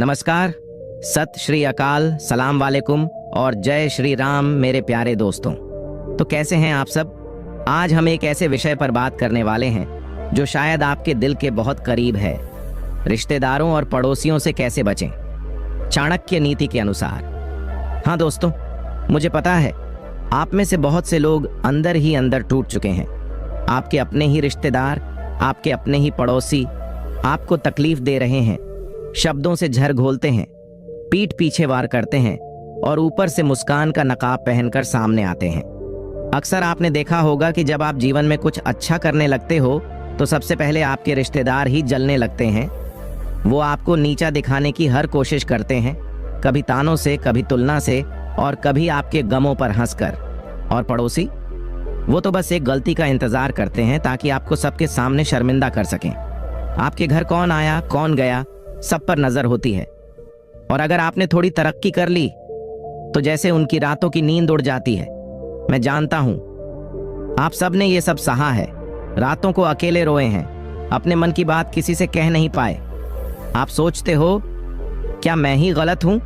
नमस्कार, सत श्री अकाल, सलाम वालेकुम और जय श्री राम मेरे प्यारे दोस्तों। तो कैसे हैं आप सब? आज हम एक ऐसे विषय पर बात करने वाले हैं जो शायद आपके दिल के बहुत करीब है। रिश्तेदारों और पड़ोसियों से कैसे बचें, चाणक्य नीति के अनुसार। हाँ दोस्तों, मुझे पता है आप में से बहुत से लोग अंदर ही अंदर टूट चुके हैं। आपके अपने ही रिश्तेदार, आपके अपने ही पड़ोसी आपको तकलीफ दे रहे हैं, शब्दों से झर घोलते हैं, पीठ पीछे वार करते हैं और ऊपर से मुस्कान का नकाब पहनकर सामने आते हैं। अक्सर आपने देखा होगा कि जब आप जीवन में कुछ अच्छा करने लगते हो तो सबसे पहले आपके रिश्तेदार ही जलने लगते हैं। वो आपको नीचा दिखाने की हर कोशिश करते हैं, कभी तानों से, कभी तुलना से और कभी आपके गमों पर हंसकर। और पड़ोसी, वो तो बस एक गलती का इंतजार करते हैं ताकि आपको सबके सामने शर्मिंदा कर सकें। आपके घर कौन आया, कौन गया, सब पर नजर होती है। और अगर आपने थोड़ी तरक्की कर ली तो जैसे उनकी रातों की नींद उड़ जाती है। मैं जानता हूं आप सब ने ये सब सहा है, रातों को अकेले रोए हैं, अपने मन की बात किसी से कह नहीं पाए। आप सोचते हो क्या मैं ही गलत हूं?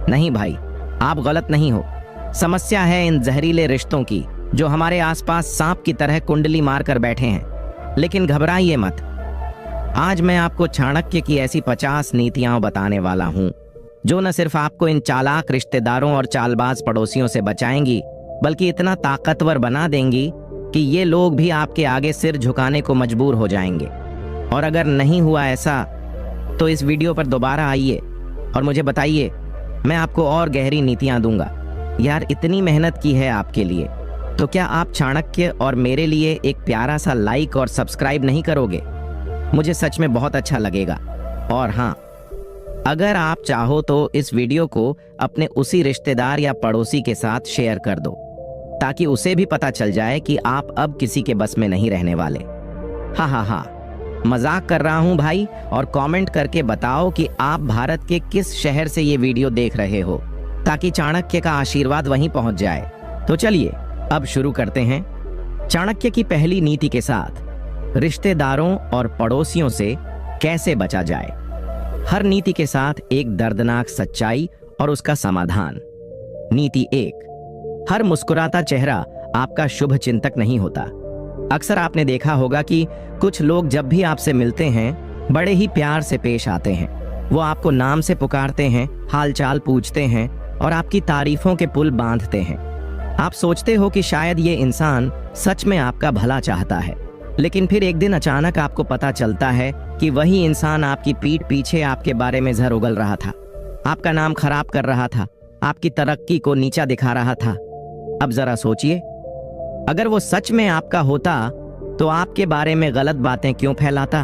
नहीं भाई, आप गलत नहीं हो। समस्या है इन जहरीले रिश्तों की जो हमारे आसपास सांप की तरह कुंडली मारकर बैठे हैं। लेकिन घबराइए मत, आज मैं आपको चाणक्य की ऐसी 50 नीतियां बताने वाला हूं जो न सिर्फ आपको इन चालाक रिश्तेदारों और चालबाज पड़ोसियों से बचाएंगी, बल्कि इतना ताकतवर बना देंगी कि ये लोग भी आपके आगे सिर झुकाने को मजबूर हो जाएंगे। और अगर नहीं हुआ ऐसा तो इस वीडियो पर दोबारा आइए और मुझे बताइए, मैं आपको और गहरी नीतियां दूंगा। यार, इतनी मेहनत की है आपके लिए, तो क्या आप चाणक्य और मेरे लिए एक प्यारा सा लाइक और सब्सक्राइब नहीं करोगे? मुझे सच में बहुत अच्छा लगेगा। और हाँ, अगर आप चाहो तो इस वीडियो को अपने उसी रिश्तेदार या पड़ोसी के साथ शेयर कर दो ताकि उसे भी पता चल जाए कि आप अब किसी के बस में नहीं रहने वाले। हाँ, मजाक कर रहा हूं भाई। और कमेंट करके बताओ कि आप भारत के किस शहर से ये वीडियो देख रहे हो ताकि चाणक्य का आशीर्वाद वहीं पहुंच जाए। तो चलिए अब शुरू करते हैं चाणक्य की पहली नीति के साथ, रिश्तेदारों और पड़ोसियों से कैसे बचा जाए। हर नीति के साथ एक दर्दनाक सच्चाई और उसका समाधान। नीति 1, हर मुस्कुराता चेहरा आपका शुभ चिंतक नहीं होता। अक्सर आपने देखा होगा कि कुछ लोग जब भी आपसे मिलते हैं बड़े ही प्यार से पेश आते हैं। वो आपको नाम से पुकारते हैं, हालचाल पूछते हैं और आपकी तारीफों के पुल बांधते हैं। आप सोचते हो कि शायद ये इंसान सच में आपका भला चाहता है, लेकिन फिर एक दिन अचानक आपको पता चलता है कि वही इंसान आपकी पीठ पीछे आपके बारे में झर उगल रहा था, आपका नाम खराब कर रहा था, आपकी तरक्की को नीचा दिखा रहा था। अब जरा सोचिए, अगर वो सच में आपका होता तो आपके बारे में गलत बातें क्यों फैलाता?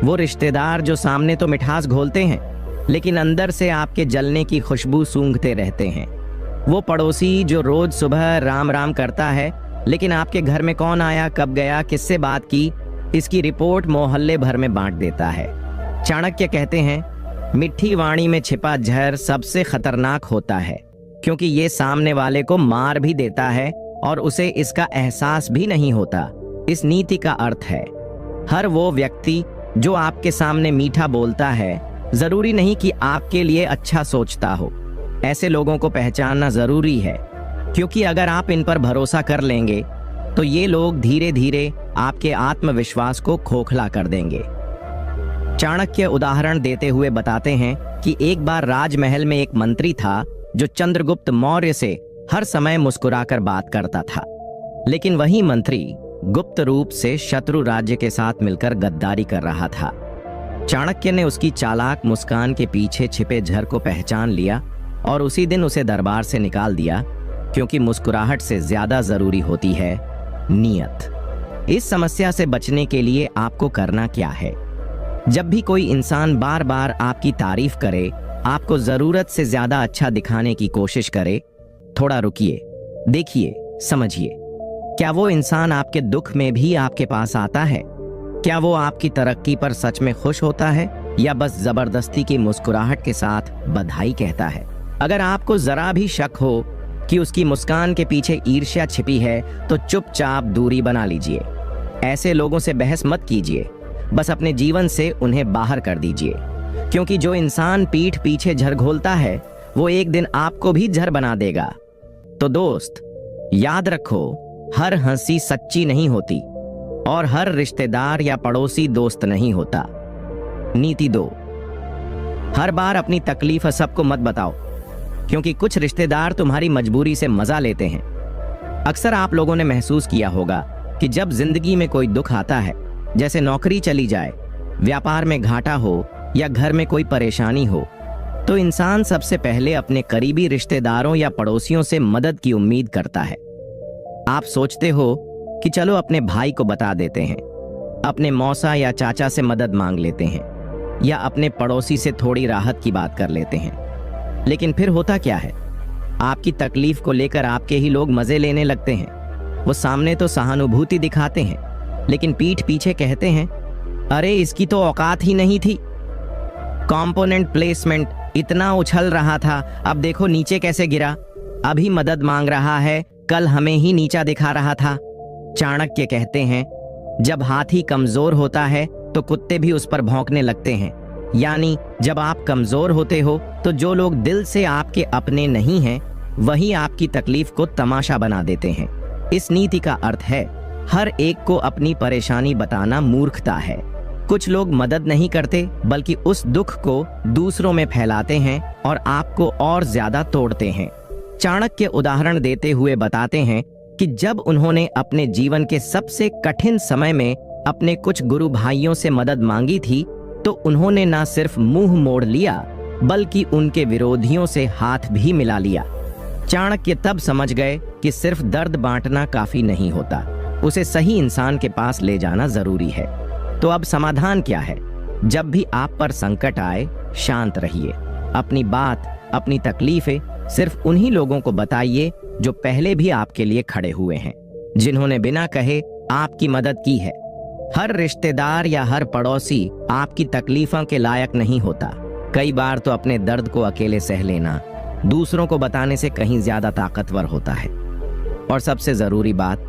वो रिश्तेदार जो सामने तो मिठास घोलते हैं लेकिन अंदर से आपके जलने की खुशबू सूंघते रहते हैं। वो पड़ोसी जो रोज सुबह राम राम करता है लेकिन आपके घर में कौन आया, कब गया, किससे बात की, इसकी रिपोर्ट मोहल्ले भर में बांट देता है। चाणक्य कहते हैं, मिठी वाणी में छिपा जहर सबसे खतरनाक होता है क्योंकि ये सामने वाले को मार भी देता है और उसे इसका एहसास भी नहीं होता। इस नीति का अर्थ है, हर वो व्यक्ति जो आपके सामने मीठा बोलता है जरूरी नहीं कि आपके लिए अच्छा सोचता हो। ऐसे लोगों को पहचानना जरूरी है क्योंकि अगर आप इन पर भरोसा कर लेंगे तो ये लोग धीरे धीरे आपके आत्मविश्वास को खोखला कर देंगे। चाणक्य उदाहरण देते हुए बताते हैं कि एक बार राजमहल में एक मंत्री था जो चंद्रगुप्त मौर्य से हर समय मुस्कुराकर बात करता था, लेकिन वही मंत्री गुप्त रूप से शत्रु राज्य के साथ मिलकर गद्दारी कर रहा था। चाणक्य ने उसकी चालाक मुस्कान के पीछे छिपे झर को पहचान लिया और उसी दिन उसे दरबार से निकाल दिया, क्योंकि मुस्कुराहट से ज्यादा जरूरी होती है नियत। इस समस्या से बचने के लिए आपको करना क्या है? जब भी कोई इंसान बार बार आपकी तारीफ करे, आपको जरूरत से ज्यादा अच्छा दिखाने की कोशिश करे, थोड़ा रुकिए, देखिए, समझिए, क्या वो इंसान आपके दुख में भी आपके पास आता है? क्या वो आपकी तरक्की पर सच में खुश होता है या बस जबरदस्ती की मुस्कुराहट के साथ बधाई कहता है? अगर आपको जरा भी शक हो कि उसकी मुस्कान के पीछे ईर्ष्या छिपी है तो चुपचाप दूरी बना लीजिए। ऐसे लोगों से बहस मत कीजिए, बस अपने जीवन से उन्हें बाहर कर दीजिए। क्योंकि जो इंसान पीठ पीछे झर घोलता है वो एक दिन आपको भी झर बना देगा। तो दोस्त, याद रखो, हर हंसी सच्ची नहीं होती और हर रिश्तेदार या पड़ोसी दोस्त नहीं होता। नीति 2, हर बार अपनी तकलीफ सबको मत बताओ, क्योंकि कुछ रिश्तेदार तुम्हारी मजबूरी से मजा लेते हैं। अक्सर आप लोगों ने महसूस किया होगा कि जब जिंदगी में कोई दुख आता है, जैसे नौकरी चली जाए, व्यापार में घाटा हो या घर में कोई परेशानी हो, तो इंसान सबसे पहले अपने करीबी रिश्तेदारों या पड़ोसियों से मदद की उम्मीद करता है। आप सोचते हो कि चलो अपने भाई को बता देते हैं, अपने मौसा या चाचा से मदद मांग लेते हैं, या अपने पड़ोसी से थोड़ी राहत की बात कर लेते हैं। लेकिन फिर होता क्या है, आपकी तकलीफ को लेकर आपके ही लोग मजे लेने लगते हैं। वो सामने तो सहानुभूति दिखाते हैं, लेकिन पीठ पीछे कहते हैं, अरे इसकी तो औकात ही नहीं थी, कंपोनेंट प्लेसमेंट इतना उछल रहा था, अब देखो नीचे कैसे गिरा, अभी मदद मांग रहा है, कल हमें ही नीचा दिखा रहा था। चाणक्य कहते हैं, जब हाथी कमजोर होता है तो कुत्ते भी उस पर भौंकने लगते हैं। यानी जब आप कमजोर होते हो तो जो लोग दिल से आपके अपने नहीं हैं, वही आपकी तकलीफ को तमाशा बना देते हैं। इस नीति का अर्थ है, हर एक को अपनी परेशानी बताना मूर्खता है। कुछ लोग मदद नहीं करते, बल्कि उस दुख को दूसरों में फैलाते हैं और आपको और ज्यादा तोड़ते हैं। चाणक्य उदाहरण देते हुए बताते हैं कि जब उन्होंने अपने जीवन के सबसे कठिन समय में अपने कुछ गुरु भाइयों से मदद मांगी थी, तो उन्होंने न सिर्फ मुंह मोड़ लिया, बल्कि उनके विरोधियों से हाथ भी मिला लिया। चाणक्य तब समझ गए कि सिर्फ दर्द बांटना काफी नहीं होता, उसे सही इंसान के पास ले जाना जरूरी है। तो अब समाधान क्या है? जब भी आप पर संकट आए, शांत रहिए। अपनी बात, अपनी तकलीफें सिर्फ उन्हीं लोगों को बताइए जो पहले भी आपके लिए खड़े हुए हैं, जिन्होंने बिना कहे आपकी मदद की है। हर रिश्तेदार या हर पड़ोसी आपकी तकलीफों के लायक नहीं होता। कई बार तो अपने दर्द को अकेले सह लेना दूसरों को बताने से कहीं ज्यादा ताकतवर होता है। और सबसे जरूरी बात,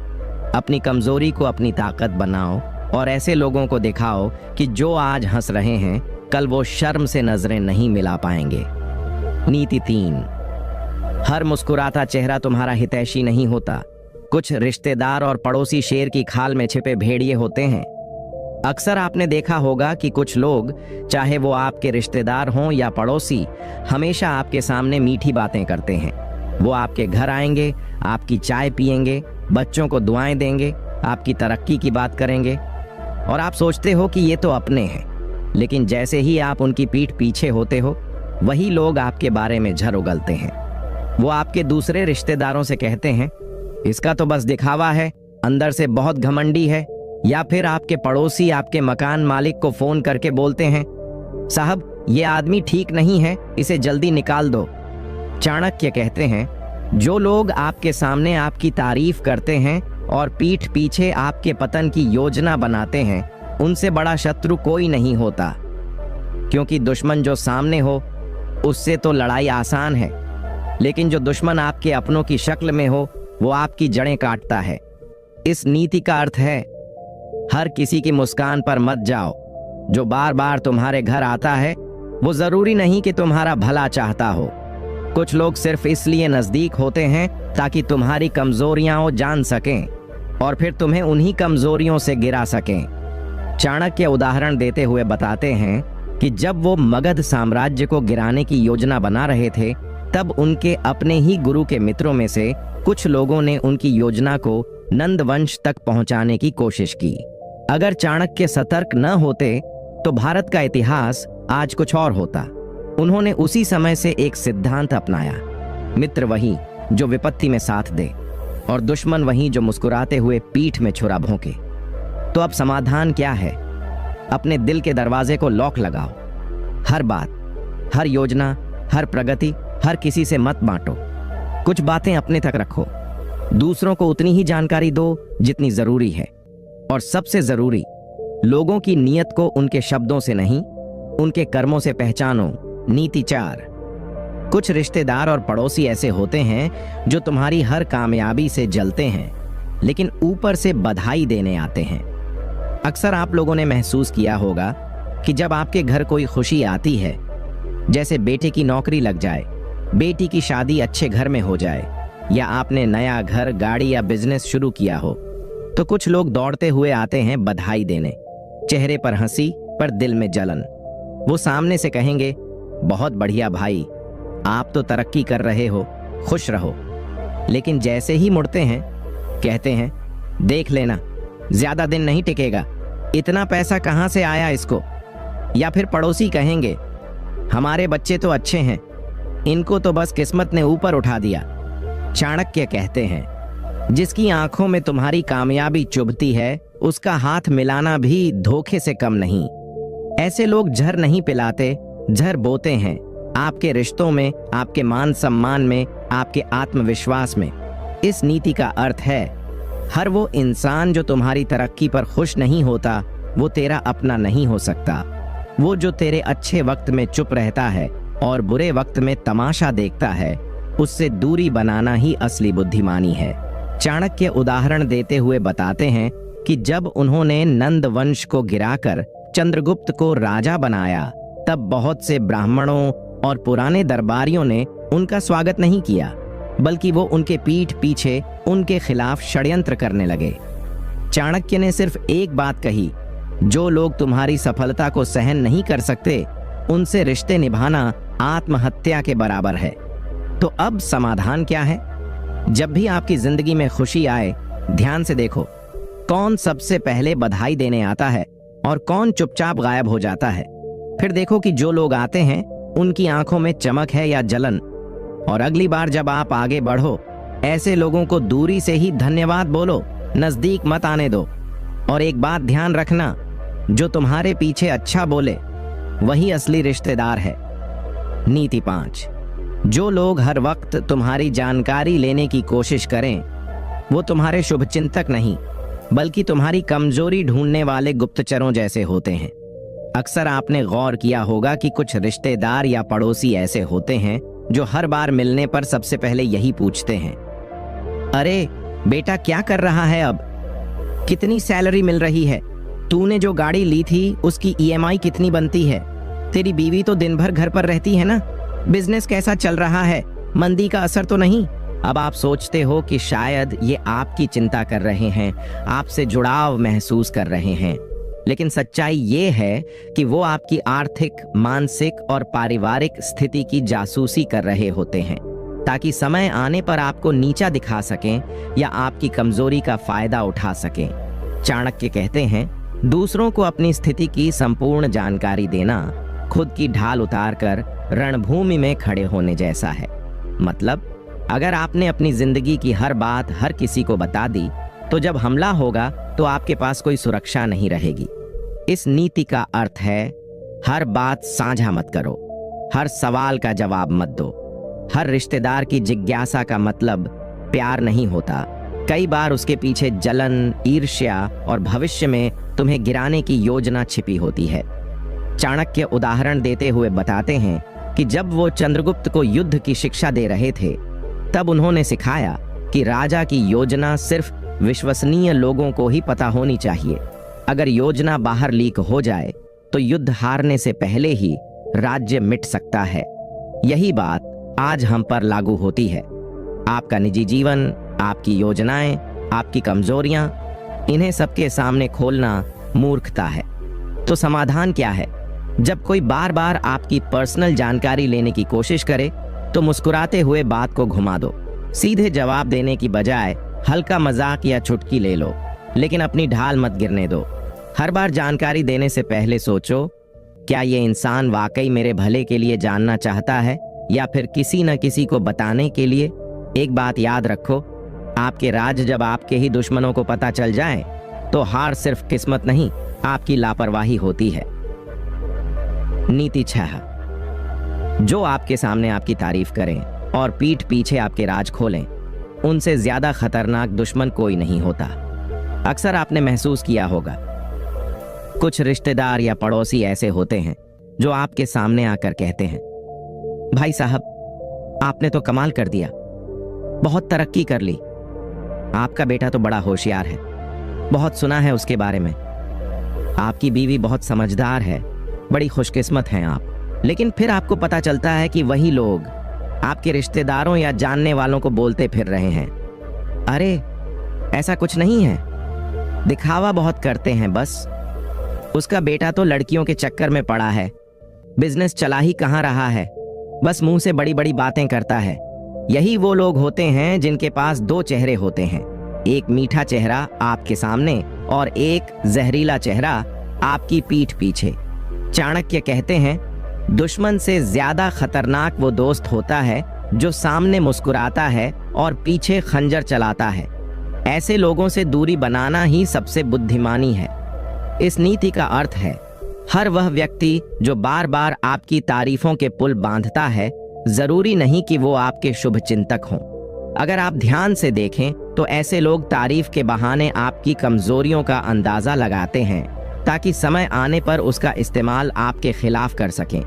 अपनी कमजोरी को अपनी ताकत बनाओ और ऐसे लोगों को दिखाओ कि जो आज हंस रहे हैं, कल वो शर्म से नजरें नहीं मिला पाएंगे। नीति 3, हर मुस्कुराता चेहरा तुम्हारा हितैषी नहीं होता। कुछ रिश्तेदार और पड़ोसी शेर की खाल में छिपे भेड़िए होते हैं। अक्सर आपने देखा होगा कि कुछ लोग, चाहे वो आपके रिश्तेदार हों या पड़ोसी, हमेशा आपके सामने मीठी बातें करते हैं। वो आपके घर आएंगे, आपकी चाय पिएंगे, बच्चों को दुआएं देंगे, आपकी तरक्की की बात करेंगे, और आप सोचते हो कि ये तो अपने हैं। लेकिन जैसे ही आप उनकी पीठ पीछे होते हो, वही लोग आपके बारे में झर उगलते हैं। वो आपके दूसरे रिश्तेदारों से कहते हैं, इसका तो बस दिखावा है, अंदर से बहुत घमंडी है। या फिर आपके पड़ोसी आपके मकान मालिक को फोन करके बोलते हैं, साहब ये आदमी ठीक नहीं है, इसे जल्दी निकाल दो। चाणक्य कहते हैं, जो लोग आपके सामने आपकी तारीफ करते हैं और पीठ पीछे आपके पतन की योजना बनाते हैं, उनसे बड़ा शत्रु कोई नहीं होता। क्योंकि दुश्मन जो सामने हो, उससे तो लड़ाई आसान है, लेकिन जो दुश्मन आपके अपनों की शक्ल में हो, वो आपकी जड़ें काटता है। इस नीति का अर्थ है, हर किसी की मुस्कान पर मत जाओ। जो बार बार तुम्हारे घर आता है, वो जरूरी नहीं कि तुम्हारा भला चाहता हो। कुछ लोग सिर्फ इसलिए नजदीक होते हैं ताकि तुम्हारी कमजोरियां वो जान सकें और फिर तुम्हें उन्हीं कमजोरियों से गिरा सकें। चाणक्य उदाहरण देते हुए बताते हैं कि जब वो मगध साम्राज्य को गिराने की योजना बना रहे थे, तब उनके अपने ही गुरु के मित्रों में से कुछ लोगों ने उनकी योजना को नंद वंश तक पहुंचाने की कोशिश की। अगर चाणक्य सतर्क न होते तो भारत का इतिहास आज कुछ और होता। उन्होंने उसी समय से एक सिद्धांत अपनाया, मित्र वही जो विपत्ति में साथ दे और दुश्मन वही जो मुस्कुराते हुए पीठ में छुरा भोंके। तो अब समाधान क्या है? अपने दिल के दरवाजे को लॉक लगाओ। हर बात, हर योजना, हर प्रगति, हर किसी से मत बांटो। कुछ बातें अपने तक रखो। दूसरों को उतनी ही जानकारी दो जितनी जरूरी है। और सबसे जरूरी, लोगों की नीयत को उनके शब्दों से नहीं, उनके कर्मों से पहचानो। नीति 4, कुछ रिश्तेदार और पड़ोसी ऐसे होते हैं जो तुम्हारी हर कामयाबी से जलते हैं, लेकिन ऊपर से बधाई देने आते हैं। अक्सर आप लोगों ने महसूस किया होगा कि जब आपके घर कोई खुशी आती है, जैसे बेटे की नौकरी लग जाए, बेटी की शादी अच्छे घर में हो जाए, या आपने नया घर, गाड़ी या बिजनेस शुरू किया हो, तो कुछ लोग दौड़ते हुए आते हैं बधाई देने। चेहरे पर हंसी पर दिल में जलन। वो सामने से कहेंगे, बहुत बढ़िया भाई, आप तो तरक्की कर रहे हो, खुश रहो। लेकिन जैसे ही मुड़ते हैं, कहते हैं, देख लेना, ज्यादा दिन नहीं टिकेगा, इतना पैसा कहां से आया इसको। या फिर पड़ोसी कहेंगे, हमारे बच्चे तो अच्छे हैं, इनको तो बस किस्मत ने ऊपर उठा दिया। चाणक्य कहते हैं, जिसकी आंखों में तुम्हारी कामयाबी चुभती है, उसका हाथ मिलाना भी धोखे से कम नहीं। ऐसे लोग जहर नहीं पिलाते, जहर बोते हैं आपके रिश्तों में, आपके मान सम्मान में, आपके आत्मविश्वास में। इस नीति का अर्थ है, हर वो इंसान जो तुम्हारी तरक्की पर खुश नहीं होता, वो तेरा अपना नहीं हो सकता। वो जो तेरे अच्छे वक्त में चुप रहता है और बुरे वक्त में तमाशा देखता है, उससे दूरी बनाना ही असली बुद्धिमानी है। चाणक्य उदाहरण देते हुए बताते हैं कि जब उन्होंने नंद वंश को गिराकर चंद्रगुप्त को राजा बनाया, तब बहुत से ब्राह्मणों और पुराने दरबारियों ने उनका स्वागत नहीं किया, बल्कि वो उनके पीठ पीछे उनके खिलाफ षड्यंत्र करने लगे। चाणक्य ने सिर्फ एक बात कही, जो लोग तुम्हारी सफलता को सहन नहीं कर सकते, उनसे रिश्ते निभाना आत्महत्या के बराबर है। तो अब समाधान क्या है? जब भी आपकी जिंदगी में खुशी आए, ध्यान से देखो, कौन सबसे पहले बधाई देने आता है और कौन चुपचाप गायब हो जाता है। फिर देखो कि जो लोग आते हैं, उनकी आंखों में चमक है या जलन। और अगली बार जब आप आगे बढ़ो, ऐसे लोगों को दूरी से ही धन्यवाद बोलो, नजदीक मत आने दो। और एक बात ध्यान रखना, जो तुम्हारे पीछे अच्छा बोले, वही असली रिश्तेदार है। नीति 5, जो लोग हर वक्त तुम्हारी जानकारी लेने की कोशिश करें, वो तुम्हारे शुभचिंतक नहीं, बल्कि तुम्हारी कमजोरी ढूंढने वाले गुप्तचरों जैसे होते हैं। अक्सर आपने गौर किया होगा कि कुछ रिश्तेदार या पड़ोसी ऐसे होते हैं जो हर बार मिलने पर सबसे पहले यही पूछते हैं, अरे बेटा क्या कर रहा है अब, कितनी सैलरी मिल रही है, तूने जो गाड़ी ली थी उसकी EMI कितनी बनती है, तेरी बीवी तो दिन भर घर पर रहती है ना, बिजनेस कैसा चल रहा है, मंदी का असर तो नहीं। अब आप सोचते हो कि शायद ये आपकी चिंता कर रहे हैं, आपसे जुड़ाव महसूस कर रहे हैं, लेकिन सच्चाई ये है कि वो आपकी आर्थिक, मानसिक और पारिवारिक स्थिति की जासूसी कर रहे होते हैं, ताकि समय आने पर आपको नीचा दिखा सकें या आपकी कमजोरी का फायदा उठा सकें। चाणक्य कहते हैं, दूसरों को अपनी स्थिति की संपूर्ण जानकारी देना खुद की ढाल उतारकर रणभूमि में खड़े होने जैसा है। मतलब, अगर आपने अपनी जिंदगी की हर बात हर किसी को बता दी, तो जब हमला होगा तो आपके पास कोई सुरक्षा नहीं रहेगी। इस नीति का अर्थ है, हर बात साझा मत करो, हर सवाल का जवाब मत दो। हर रिश्तेदार की जिज्ञासा का मतलब प्यार नहीं होता। कई बार उसके पीछे जलन, ईर्ष्या और भविष्य में तुम्हें गिराने की योजना छिपी होती है। चाणक्य उदाहरण देते हुए बताते हैं कि जब वो चंद्रगुप्त को युद्ध की शिक्षा दे रहे थे, तब उन्होंने सिखाया कि राजा की योजना सिर्फ विश्वसनीय लोगों को ही पता होनी चाहिए। अगर योजना बाहर लीक हो जाए, तो युद्ध हारने से पहले ही राज्य मिट सकता है। यही बात आज हम पर लागू होती है। आपका निजी जीवन, आपकी योजनाएं, आपकी कमजोरियां, इन्हें सबके सामने खोलना मूर्खता है। तो समाधान क्या है? जब कोई बार बार आपकी पर्सनल जानकारी लेने की कोशिश करे, तो मुस्कुराते हुए बात को घुमा दो। सीधे जवाब देने की बजाय हल्का मजाक या चुटकी ले लो, लेकिन अपनी ढाल मत गिरने दो। हर बार जानकारी देने से पहले सोचो, क्या ये इंसान वाकई मेरे भले के लिए जानना चाहता है या फिर किसी न किसी को बताने के लिए? एक बात याद रखो, आपके राज जब आपके ही दुश्मनों को पता चल जाए, तो हार सिर्फ किस्मत नहीं, आपकी लापरवाही होती है। नीति 6, जो आपके सामने आपकी तारीफ करें और पीठ पीछे आपके राज खोलें, उनसे ज्यादा खतरनाक दुश्मन कोई नहीं होता। अक्सर आपने महसूस किया होगा, कुछ रिश्तेदार या पड़ोसी ऐसे होते हैं जो आपके सामने आकर कहते हैं, भाई साहब आपने तो कमाल कर दिया, बहुत तरक्की कर ली, आपका बेटा तो बड़ा होशियार है, बहुत सुना है उसके बारे में, आपकी बीवी बहुत समझदार है, बड़ी खुशकिस्मत हैं आप। लेकिन फिर आपको पता चलता है कि वही लोग आपके रिश्तेदारों या जानने वालों को बोलते फिर रहे हैं, अरे ऐसा कुछ नहीं है, दिखावा बहुत करते हैं, बस उसका बेटा तो लड़कियों के चक्कर में पड़ा है, बिजनेस चला ही कहाँ रहा है, बस मुंह से बड़ी बड़ी बातें करता है। यही वो लोग होते हैं जिनके पास दो चेहरे होते हैं, एक मीठा चेहरा आपके सामने और एक जहरीला चेहरा आपकी पीठ पीछे। चाणक्य कहते हैं, दुश्मन से ज्यादा खतरनाक वो दोस्त होता है जो सामने मुस्कुराता है और पीछे खंजर चलाता है। ऐसे लोगों से दूरी बनाना ही सबसे बुद्धिमानी है। इस नीति का अर्थ है, हर वह व्यक्ति जो बार बार आपकी तारीफों के पुल बांधता है, जरूरी नहीं कि वो आपके शुभ चिंतक हों। अगर आप ध्यान से देखें तो ऐसे लोग तारीफ के बहाने आपकी कमजोरियों का अंदाजा लगाते हैं ताकि समय आने पर उसका इस्तेमाल आपके खिलाफ कर सकें।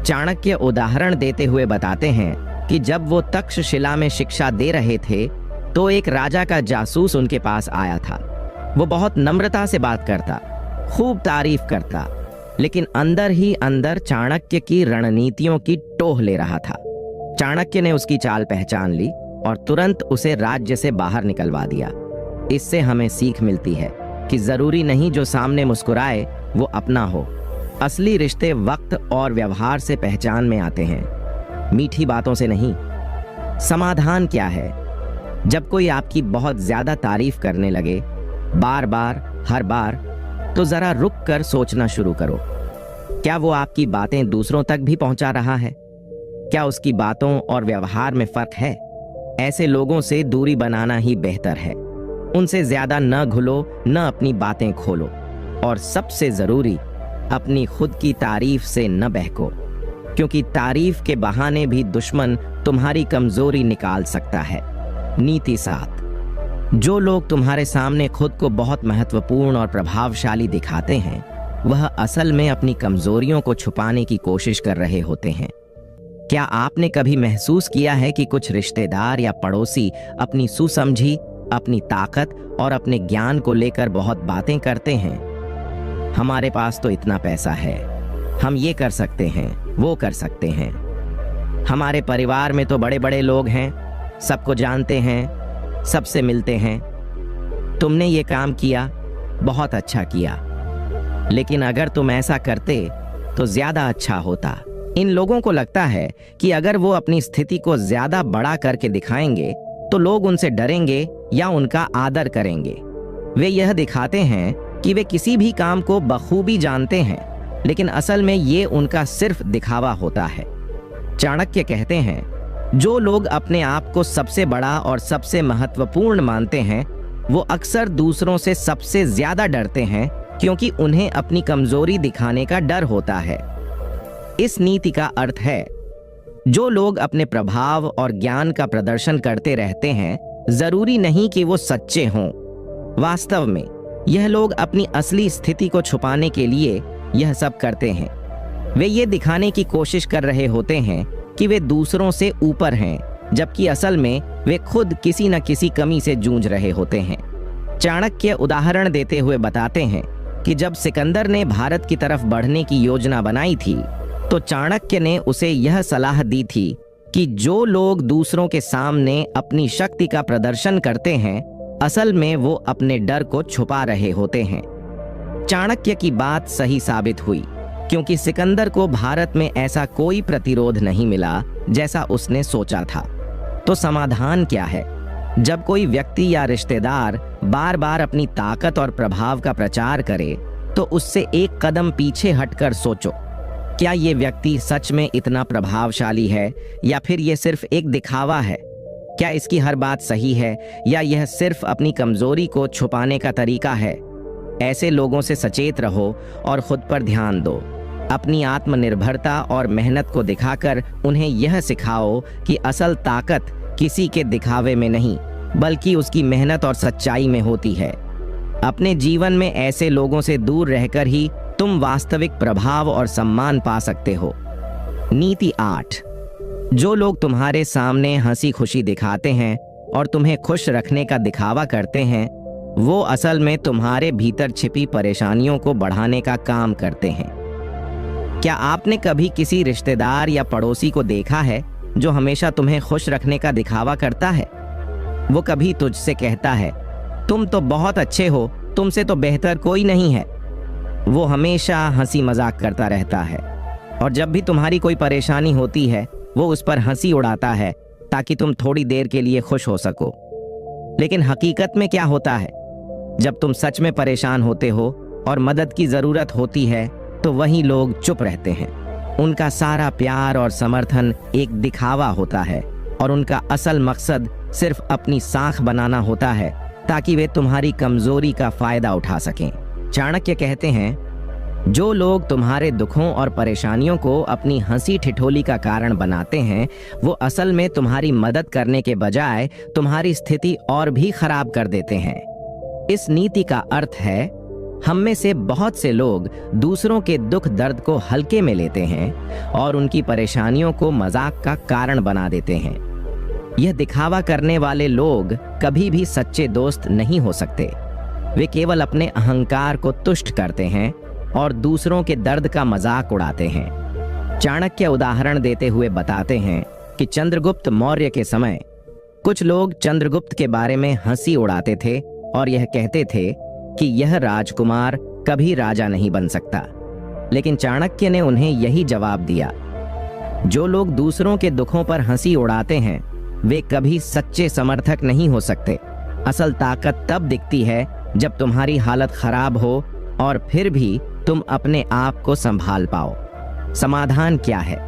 चाणक्य उदाहरण देते हुए बताते हैं कि जब वो तक्षशिला में शिक्षा दे रहे थे तो एक राजा का जासूस उनके पास आया था। वो बहुत नम्रता से बात करता, खूब तारीफ करता, लेकिन अंदर ही अंदर चाणक्य की रणनीतियों की टोह ले रहा था। चाणक्य ने उसकी चाल पहचान ली और तुरंत उसे राज्य से बाहर निकलवा दिया। इससे हमें सीख मिलती है कि जरूरी नहीं जो सामने मुस्कुराए वो अपना हो। असली रिश्ते वक्त और व्यवहार से पहचान में आते हैं, मीठी बातों से नहीं। समाधान क्या है? जब कोई आपकी बहुत ज्यादा तारीफ करने लगे, बार बार, हर बार, तो जरा रुक कर सोचना शुरू करो, क्या वो आपकी बातें दूसरों तक भी पहुंचा रहा है? क्या उसकी बातों और व्यवहार में फर्क है? ऐसे लोगों से दूरी बनाना ही बेहतर है। उनसे ज्यादा न घुलो, न अपनी बातें खोलो, और सबसे जरूरी, अपनी खुद की तारीफ से न बहको, क्योंकि तारीफ के बहाने भी दुश्मन तुम्हारी कमजोरी निकाल सकता है। नीति 7, जो लोग तुम्हारे सामने खुद को बहुत महत्वपूर्ण और प्रभावशाली दिखाते हैं, वह असल में अपनी कमजोरियों को छुपाने की कोशिश कर रहे होते हैं। क्या आपने कभी महसूस किया है कि कुछ रिश्तेदार या पड़ोसी अपनी सुसमझी, अपनी ताकत और अपने ज्ञान को लेकर बहुत बातें करते हैं? हमारे पास तो इतना पैसा है, हम ये कर सकते हैं, वो कर सकते हैं। हमारे परिवार में तो बड़े बड़े लोग हैं, सबको जानते हैं, सबसे मिलते हैं। तुमने ये काम किया, बहुत अच्छा किया, लेकिन अगर तुम ऐसा करते तो ज्यादा अच्छा होता। इन लोगों को लगता है कि अगर वो अपनी स्थिति को ज्यादा बड़ा करके दिखाएंगे तो लोग उनसे डरेंगे या उनका आदर करेंगे। वे यह दिखाते हैं कि वे किसी भी काम को बखूबी जानते हैं, लेकिन असल में ये उनका सिर्फ दिखावा होता है। चाणक्य कहते हैं, जो लोग अपने आप को सबसे बड़ा और सबसे महत्वपूर्ण मानते हैं, वो अक्सर दूसरों से सबसे ज्यादा डरते हैं, क्योंकि उन्हें अपनी कमजोरी दिखाने का डर होता है। इस नीति का अर्थ है, जो लोग अपने प्रभाव और ज्ञान का प्रदर्शन करते रहते हैं, जरूरी नहीं कि वो सच्चे हों। वास्तव में यह लोग अपनी असली स्थिति को छुपाने के लिए यह सब करते हैं। वे ये दिखाने की कोशिश कर रहे होते हैं कि वे दूसरों से ऊपर हैं, जबकि असल में वे खुद किसी न किसी कमी से जूझ रहे होते हैं। चाणक्य उदाहरण देते हुए बताते हैं कि जब सिकंदर ने भारत की तरफ बढ़ने की योजना बनाई थी, तो चाणक्य ने उसे यह सलाह दी थी कि जो लोग दूसरों के सामने अपनी शक्ति का प्रदर्शन करते हैं, असल में वो अपने डर को छुपा रहे होते हैं। चाणक्य की बात सही साबित हुई, क्योंकि सिकंदर को भारत में ऐसा कोई प्रतिरोध नहीं मिला जैसा उसने सोचा था। तो समाधान क्या है? जब कोई व्यक्ति या रिश्तेदार बार बार अपनी ताकत और प्रभाव का प्रचार करे, तो उससे एक कदम पीछे हटकर सोचो, क्या ये व्यक्ति सच में इतना प्रभावशाली है या फिर ये सिर्फ एक दिखावा है? क्या इसकी हर बात सही है या यह सिर्फ अपनी कमजोरी को छुपाने का तरीका है? ऐसे लोगों से सचेत रहो और खुद पर ध्यान दो। अपनी आत्मनिर्भरता और मेहनत को दिखाकर उन्हें यह सिखाओ कि असल ताकत किसी के दिखावे में नहीं, बल्कि उसकी मेहनत और सच्चाई में होती है। अपने जीवन में ऐसे लोगों से दूर रहकर ही तुम वास्तविक प्रभाव और सम्मान पा सकते हो। नीति 8, जो लोग तुम्हारे सामने हंसी खुशी दिखाते हैं और तुम्हें खुश रखने का दिखावा करते हैं, वो असल में तुम्हारे भीतर छिपी परेशानियों को बढ़ाने का काम करते हैं। क्या आपने कभी किसी रिश्तेदार या पड़ोसी को देखा है जो हमेशा तुम्हें खुश रखने का दिखावा करता है? वो कभी तुझसे कहता है, तुम तो बहुत अच्छे हो, तुमसे तो बेहतर कोई नहीं है। वो हमेशा हंसी मजाक करता रहता है और जब भी तुम्हारी कोई परेशानी होती है वो उस पर हंसी उड़ाता है ताकि तुम थोड़ी देर के लिए खुश हो सको। लेकिन हकीकत में क्या होता है? जब तुम सच में परेशान होते हो और मदद की जरूरत होती है तो वही लोग चुप रहते हैं। उनका सारा प्यार और समर्थन एक दिखावा होता है और उनका असल मकसद सिर्फ अपनी साख बनाना होता है ताकि वे तुम्हारी कमजोरी का फायदा उठा सकें। चाणक्य कहते हैं, जो लोग तुम्हारे दुखों और परेशानियों को अपनी हंसी ठिठोली का कारण बनाते हैं वो असल में तुम्हारी मदद करने के बजाय तुम्हारी स्थिति और भी खराब कर देते हैं। इस नीति का अर्थ है, हम में से बहुत से लोग दूसरों के दुख दर्द को हल्के में लेते हैं और उनकी परेशानियों को मजाक का कारण बना देते हैं। यह दिखावा करने वाले लोग कभी भी सच्चे दोस्त नहीं हो सकते। वे केवल अपने अहंकार को तुष्ट करते हैं और दूसरों के दर्द का मजाक उड़ाते हैं। चाणक्य उदाहरण देते हुए बताते हैं कि चंद्रगुप्त मौर्य के समय कुछ लोग चंद्रगुप्त के बारे में हंसी उड़ाते थे और यह कहते थे कि यह राजकुमार कभी राजा नहीं बन सकता। लेकिन चाणक्य ने उन्हें यही जवाब दिया, जो लोग दूसरों के दुखों पर हंसी उड़ाते हैं वे कभी सच्चे समर्थक नहीं हो सकते। असल ताकत तब दिखती है जब तुम्हारी हालत खराब हो और फिर भी तुम अपने आप को संभाल पाओ। समाधान क्या है?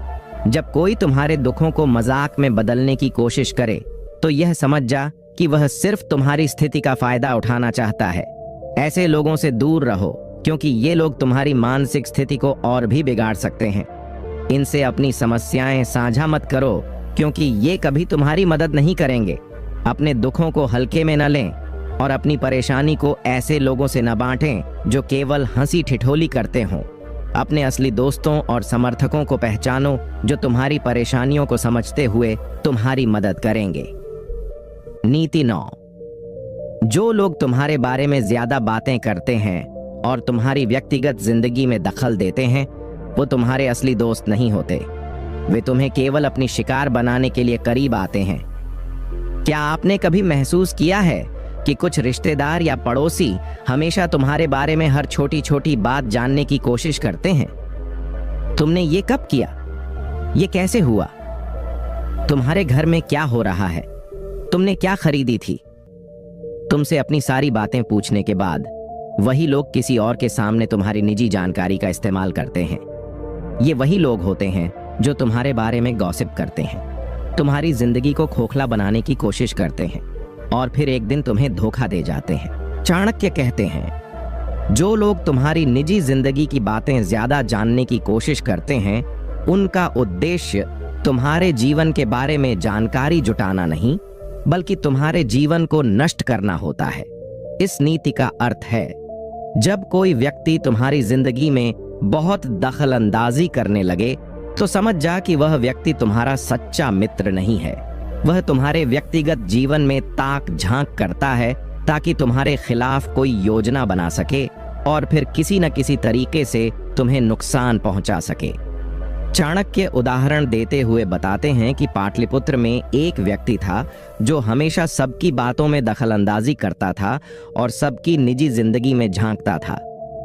जब कोई तुम्हारे दुखों को मजाक में बदलने की कोशिश करे तो यह समझ जा कि वह सिर्फ तुम्हारी स्थिति का फायदा उठाना चाहता है। ऐसे लोगों से दूर रहो क्योंकि ये लोग तुम्हारी मानसिक स्थिति को और भी बिगाड़ सकते हैं। इनसे अपनी समस्याएं साझा मत करो क्योंकि ये कभी तुम्हारी मदद नहीं करेंगे। अपने दुखों को हल्के में न लें और अपनी परेशानी को ऐसे लोगों से न बांटें जो केवल हंसी ठिठोली करते हों। अपने असली दोस्तों और समर्थकों को पहचानो जो तुम्हारी परेशानियों को समझते हुए तुम्हारी मदद करेंगे। नीति 9, जो लोग तुम्हारे बारे में ज्यादा बातें करते हैं और तुम्हारी व्यक्तिगत जिंदगी में दखल देते हैं वो तुम्हारे असली दोस्त नहीं होते। वे तुम्हें केवल अपनी शिकार बनाने के लिए करीब आते हैं। क्या आपने कभी महसूस किया है कि कुछ रिश्तेदार या पड़ोसी हमेशा तुम्हारे बारे में हर छोटी छोटी बात जानने की कोशिश करते हैं? तुमने ये कब किया? ये कैसे हुआ? तुम्हारे घर में क्या हो रहा है? तुमने क्या खरीदी थी? तुमसे अपनी सारी बातें पूछने के बाद वही लोग किसी और के सामने तुम्हारी निजी जानकारी का इस्तेमाल करते हैं। ये वही लोग होते हैं जो तुम्हारे बारे में गॉसिप करते हैं, तुम्हारी जिंदगी को खोखला बनाने की कोशिश करते हैं और फिर एक दिन तुम्हें धोखा दे जाते हैं। चाणक्य कहते हैं, जो लोग तुम्हारी निजी जिंदगी की बातें ज्यादा जानने की कोशिश करते हैं उनका उद्देश्य तुम्हारे जीवन के बारे में जानकारी जुटाना नहीं बल्कि तुम्हारे जीवन को नष्ट करना होता है। इस नीति का अर्थ है, जब कोई व्यक्ति तुम्हारी जिंदगी में बहुत दखल अंदाजी करने लगे तो समझ जा कि वह व्यक्ति तुम्हारा सच्चा मित्र नहीं है। वह तुम्हारे व्यक्तिगत जीवन में ताक झांक करता है ताकि तुम्हारे खिलाफ कोई योजना बना सके और फिर किसी न किसी तरीके से तुम्हें नुकसान पहुंचा सके। चाणक्य उदाहरण देते हुए बताते हैं कि पाटलिपुत्र में एक व्यक्ति था जो हमेशा सबकी बातों में दखलंदाजी करता था और सबकी निजी जिंदगी में झांकता था।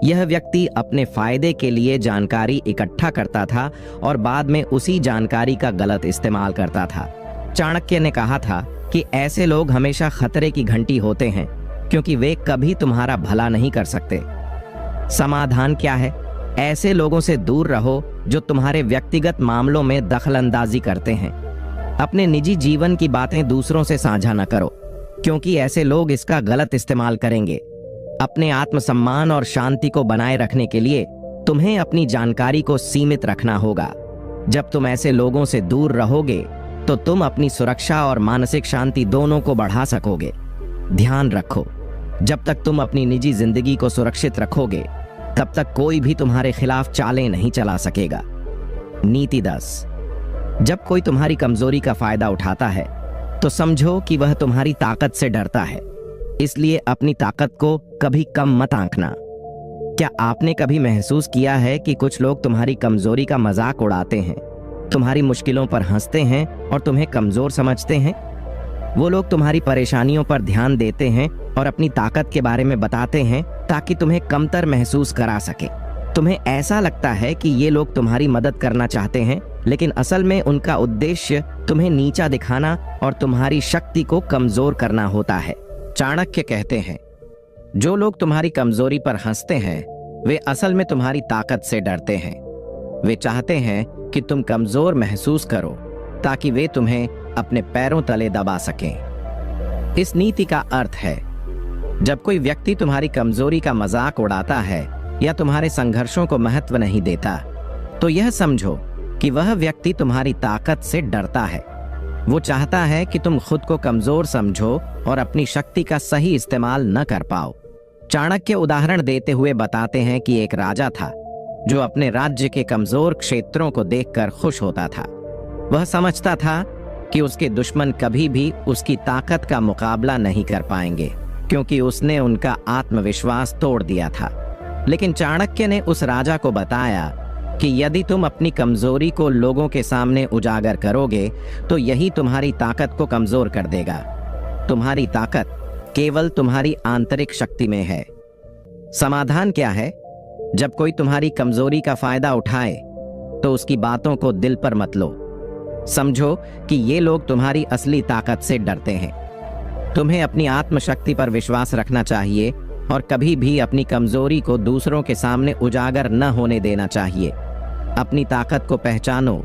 यह व्यक्ति अपने फायदे के लिए जानकारी इकट्ठा करता था और बाद में उसी जानकारी का गलत इस्तेमाल करता था। चाणक्य ने कहा था कि ऐसे लोग हमेशा खतरे की घंटी होते हैं क्योंकि वे कभी तुम्हारा भला नहीं कर सकते। समाधान क्या है? ऐसे लोगों से दूर रहो जो तुम्हारे व्यक्तिगत मामलों में दखलंदाजी करते हैं। अपने निजी जीवन की बातें दूसरों से साझा न करो क्योंकि ऐसे लोग इसका गलत इस्तेमाल करेंगे। अपने आत्मसम्मान और शांति को बनाए रखने के लिए तुम्हें अपनी जानकारी को सीमित रखना होगा। जब तुम ऐसे लोगों से दूर रहोगे तो तुम अपनी सुरक्षा और मानसिक शांति दोनों को बढ़ा सकोगे। ध्यान रखो, जब तक तुम अपनी निजी जिंदगी को सुरक्षित रखोगे तब तक कोई भी तुम्हारे खिलाफ चालें नहीं चला सकेगा। नीति 10, जब कोई तुम्हारी कमजोरी का फायदा उठाता है तो समझो कि वह तुम्हारी ताकत से डरता है, इसलिए अपनी ताकत को कभी कम मत आंकना। क्या आपने कभी महसूस किया है कि कुछ लोग तुम्हारी कमजोरी का मजाक उड़ाते हैं, तुम्हारी मुश्किलों पर हंसते हैं और तुम्हें कमजोर समझते हैं? वो लोग तुम्हारी परेशानियों पर ध्यान देते हैं और अपनी ताकत के बारे में बताते हैं ताकि तुम्हें कमतर महसूस करा सके। तुम्हें ऐसा लगता है कि ये लोग तुम्हारी मदद करना चाहते हैं, लेकिन असल में उनका उद्देश्य तुम्हें नीचा दिखाना और तुम्हारी शक्ति को कमजोर करना होता है। चाणक्य कहते हैं, जो लोग तुम्हारी कमजोरी पर हंसते हैं वे असल में तुम्हारी ताकत से डरते हैं। वे चाहते हैं कि तुम कमजोर महसूस करो ताकि वे तुम्हें अपने पैरों तले दबा सकें। इस नीति का अर्थ है, जब कोई व्यक्ति तुम्हारी कमजोरी का मजाक उड़ाता है या तुम्हारे संघर्षों को महत्व नहीं देता, तो यह समझो कि वह व्यक्ति तुम्हारी ताकत से डरता है। वो चाहता है कि तुम खुद को कमजोर समझो और अपनी शक्ति का सही इस्तेमाल न कर पाओ। चाणक्य उदाहरण देते हुए बताते हैं कि एक राजा था जो अपने राज्य के कमजोर क्षेत्रों को देखकर खुश होता था। वह समझता था कि उसके दुश्मन कभी भी उसकी ताकत का मुकाबला नहीं कर पाएंगे, क्योंकि उसने उनका आत्मविश्वास तोड़ दिया था। लेकिन चाणक्य ने उस राजा को बताया कि यदि तुम अपनी कमजोरी को लोगों के सामने उजागर करोगे तो यही तुम्हारी ताकत को कमजोर कर देगा। तुम्हारी ताकत केवल तुम्हारी आंतरिक शक्ति में है। समाधान क्या है? जब कोई तुम्हारी कमजोरी का फायदा उठाए तो उसकी बातों को दिल पर मत लो। समझो कि ये लोग तुम्हारी असली ताकत से डरते हैं। तुम्हें अपनी आत्मशक्ति पर विश्वास रखना चाहिए और कभी भी अपनी कमजोरी को दूसरों के सामने उजागर न होने देना चाहिए। अपनी ताकत को पहचानो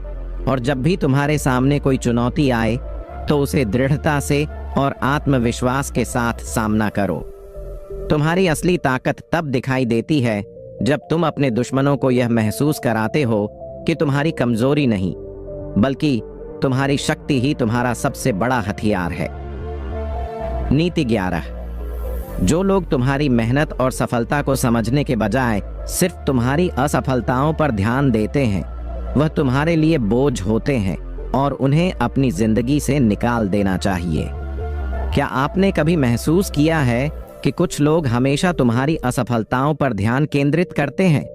और जब भी तुम्हारे सामने कोई चुनौती आए तो उसे दृढ़ता से और आत्मविश्वास के साथ सामना करो। तुम्हारी असली ताकत तब दिखाई देती है जब तुम अपने दुश्मनों को यह महसूस कराते हो कि तुम्हारी कमजोरी नहीं बल्कि तुम्हारी शक्ति ही तुम्हारा सबसे बड़ा हथियार है। नीति 11। जो लोग तुम्हारी मेहनत और सफलता को समझने के बजाय सिर्फ तुम्हारी असफलताओं पर ध्यान देते हैं, वह तुम्हारे लिए बोझ होते हैं और उन्हें अपनी जिंदगी से निकाल देना चाहिए। क्या आपने कभी महसूस किया है कि कुछ लोग हमेशा तुम्हारी असफलताओं पर ध्यान केंद्रित करते हैं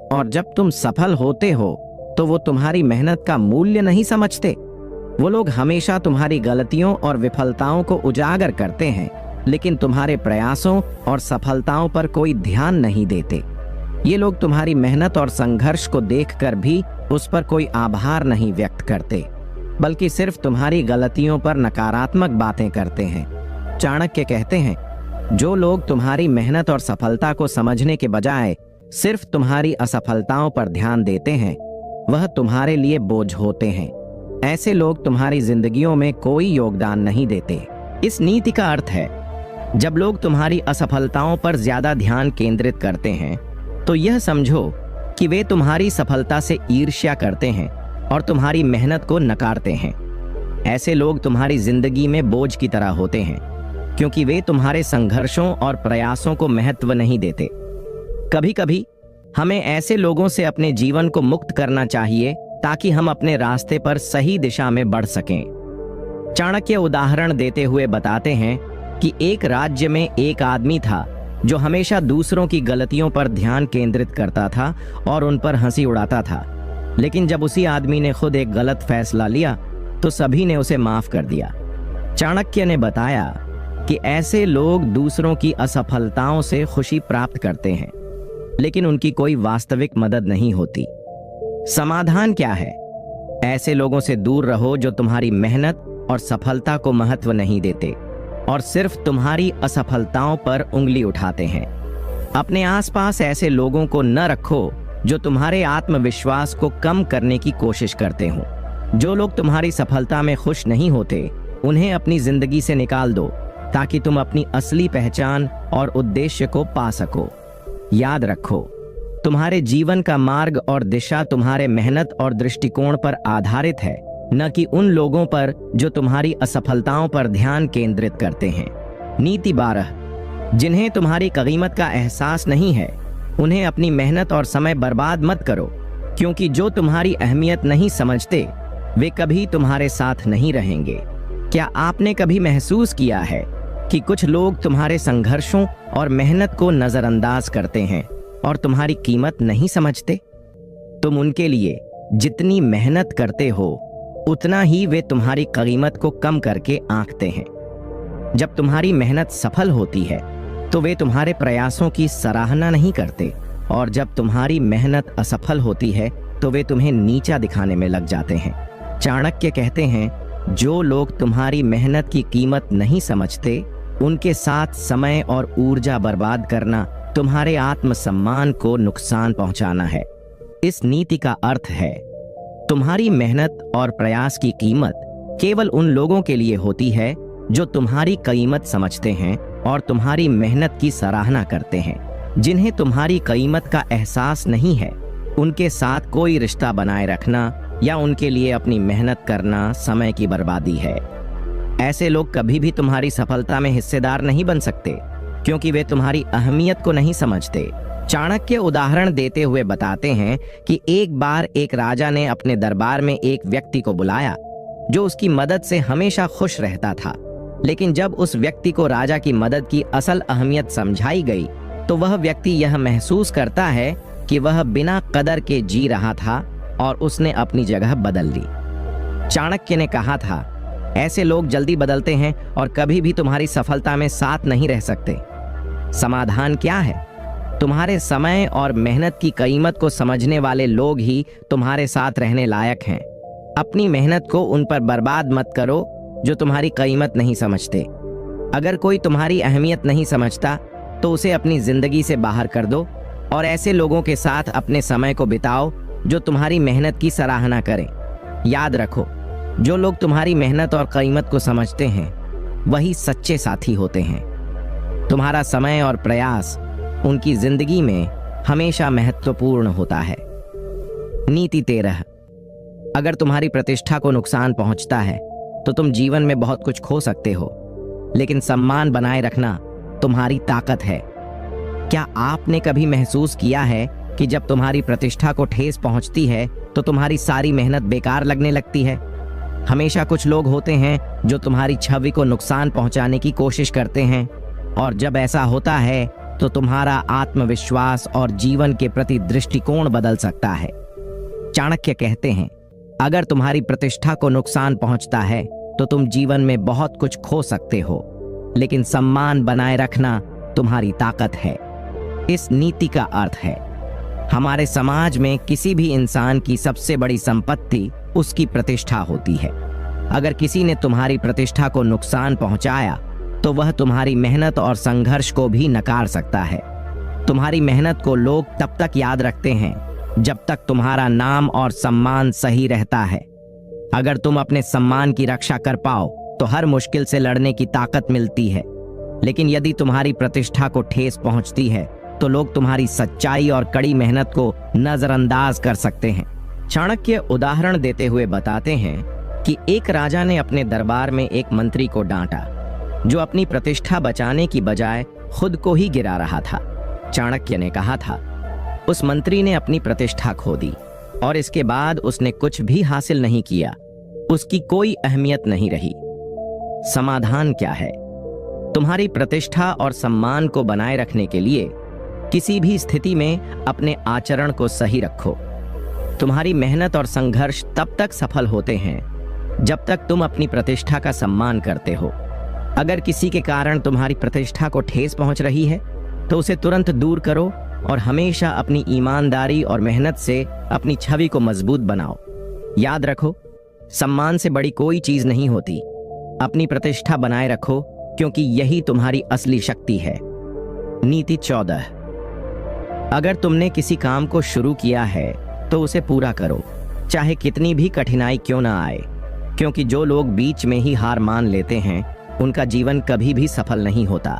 और जब तुम सफल होते हो तो वो तुम्हारी मेहनत का मूल्य नहीं समझते? वो लोग हमेशा तुम्हारी गलतियों और विफलताओं को उजागर करते हैं, लेकिन तुम्हारे प्रयासों और सफलताओं पर कोई ध्यान नहीं देते। ये लोग तुम्हारी मेहनत और संघर्ष को देखकर भी उस पर कोई आभार नहीं व्यक्त करते, बल्कि सिर्फ तुम्हारी गलतियों पर नकारात्मक बातें करते हैं। चाणक्य कहते हैं, जो लोग तुम्हारी मेहनत और सफलता को समझने के बजाय सिर्फ तुम्हारी असफलताओं पर ध्यान देते हैं, वह तुम्हारे लिए बोझ होते हैं। ऐसे लोग तुम्हारी जिंदगियों में कोई योगदान नहीं देते। इस नीति का अर्थ है, जब लोग तुम्हारी असफलताओं पर ज्यादा ध्यान केंद्रित करते हैं तो यह समझो कि वे तुम्हारी सफलता से ईर्ष्या करते हैं और तुम्हारी मेहनत को नकारते हैं। ऐसे लोग तुम्हारी जिंदगी में बोझ की तरह होते हैं, क्योंकि वे तुम्हारे संघर्षों और प्रयासों को महत्व नहीं देते। कभी कभी हमें ऐसे लोगों से अपने जीवन को मुक्त करना चाहिए ताकि हम अपने रास्ते पर सही दिशा में बढ़ सकें। चाणक्य उदाहरण देते हुए बताते हैं कि एक राज्य में एक आदमी था जो हमेशा दूसरों की गलतियों पर ध्यान केंद्रित करता था और उन पर हंसी उड़ाता था। लेकिन जब उसी आदमी ने खुद एक गलत फैसला लिया तो सभी ने उसे माफ कर दिया। चाणक्य ने बताया कि ऐसे लोग दूसरों की असफलताओं से खुशी प्राप्त करते हैं, लेकिन उनकी कोई वास्तविक मदद नहीं होती। समाधान क्या है? ऐसे लोगों से दूर रहो जो तुम्हारी मेहनत और सफलता को महत्व नहीं देते और सिर्फ तुम्हारी असफलताओं पर उंगली उठाते हैं। अपने आसपास ऐसे लोगों को न रखो जो तुम्हारे आत्मविश्वास को कम करने की कोशिश करते हो। जो लोग तुम्हारी सफलता में खुश नहीं होते, उन्हें अपनी जिंदगी से निकाल दो ताकि तुम अपनी असली पहचान और उद्देश्य को पा सको। याद रखो, तुम्हारे जीवन का मार्ग और दिशा तुम्हारे मेहनत और दृष्टिकोण पर आधारित है, न कि उन लोगों पर जो तुम्हारी असफलताओं पर ध्यान केंद्रित करते हैं। नीति 12। जिन्हें तुम्हारी कीमत का एहसास नहीं है, उन्हें अपनी मेहनत और समय बर्बाद मत करो, क्योंकि जो तुम्हारी अहमियत नहीं समझते वे कभी तुम्हारे साथ नहीं रहेंगे। क्या आपने कभी महसूस किया है कि कुछ लोग तुम्हारे संघर्षों और मेहनत को नजरअंदाज करते हैं और तुम्हारी कीमत नहीं समझते? तुम उनके लिए जितनी मेहनत करते हो उतना ही वे तुम्हारी कीमत को कम करके आंकते हैं। जब तुम्हारी मेहनत सफल होती है तो वे तुम्हारे प्रयासों की सराहना नहीं करते, और जब तुम्हारी मेहनत असफल होती है तो वे तुम्हें नीचा दिखाने में लग जाते हैं। चाणक्य कहते हैं, जो लोग तुम्हारी मेहनत की कीमत नहीं समझते, उनके साथ समय और ऊर्जा बर्बाद करना तुम्हारे आत्मसम्मान को नुकसान पहुंचाना है। इस नीति का अर्थ है, तुम्हारी मेहनत और प्रयास की कीमत केवल उन लोगों के लिए होती है जो तुम्हारी कीमत समझते हैं और तुम्हारी मेहनत की सराहना करते हैं। जिन्हें तुम्हारी कीमत का एहसास नहीं है, उनके साथ कोई रिश्ता बनाए रखना या उनके लिए अपनी मेहनत करना समय की बर्बादी है। ऐसे लोग कभी भी तुम्हारी सफलता में हिस्सेदार नहीं बन सकते, क्योंकि वे तुम्हारी अहमियत को नहीं समझते। चाणक्य उदाहरण देते हुए बताते हैं कि एक बार एक राजा ने अपने दरबार में एक व्यक्ति को बुलाया जो उसकी मदद से हमेशा खुश रहता था। लेकिन जब उस व्यक्ति को राजा की मदद की असल अहमियत समझाई गई तो वह व्यक्ति यह महसूस करता है कि वह बिना कदर के जी रहा था और उसने अपनी जगह बदल ली। चाणक्य ने कहा था, ऐसे लोग जल्दी बदलते हैं और कभी भी तुम्हारी सफलता में साथ नहीं रह सकते। समाधान क्या है? तुम्हारे समय और मेहनत की कीमत को समझने वाले लोग ही तुम्हारे साथ रहने लायक हैं। अपनी मेहनत को उन पर बर्बाद मत करो जो तुम्हारी कीमत नहीं समझते। अगर कोई तुम्हारी अहमियत नहीं समझता तो उसे अपनी जिंदगी से बाहर कर दो और ऐसे लोगों के साथ अपने समय को बिताओ जो तुम्हारी मेहनत की सराहना करें। याद रखो, जो लोग तुम्हारी मेहनत और कीमत को समझते हैं वही सच्चे साथी होते हैं। तुम्हारा समय और प्रयास उनकी जिंदगी में हमेशा महत्वपूर्ण होता है। नीति 13। अगर तुम्हारी प्रतिष्ठा को नुकसान पहुंचता है तो तुम जीवन में बहुत कुछ खो सकते हो, लेकिन सम्मान बनाए रखना तुम्हारी ताकत है। क्या आपने कभी महसूस किया है कि जब तुम्हारी प्रतिष्ठा को ठेस पहुंचती है तो तुम्हारी सारी मेहनत बेकार लगने लगती है? हमेशा कुछ लोग होते हैं जो तुम्हारी छवि को नुकसान पहुंचाने की कोशिश करते हैं, और जब ऐसा होता है तो तुम्हारा आत्मविश्वास और जीवन के प्रति दृष्टिकोण बदल सकता है। चाणक्य कहते हैं, अगर तुम्हारी प्रतिष्ठा को नुकसान पहुंचता है तो तुम जीवन में बहुत कुछ खो सकते हो, लेकिन सम्मान बनाए रखना तुम्हारी ताकत है। इस नीति का अर्थ है, हमारे समाज में किसी भी इंसान की सबसे बड़ी संपत्ति उसकी प्रतिष्ठा होती है। अगर किसी ने तुम्हारी प्रतिष्ठा को नुकसान पहुंचाया तो वह तुम्हारी मेहनत और संघर्ष को भी नकार सकता है। तुम्हारी मेहनत को लोग तब तक याद रखते हैं जब तक तुम्हारा नाम और सम्मान सही रहता है। अगर तुम अपने सम्मान की रक्षा कर पाओ तो हर मुश्किल से लड़ने की ताकत मिलती है, लेकिन यदि तुम्हारी प्रतिष्ठा को ठेस पहुंचती है तो लोग तुम्हारी सच्चाई और कड़ी मेहनत को नजरअंदाज कर सकते हैं। चाणक्य उदाहरण देते हुए बताते हैं कि एक राजा ने अपने दरबार में एक मंत्री को डांटा जो अपनी प्रतिष्ठा बचाने की बजाय खुद को ही गिरा रहा था। चाणक्य ने कहा था, उस मंत्री ने अपनी प्रतिष्ठा खो दी और इसके बाद उसने कुछ भी हासिल नहीं किया। उसकी कोई अहमियत नहीं रही। समाधान क्या है? तुम्हारी प्रतिष्ठा और सम्मान को बनाए रखने के लिए किसी भी स्थिति में अपने आचरण को सही रखो। तुम्हारी मेहनत और संघर्ष तब तक सफल होते हैं जब तक तुम अपनी प्रतिष्ठा का सम्मान करते हो। अगर किसी के कारण तुम्हारी प्रतिष्ठा को ठेस पहुंच रही है तो उसे तुरंत दूर करो और हमेशा अपनी ईमानदारी और मेहनत से अपनी छवि को मजबूत बनाओ। याद रखो, सम्मान से बड़ी कोई चीज नहीं होती। अपनी प्रतिष्ठा बनाए रखो, क्योंकि यही तुम्हारी असली शक्ति है। नीति 14। अगर तुमने किसी काम को शुरू किया है तो उसे पूरा करो, चाहे कितनी भी कठिनाई क्यों ना आए, क्योंकि जो लोग बीच में ही हार मान लेते हैं उनका जीवन कभी भी सफल नहीं होता।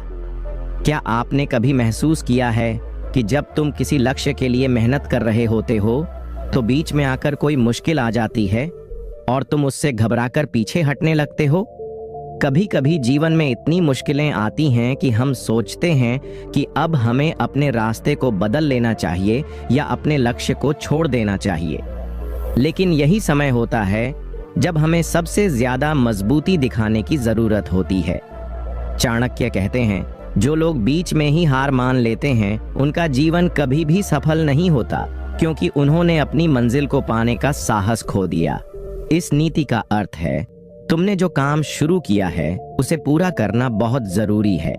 क्या आपने कभी महसूस किया है कि जब तुम किसी लक्ष्य के लिए मेहनत कर रहे होते हो तो बीच में आकर कोई मुश्किल आ जाती है और तुम उससे घबराकर पीछे हटने लगते हो? कभी कभी जीवन में इतनी मुश्किलें आती हैं कि हम सोचते हैं कि अब हमें अपने रास्ते को बदल लेना चाहिए या अपने लक्ष्य को छोड़ देना चाहिए। लेकिन यही समय होता है जब हमें सबसे ज्यादा मजबूती दिखाने की जरूरत होती है। चाणक्य कहते हैं, जो लोग बीच में ही हार मान लेते हैं उनका जीवन कभी भी सफल नहीं होता, क्योंकि उन्होंने अपनी मंजिल को पाने का साहस खो दिया। इस नीति का अर्थ है, तुमने जो काम शुरू किया है उसे पूरा करना बहुत जरूरी है।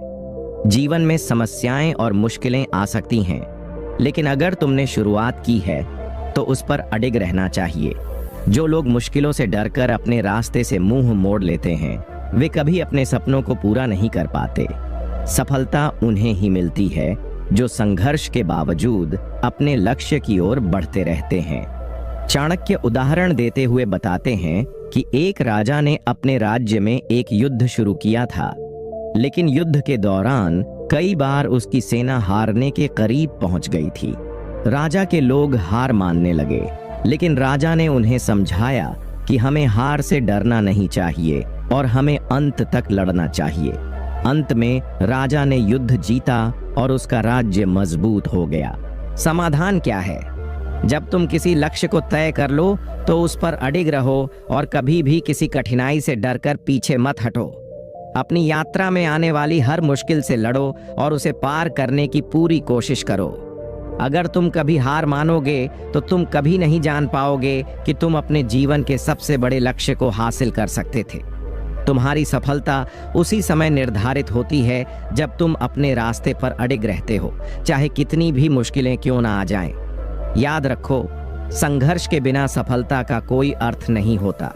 जीवन में समस्याएं और मुश्किलें आ सकती हैं, लेकिन अगर तुमने शुरुआत की है तो उस पर अडिग रहना चाहिए। जो लोग मुश्किलों से डरकर अपने रास्ते से मुंह मोड़ लेते हैं वे कभी अपने सपनों को पूरा नहीं कर पाते। सफलता उन्हें ही मिलती है जो संघर्ष के बावजूद अपने लक्ष्य की ओर बढ़ते रहते हैं। चाणक्य उदाहरण देते हुए बताते हैं कि एक राजा ने अपने राज्य में एक युद्ध शुरू किया था, लेकिन युद्ध के दौरान कई बार उसकी सेना हारने के करीब पहुंच गई थी। राजा के लोग हार मानने लगे, लेकिन राजा ने उन्हें समझाया कि हमें हार से डरना नहीं चाहिए और हमें अंत तक लड़ना चाहिए। अंत में राजा ने युद्ध जीता और उसका राज्य मजबूत हो गया। समाधान क्या है? जब तुम किसी लक्ष्य को तय कर लो तो उस पर अडिग रहो और कभी भी किसी कठिनाई से डरकर पीछे मत हटो। अपनी यात्रा में आने वाली हर मुश्किल से लड़ो और उसे पार करने की पूरी कोशिश करो। अगर तुम कभी हार मानोगे तो तुम कभी नहीं जान पाओगे कि तुम अपने जीवन के सबसे बड़े लक्ष्य को हासिल कर सकते थे। तुम्हारी सफलता उसी समय निर्धारित होती है जब तुम अपने रास्ते पर अडिग रहते हो, चाहे कितनी भी मुश्किलें क्यों ना आ जाएं। याद रखो, संघर्ष के बिना सफलता का कोई अर्थ नहीं होता।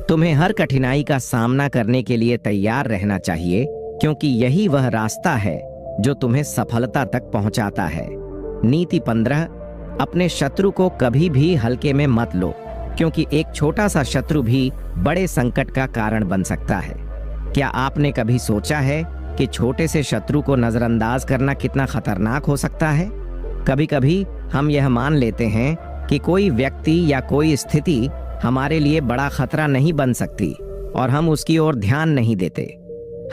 तुम्हें हर कठिनाई का सामना करने के लिए तैयार रहना चाहिए, क्योंकि यही वह रास्ता है जो तुम्हें सफलता तक पहुंचाता है। नीति 15, अपने शत्रु को कभी भी हल्के में मत लो, क्योंकि एक छोटा सा शत्रु भी बड़े संकट का कारण बन सकता है। क्या आपने कभी सोचा है कि छोटे से शत्रु को नजरअंदाज करना कितना खतरनाक हो सकता है? कभी कभी हम यह मान लेते हैं कि कोई व्यक्ति या कोई स्थिति हमारे लिए बड़ा खतरा नहीं बन सकती और हम उसकी ओर ध्यान नहीं देते।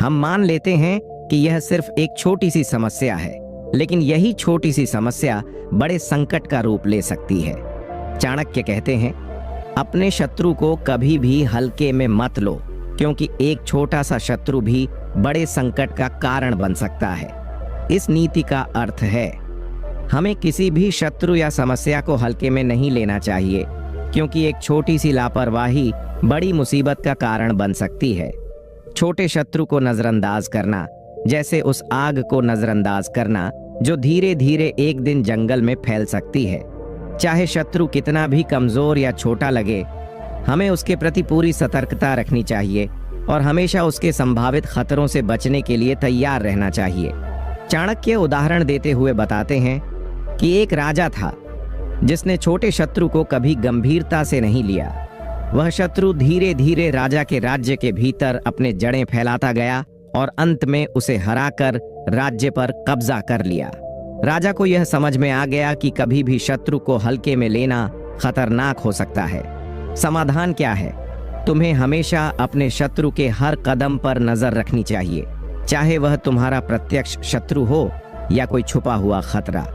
हम मान लेते हैं कि यह सिर्फ एक छोटी सी समस्या है, लेकिन यही छोटी सी समस्या बड़े संकट का रूप ले सकती है। चाणक्य कहते हैं, अपने शत्रु को कभी भी हल्के में मत लो, क्योंकि एक छोटा सा शत्रु भी बड़े संकट का कारण बन सकता है। इस नीति का अर्थ है, हमें किसी भी शत्रु या समस्या को हल्के में नहीं लेना चाहिए, क्योंकि एक छोटी सी लापरवाही बड़ी मुसीबत का कारण बन सकती है। छोटे शत्रु को नजरअंदाज करना जैसे उस आग को नजरअंदाज करना जो धीरे धीरे एक दिन जंगल में फैल सकती है। चाहे शत्रु कितना भी कमजोर या छोटा लगे, हमें उसके प्रति पूरी सतर्कता रखनी चाहिए और हमेशा उसके संभावित खतरों से बचने के लिए तैयार रहना चाहिए। चाणक्य उदाहरण देते हुए बताते हैं कि एक राजा था जिसने छोटे शत्रु को कभी गंभीरता से नहीं लिया। वह शत्रु धीरे धीरे राजा के राज्य के भीतर अपने जड़ें फैलाता गया और अंत में उसे हराकर राज्य पर कब्जा कर लिया। राजा को यह समझ में आ गया कि कभी भी शत्रु को हल्के में लेना खतरनाक हो सकता है। समाधान क्या है? तुम्हें हमेशा अपने शत्रु के हर कदम पर नजर रखनी चाहिए, चाहे वह तुम्हारा प्रत्यक्ष शत्रु हो या कोई छुपा हुआ खतरा।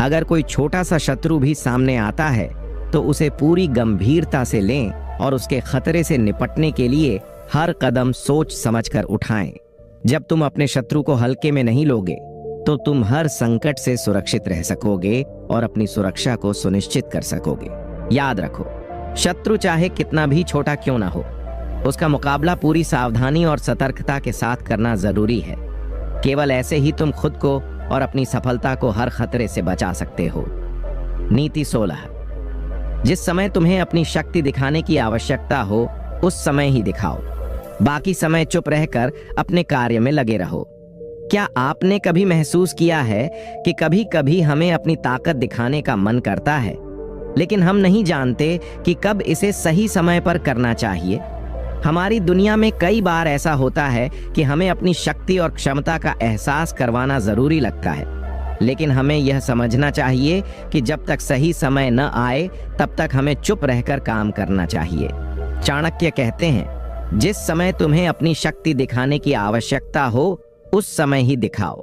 अगर कोई छोटा सा शत्रु भी सामने आता है तो उसे पूरी गंभीरता से लें और उसके खतरे से निपटने के लिए हर कदम सोच समझकर उठाएं। जब तुम अपने शत्रु को हल्के में नहीं लोगे तो तुम हर संकट से सुरक्षित रह सकोगे और अपनी सुरक्षा को सुनिश्चित कर सकोगे। याद रखो, शत्रु चाहे कितना भी छोटा क्यों ना हो, उसका मुकाबला पूरी सावधानी और सतर्कता के साथ करना जरूरी है। केवल ऐसे ही तुम खुद को और अपनी सफलता को हर खतरे से बचा सकते हो। नीति 16, जिस समय तुम्हें अपनी शक्ति दिखाने की आवश्यकता हो उस समय ही दिखाओ, बाकी समय चुप रहकर अपने कार्य में लगे रहो। क्या आपने कभी महसूस किया है कि कभी कभी हमें अपनी ताकत दिखाने का मन करता है, लेकिन हम नहीं जानते कि कब इसे सही समय पर करना चाहिए? हमारी दुनिया में कई बार ऐसा होता है कि हमें अपनी शक्ति और क्षमता का एहसास करवाना जरूरी लगता है, लेकिन हमें यह समझना चाहिए कि जब तक सही समय न आए तब तक हमें चुप रहकर काम करना चाहिए। चाणक्य कहते हैं, जिस समय तुम्हें अपनी शक्ति दिखाने की आवश्यकता हो उस समय ही दिखाओ,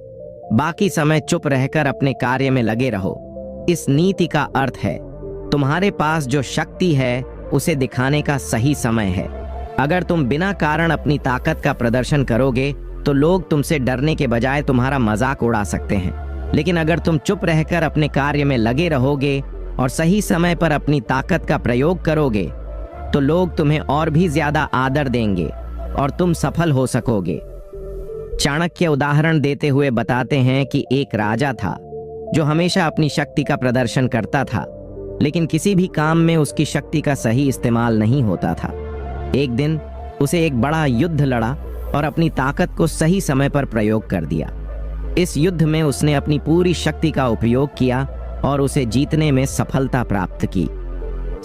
बाकी समय चुप रहकर अपने कार्य में लगे रहो। इस नीति का अर्थ है, तुम्हारे पास जो शक्ति है उसे दिखाने का सही समय है। अगर तुम बिना कारण अपनी ताकत का प्रदर्शन करोगे तो लोग तुमसे डरने के बजाय तुम्हारा मजाक उड़ा सकते हैं। लेकिन अगर तुम चुप रहकर अपने कार्य में लगे रहोगे और सही समय पर अपनी ताकत का प्रयोग करोगे तो लोग तुम्हें और भी ज्यादा आदर देंगे और तुम सफल हो सकोगे। चाणक्य उदाहरण देते हुए बताते हैं कि एक राजा था जो हमेशा अपनी शक्ति का प्रदर्शन करता था, लेकिन किसी भी काम में उसकी शक्ति का सही इस्तेमाल नहीं होता था। एक दिन उसे एक बड़ा युद्ध लड़ा और अपनी ताकत को सही समय पर प्रयोग कर दिया। इस युद्ध में उसने अपनी पूरी शक्ति का उपयोग किया और उसे जीतने में सफलता प्राप्त की।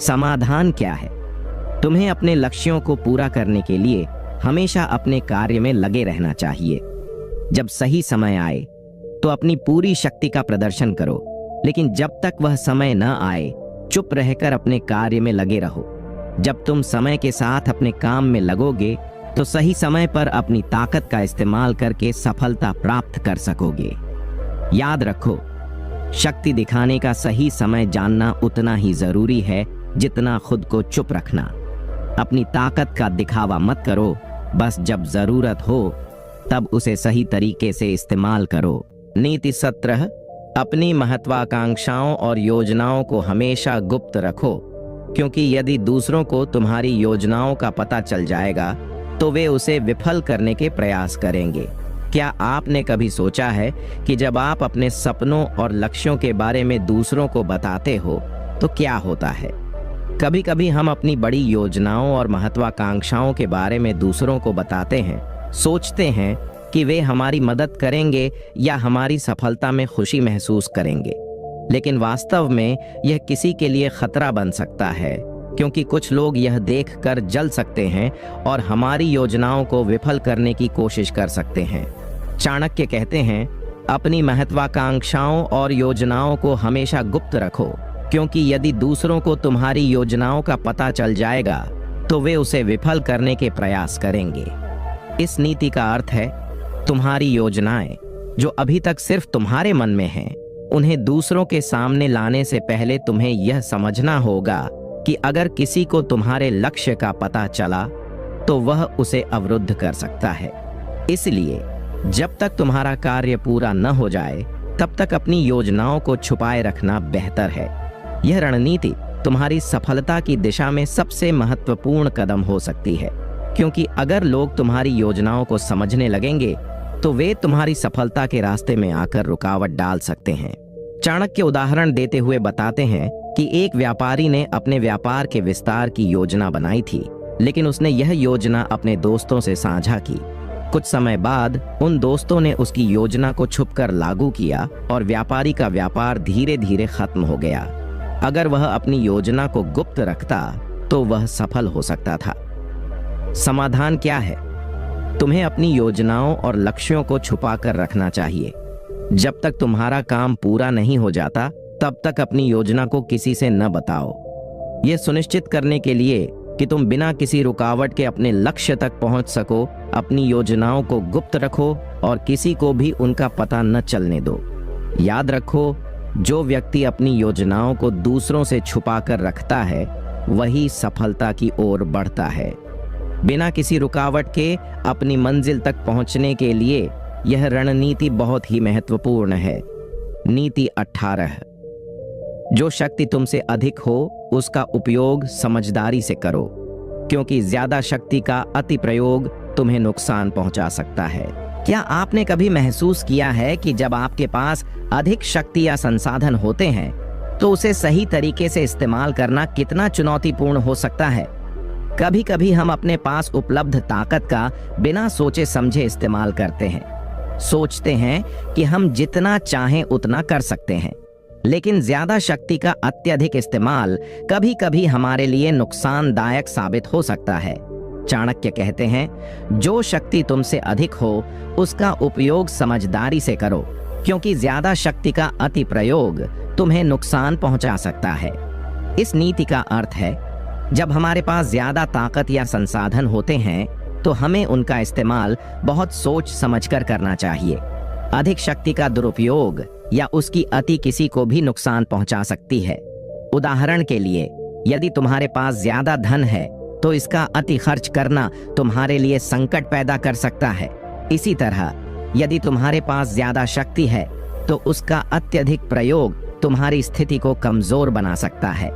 समाधान क्या है? तुम्हें अपने लक्ष्यों को पूरा करने के लिए हमेशा अपने कार्य में लगे रहना चाहिए। जब सही समय आए तो अपनी पूरी शक्ति का प्रदर्शन करो, लेकिन जब तक वह समय न आए चुप रहकर अपने कार्य में लगे रहो। जब तुम समय के साथ अपने काम में लगोगे तो सही समय पर अपनी ताकत का इस्तेमाल करके सफलता प्राप्त कर सकोगे। याद रखो, शक्ति दिखाने का सही समय जानना उतना ही जरूरी है जितना खुद को चुप रखना। अपनी ताकत का दिखावा मत करो, बस जब जरूरत हो तब उसे सही तरीके से इस्तेमाल करो। नीति 17, अपनी महत्वाकांक्षाओं और योजनाओं को हमेशा गुप्त रखो, क्योंकि यदि दूसरों को तुम्हारी योजनाओं का पता चल जाएगा तो वे उसे विफल करने के प्रयास करेंगे। क्या आपने कभी सोचा है कि जब आप अपने सपनों और लक्ष्यों के बारे में दूसरों को बताते हो तो क्या होता है? कभी कभी हम अपनी बड़ी योजनाओं और महत्वाकांक्षाओं के बारे में दूसरों को बताते हैं, सोचते हैं कि वे हमारी मदद करेंगे या हमारी सफलता में खुशी महसूस करेंगे। लेकिन वास्तव में यह किसी के लिए खतरा बन सकता है, क्योंकि कुछ लोग यह देखकर जल सकते हैं और हमारी योजनाओं को विफल करने की कोशिश कर सकते हैं। चाणक्य कहते हैं, अपनी महत्वाकांक्षाओं और योजनाओं को हमेशा गुप्त रखो, क्योंकि यदि दूसरों को तुम्हारी योजनाओं का पता चल जाएगा तो वे उसे विफल करने के प्रयास करेंगे। इस नीति का अर्थ है, तुम्हारी योजनाएं जो अभी तक सिर्फ तुम्हारे मन में हैं, उन्हें दूसरों के सामने लाने से पहले तुम्हें यह समझना होगा कि अगर किसी को तुम्हारे लक्ष्य का पता चला तो वह उसे अवरुद्ध कर सकता है। इसलिए जब तक तुम्हारा कार्य पूरा न हो जाए तब तक अपनी योजनाओं को छुपाए रखना बेहतर है। यह रणनीति तुम्हारी सफलता की दिशा में सबसे महत्वपूर्ण कदम हो सकती है, क्योंकि अगर लोग तुम्हारी योजनाओं को समझने लगेंगे तो वे तुम्हारी सफलता के रास्ते में आकर रुकावट डाल सकते हैं। चाणक्य उदाहरण देते हुए बताते हैं कि एक व्यापारी ने अपने व्यापार के विस्तार की योजना बनाई थी, लेकिन उसने यह योजना अपने दोस्तों से साझा की। कुछ समय बाद उन दोस्तों ने उसकी योजना को छुपकर लागू किया और व्यापारी का व्यापार धीरे धीरे खत्म हो गया। अगर वह अपनी योजना को गुप्त रखता तो वह सफल हो सकता था। समाधान क्या है? तुम्हें अपनी योजनाओं और लक्ष्यों को छुपा कर रखना चाहिए। जब तक तुम्हारा काम पूरा नहीं हो जाता तब तक अपनी योजना को किसी से न बताओ। यह सुनिश्चित करने के लिए कि तुम बिना किसी रुकावट के अपने लक्ष्य तक पहुंच सको, अपनी योजनाओं को गुप्त रखो और किसी को भी उनका पता न चलने दो। याद रखो, जो व्यक्ति अपनी योजनाओं को दूसरों से छुपा कर रखता है वही सफलता की ओर बढ़ता है। बिना किसी रुकावट के अपनी मंजिल तक पहुंचने के लिए यह रणनीति बहुत ही महत्वपूर्ण है। नीति 18, जो शक्ति तुमसे अधिक हो उसका उपयोग समझदारी से करो, क्योंकि ज्यादा शक्ति का अति प्रयोग तुम्हें नुकसान पहुंचा सकता है। क्या आपने कभी महसूस किया है कि जब आपके पास अधिक शक्ति या संसाधन होते हैं तो उसे सही तरीके से इस्तेमाल करना कितना चुनौतीपूर्ण हो सकता है? कभी कभी हम अपने पास उपलब्ध ताकत का बिना सोचे समझे इस्तेमाल करते हैं। सोचते हैं कि हम जितना चाहें उतना कर सकते हैं, लेकिन ज्यादा शक्ति का अत्यधिक इस्तेमाल कभी कभी हमारे लिए नुकसानदायक साबित हो सकता है। चाणक्य कहते हैं, जो शक्ति तुमसे अधिक हो उसका उपयोग समझदारी से करो, क्योंकि ज्यादा शक्ति का अति प्रयोग तुम्हें नुकसान पहुंचा सकता है। इस नीति का अर्थ है, जब हमारे पास ज्यादा ताकत या संसाधन होते हैं तो हमें उनका इस्तेमाल बहुत सोच समझकर करना चाहिए। अधिक शक्ति का दुरुपयोग या उसकी अति किसी को भी नुकसान पहुंचा सकती है। उदाहरण के लिए, यदि तुम्हारे पास ज्यादा धन है तो इसका अति खर्च करना तुम्हारे लिए संकट पैदा कर सकता है। इसी तरह यदि तुम्हारे पास ज्यादा शक्ति है तो उसका अत्यधिक प्रयोग तुम्हारी स्थिति को कमजोर बना सकता है।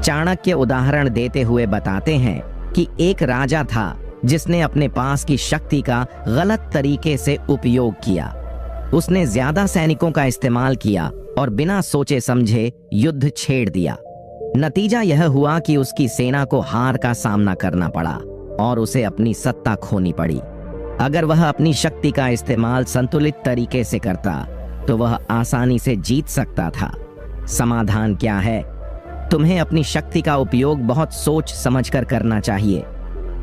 चाणक्य उदाहरण देते हुए बताते हैं कि एक राजा था जिसने अपने पास की शक्ति का गलत तरीके से उपयोग किया। उसने ज्यादा सैनिकों का इस्तेमाल किया और बिना सोचे समझे युद्ध छेड़ दिया। नतीजा यह हुआ कि उसकी सेना को हार का सामना करना पड़ा और उसे अपनी सत्ता खोनी पड़ी। अगर वह अपनी शक्ति का इस्तेमाल संतुलित तरीके से करता तो वह आसानी से जीत सकता था। समाधान क्या है? तुम्हें अपनी शक्ति का उपयोग बहुत सोच समझकर करना चाहिए।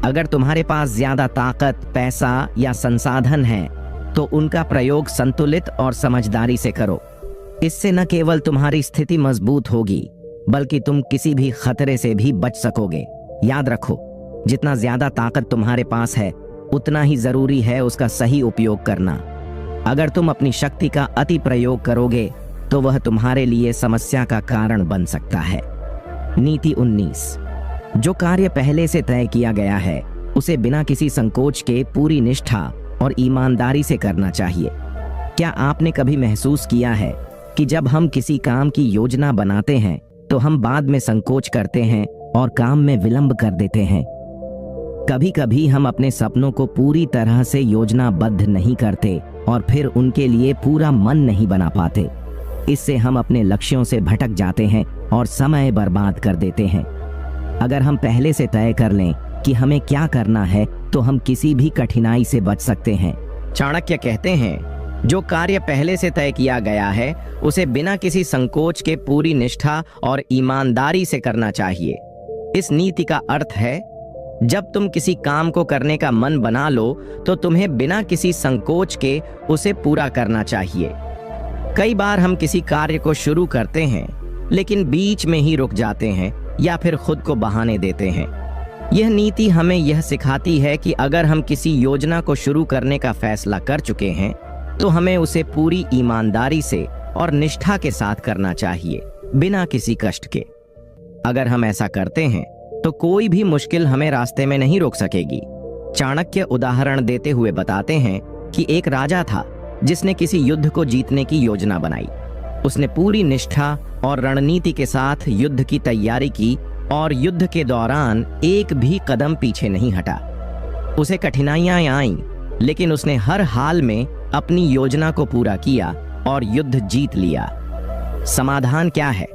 अगर तुम्हारे पास ज्यादा ताकत, पैसा या संसाधन है तो उनका प्रयोग संतुलित और समझदारी से करो। इससे न केवल तुम्हारी स्थिति मजबूत होगी बल्कि तुम किसी भी खतरे से भी बच सकोगे। याद रखो, जितना ज्यादा ताकत तुम्हारे पास है उतना ही जरूरी है उसका सही उपयोग करना। अगर तुम अपनी शक्ति का अति प्रयोग करोगे तो वह तुम्हारे लिए समस्या का कारण बन सकता है। नीति 19। जो कार्य पहले से तय किया गया है उसे बिना किसी संकोच के पूरी निष्ठा और ईमानदारी से करना चाहिए। क्या आपने कभी महसूस किया है कि जब हम किसी काम की योजना बनाते हैं तो हम बाद में संकोच करते हैं और काम में विलंब कर देते हैं? कभी कभी हम अपने सपनों को पूरी तरह से योजनाबद्ध नहीं करते और फिर उनके लिए पूरा मन नहीं बना पाते। इससे हम अपने लक्ष्यों से भटक जाते हैं और समय बर्बाद कर देते हैं। अगर हम पहले से तय कर लें कि हमें क्या करना है तो हम किसी भी कठिनाई से बच सकते हैं। चाणक्य कहते हैं, जो कार्य पहले से तय किया गया है उसे बिना किसी संकोच के पूरी निष्ठा और ईमानदारी से करना चाहिए। इस नीति का अर्थ है, जब तुम किसी काम को करने का मन बना लो तो तुम्हें बिना किसी संकोच के उसे पूरा करना चाहिए। कई बार हम किसी कार्य को शुरू करते हैं लेकिन बीच में ही रुक जाते हैं या फिर खुद को बहाने देते हैं। यह नीति हमें यह सिखाती है कि अगर हम किसी योजना को शुरू करने का फैसला कर चुके हैं तो हमें उसे पूरी ईमानदारी से और निष्ठा के साथ करना चाहिए, बिना किसी कष्ट के। अगर हम ऐसा करते हैं तो कोई भी मुश्किल हमें रास्ते में नहीं रोक सकेगी। चाणक्य उदाहरण देते हुए बताते हैं कि एक राजा था जिसने किसी युद्ध को जीतने की योजना बनाई। उसने पूरी निष्ठा और रणनीति के साथ युद्ध की तैयारी की और युद्ध के दौरान एक भी कदम पीछे नहीं हटा। उसे कठिनाइयां आईं, लेकिन उसने हर हाल में अपनी योजना को पूरा किया और युद्ध जीत लिया। समाधान क्या है?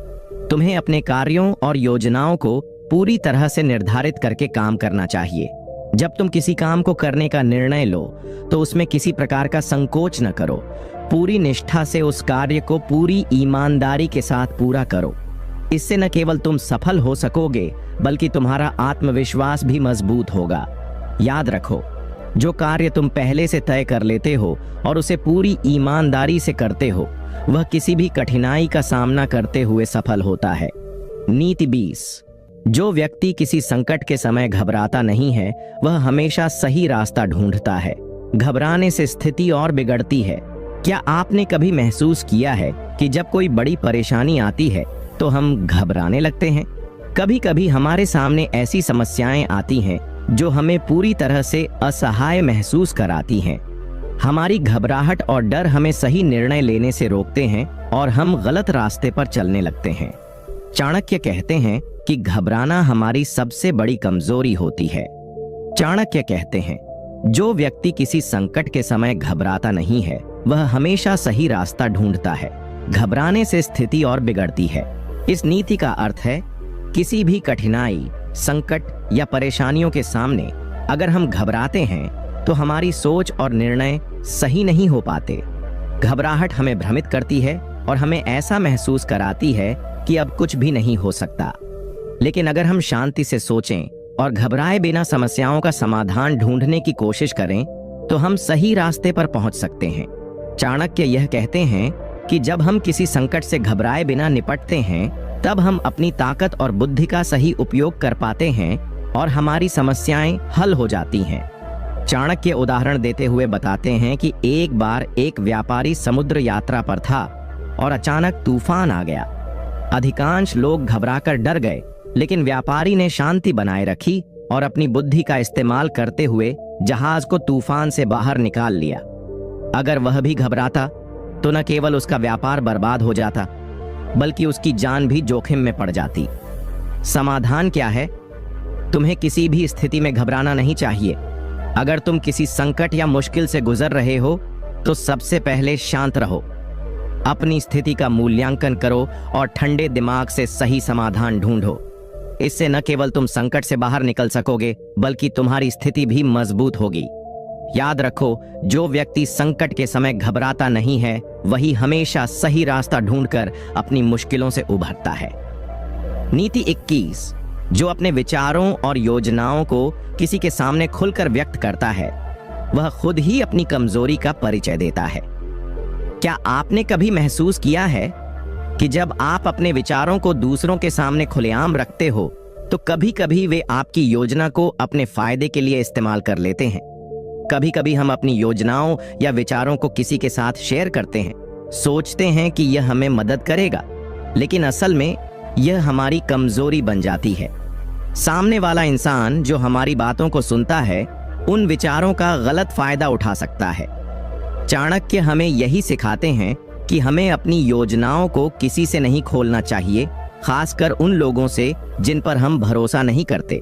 तुम्हें अपने कार्यों और योजनाओं को पूरी तरह से निर्धारित करके काम करना चाहिए। जब तुम किसी काम को करने का निर्णय लो तो उसमें किसी प्रकार का संकोच न करो। पूरी निष्ठा से उस कार्य को पूरी ईमानदारी के साथ पूरा करो। इससे न केवल तुम सफल हो सकोगे बल्कि तुम्हारा आत्मविश्वास भी मजबूत होगा। याद रखो, जो कार्य तुम पहले से तय कर लेते हो और उसे पूरी ईमानदारी से करते हो वह किसी भी कठिनाई का सामना करते हुए सफल होता है। नीति 20। जो व्यक्ति किसी संकट के समय घबराता नहीं है वह हमेशा सही रास्ता ढूंढता है। घबराने से स्थिति और बिगड़ती है। क्या आपने कभी महसूस किया है कि जब कोई बड़ी परेशानी आती है तो हम घबराने लगते हैं? कभी कभी हमारे सामने ऐसी समस्याएं आती हैं जो हमें पूरी तरह से असहाय महसूस कराती हैं। हमारी घबराहट और डर हमें सही निर्णय लेने से रोकते हैं और हम गलत रास्ते पर चलने लगते हैं। चाणक्य कहते हैं कि घबराना हमारी सबसे बड़ी कमजोरी होती है। चाणक्य कहते हैं, जो व्यक्ति किसी संकट के समय घबराता नहीं है वह हमेशा सही रास्ता ढूंढता है। घबराने से स्थिति और बिगड़ती है। इस नीति का अर्थ है, किसी भी कठिनाई, संकट या परेशानियों के सामने अगर हम घबराते हैं तो हमारी सोच और निर्णय सही नहीं हो पाते। घबराहट हमें भ्रमित करती है और हमें ऐसा महसूस कराती है कि अब कुछ भी नहीं हो सकता। लेकिन अगर हम शांति से सोचें और घबराए बिना समस्याओं का समाधान ढूंढने की कोशिश करें तो हम सही रास्ते पर पहुंच सकते हैं। चाणक्य यह कहते हैं कि जब हम किसी संकट से घबराए बिना निपटते हैं तब हम अपनी ताकत और बुद्धि का सही उपयोग कर पाते हैं और हमारी समस्याएं हल हो जाती हैं। चाणक्य उदाहरण देते हुए बताते हैं कि एक बार एक व्यापारी समुद्र यात्रा पर था और अचानक तूफान आ गया। अधिकांश लोग घबराकर डर गए, लेकिन व्यापारी ने शांति बनाए रखी और अपनी बुद्धि का इस्तेमाल करते हुए जहाज को तूफान से बाहर निकाल लिया। अगर वह भी घबराता तो न केवल उसका व्यापार बर्बाद हो जाता, बल्कि उसकी जान भी जोखिम में पड़ जाती। समाधान क्या है? तुम्हें किसी भी स्थिति में घबराना नहीं चाहिए। अगर तुम किसी संकट या मुश्किल से गुजर रहे हो तो सबसे पहले शांत रहो, अपनी स्थिति का मूल्यांकन करो और ठंडे दिमाग से सही समाधान ढूंढो। इससे न केवल तुम संकट से बाहर निकल सकोगे, बल्कि तुम्हारी स्थिति भी मजबूत होगी। याद रखो, जो व्यक्ति संकट के समय घबराता नहीं है, वही हमेशा सही रास्ता ढूंढकर अपनी मुश्किलों से उभरता है। नीति 21, जो अपने विचारों और योजनाओं को किसी के सामने खुलकर व्यक्त करता है, वह खुद ही अपनी कमजोरी का परिचय देता है। क्या आपने कभी महसूस किया है कि जब आप अपने विचारों को दूसरों के सामने खुलेआम रखते हो तो कभी कभी वे आपकी योजना को अपने फायदे के लिए इस्तेमाल कर लेते हैं? कभी कभी हम अपनी योजनाओं या विचारों को किसी के साथ शेयर करते हैं, सोचते हैं कि यह हमें मदद करेगा, लेकिन असल में यह हमारी कमजोरी बन जाती है। सामने वाला इंसान जो हमारी बातों को सुनता है, उन विचारों का गलत फायदा उठा सकता है। चाणक्य हमें यही सिखाते हैं कि हमें अपनी योजनाओं को किसी से नहीं खोलना चाहिए, खासकर उन लोगों से जिन पर हम भरोसा नहीं करते।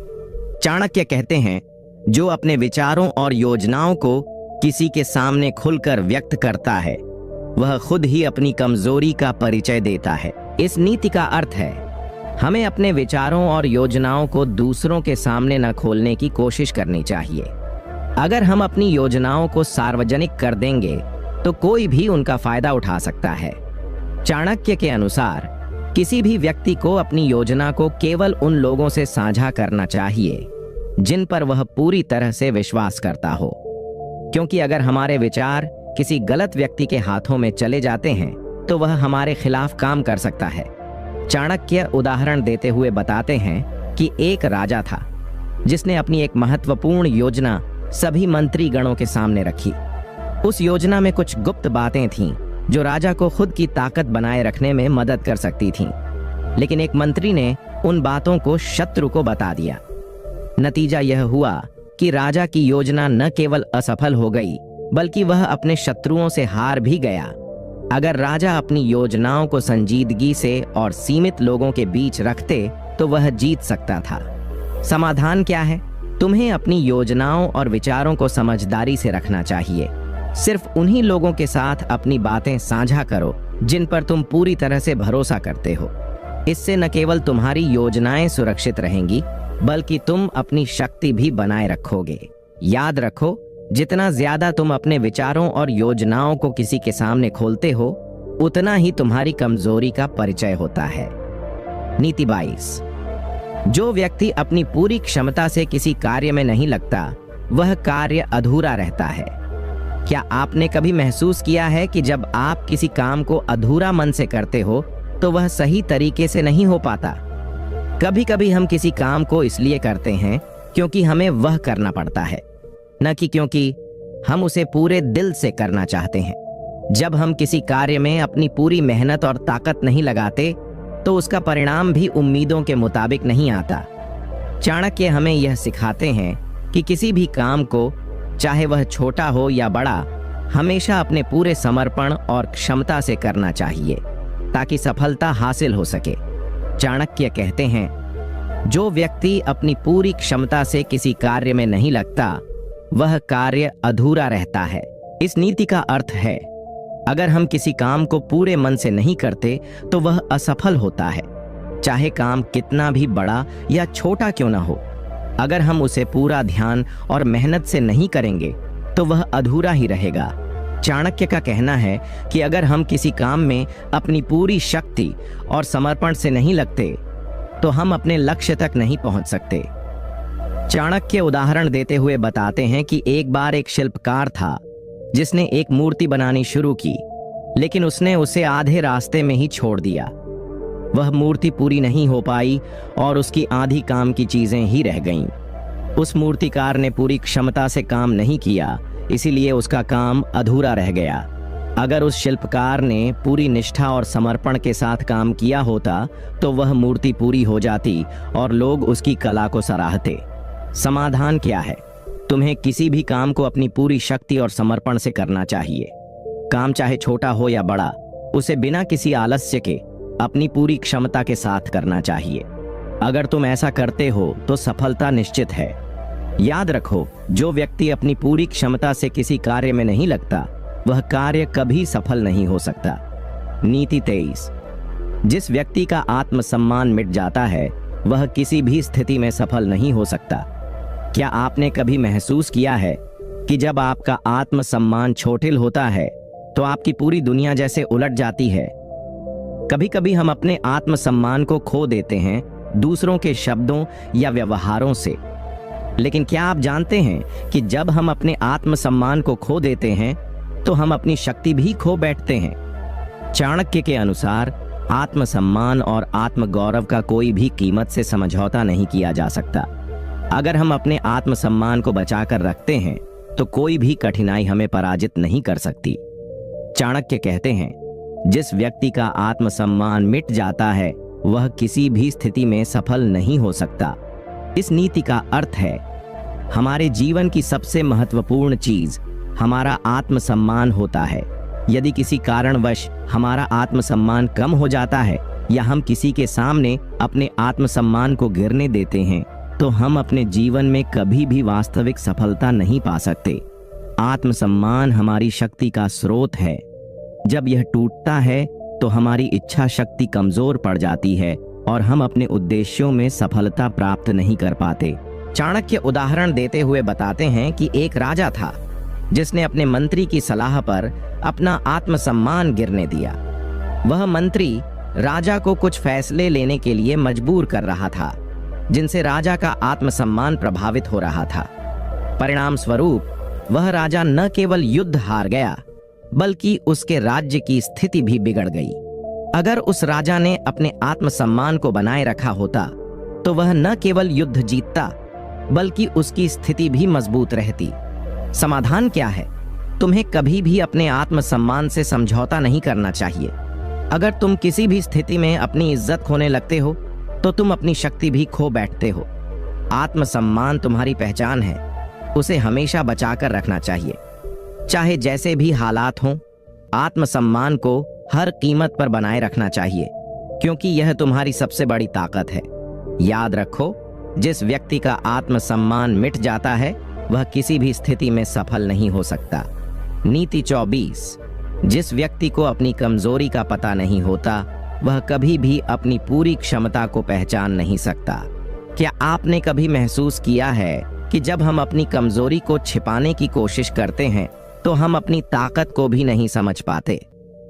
चाणक्य कहते हैं, जो अपने विचारों और योजनाओं को किसी के सामने खुलकर व्यक्त करता है, वह खुद ही अपनी कमजोरी का परिचय देता है। इस नीति का अर्थ है, हमें अपने विचारों और योजनाओं को दूसरों के सामने न खोलने की कोशिश करनी चाहिए। अगर हम अपनी योजनाओं को सार्वजनिक कर देंगे तो कोई भी उनका फायदा उठा सकता है। चाणक्य के अनुसार किसी भी व्यक्ति को अपनी योजना को केवल उन लोगों से साझा करना चाहिए जिन पर वह पूरी तरह से विश्वास करता हो, क्योंकि अगर हमारे विचार किसी गलत व्यक्ति के हाथों में चले जाते हैं तो वह हमारे खिलाफ काम कर सकता है। चाणक्य उदाहरण देते हुए बताते हैं कि एक राजा था जिसने अपनी एक महत्वपूर्ण योजना सभी मंत्री गणों के सामने रखी। उस योजना में कुछ गुप्त बातें थीं जो राजा को खुद की ताकत बनाए रखने में मदद कर सकती थीं, लेकिन एक मंत्री ने उन बातों को शत्रु को बता दिया। नतीजा यह हुआ कि राजा की योजना न केवल असफल हो गई, बल्कि वह अपने शत्रुओं से हार भी गया। अगर राजा अपनी योजनाओं को संजीदगी से और सीमित लोगों के बीच रखते तो वह जीत सकता था। समाधान क्या है? तुम्हें अपनी योजनाओं और विचारों को समझदारी से रखना चाहिए। सिर्फ उन्हीं लोगों के साथ अपनी बातें साझा करो जिन पर तुम पूरी तरह से भरोसा करते हो। इससे न केवल तुम्हारी योजनाएं सुरक्षित रहेंगी, बल्कि तुम अपनी शक्ति भी बनाए रखोगे। याद रखो, जितना ज्यादा तुम अपने विचारों और योजनाओं को किसी के सामने खोलते हो, उतना ही तुम्हारी कमजोरी का परिचय होता है। नीति 22, जो व्यक्ति अपनी पूरी क्षमता से किसी कार्य में नहीं लगता, वह कार्य अधूरा रहता है। क्या आपने कभी महसूस किया है कि जब आप किसी काम को अधूरा मन से करते हो तो वह सही तरीके से नहीं हो पाता? कभी कभी हम किसी काम को इसलिए करते हैं क्योंकि हमें वह करना पड़ता है, न कि क्योंकि हम उसे पूरे दिल से करना चाहते हैं। जब हम किसी कार्य में अपनी पूरी मेहनत और ताकत नहीं लगाते तो उसका परिणाम भी उम्मीदों के मुताबिक नहीं आता। चाणक्य हमें यह सिखाते हैं कि किसी भी काम को, चाहे वह छोटा हो या बड़ा, हमेशा अपने पूरे समर्पण और क्षमता से करना चाहिए ताकि सफलता हासिल हो सके। चाणक्य कहते हैं, जो व्यक्ति अपनी पूरी क्षमता से किसी कार्य में नहीं लगता, वह कार्य अधूरा रहता है। इस नीति का अर्थ है, अगर हम किसी काम को पूरे मन से नहीं करते तो वह असफल होता है, चाहे काम कितना भी बड़ा या छोटा क्यों ना हो। अगर हम उसे पूरा ध्यान और मेहनत से नहीं करेंगे तो वह अधूरा ही रहेगा। चाणक्य का कहना है कि अगर हम किसी काम में अपनी पूरी शक्ति और समर्पण से नहीं लगते तो हम अपने लक्ष्य तक नहीं पहुंच सकते। चाणक्य उदाहरण देते हुए बताते हैं कि एक बार एक शिल्पकार था जिसने एक मूर्ति बनानी शुरू की, लेकिन उसने उसे आधे रास्ते में ही छोड़ दिया। वह मूर्ति पूरी नहीं हो पाई और उसकी आधी काम की चीजें ही रह गईं। उस मूर्तिकार ने पूरी क्षमता से काम नहीं किया, इसीलिए उसका काम अधूरा रह गया। अगर उस शिल्पकार ने पूरी निष्ठा और समर्पण के साथ काम किया होता तो वह मूर्ति पूरी हो जाती और लोग उसकी कला को सराहते। समाधान क्या है? तुम्हें किसी भी काम को अपनी पूरी शक्ति और समर्पण से करना चाहिए। काम चाहे छोटा हो या बड़ा, उसे बिना किसी आलस्य के अपनी पूरी क्षमता के साथ करना चाहिए। अगर तुम ऐसा करते हो तो सफलता निश्चित है। याद रखो, जो व्यक्ति अपनी पूरी क्षमता से किसी कार्य में नहीं लगता, वह कार्य कभी सफल नहीं हो सकता। नीति 23। जिस व्यक्ति का आत्मसम्मान मिट जाता है, वह किसी भी स्थिति में सफल नहीं हो सकता। क्या आपने कभी महसूस किया है कि जब आपका आत्मसम्मान छोटिल होता है तो आपकी पूरी दुनिया जैसे उलट जाती है? कभी कभी हम अपने आत्मसम्मान को खो देते हैं दूसरों के शब्दों या व्यवहारों से। लेकिन क्या आप जानते हैं कि जब हम अपने आत्मसम्मान को खो देते हैं तो हम अपनी शक्ति भी खो बैठते हैं। चाणक्य के अनुसार आत्मसम्मान और आत्मगौरव का कोई भी कीमत से समझौता नहीं किया जा सकता। अगर हम अपने आत्मसम्मान को बचाकर रखते हैं तो कोई भी कठिनाई हमें पराजित नहीं कर सकती। चाणक्य कहते हैं, जिस व्यक्ति का आत्मसम्मान मिट जाता है वह किसी भी स्थिति में सफल नहीं हो सकता। इस नीति का अर्थ है, हमारे जीवन की सबसे महत्वपूर्ण चीज हमारा आत्मसम्मान होता है। यदि किसी कारणवश हमारा आत्मसम्मान कम हो जाता है या हम किसी के सामने अपने आत्मसम्मान को गिरने देते हैं तो हम अपने जीवन में कभी भी वास्तविक सफलता नहीं पा सकते। आत्मसम्मान हमारी शक्ति का स्रोत है। जब यह टूटता है तो हमारी इच्छा शक्ति कमजोर पड़ जाती है और हम अपने उद्देश्यों में सफलता प्राप्त नहीं कर पाते। चाणक्य उदाहरण देते हुए बताते हैं कि एक राजा था जिसने अपने मंत्री की सलाह पर अपना आत्मसम्मान गिरने दिया। वह मंत्री राजा को कुछ फैसले लेने के लिए मजबूर कर रहा था जिनसे राजा का आत्मसम्मान प्रभावित हो रहा था। परिणाम स्वरूप वह राजा न केवल युद्ध हार गया बल्कि उसके राज्य की स्थिति भी बिगड़ गई। अगर उस राजा ने अपने आत्मसम्मान को बनाए रखा होता तो वह न केवल युद्ध जीतता बल्कि उसकी स्थिति भी मजबूत रहती। समाधान क्या है? तुम्हें कभी भी अपने आत्मसम्मान से समझौता नहीं करना चाहिए। अगर तुम किसी भी स्थिति में अपनी इज्जत खोने लगते हो तो तुम अपनी शक्ति भी खो बैठते हो। आत्मसम्मान तुम्हारी पहचान है, उसे हमेशा बचाकर रखना चाहिए, चाहे जैसे भी हालात हों। आत्मसम्मान को हर कीमत पर बनाए रखना चाहिए क्योंकि यह तुम्हारी सबसे बड़ी ताकत है। याद रखो, जिस व्यक्ति का आत्मसम्मान मिट जाता है वह किसी भी स्थिति में सफल नहीं हो सकता। नीति 24। जिस व्यक्ति को अपनी कमजोरी का पता नहीं होता वह कभी भी अपनी पूरी क्षमता को पहचान नहीं सकता। क्या आपने कभी महसूस किया है कि जब हम अपनी कमजोरी को छिपाने की कोशिश करते हैं तो हम अपनी ताकत को भी नहीं समझ पाते?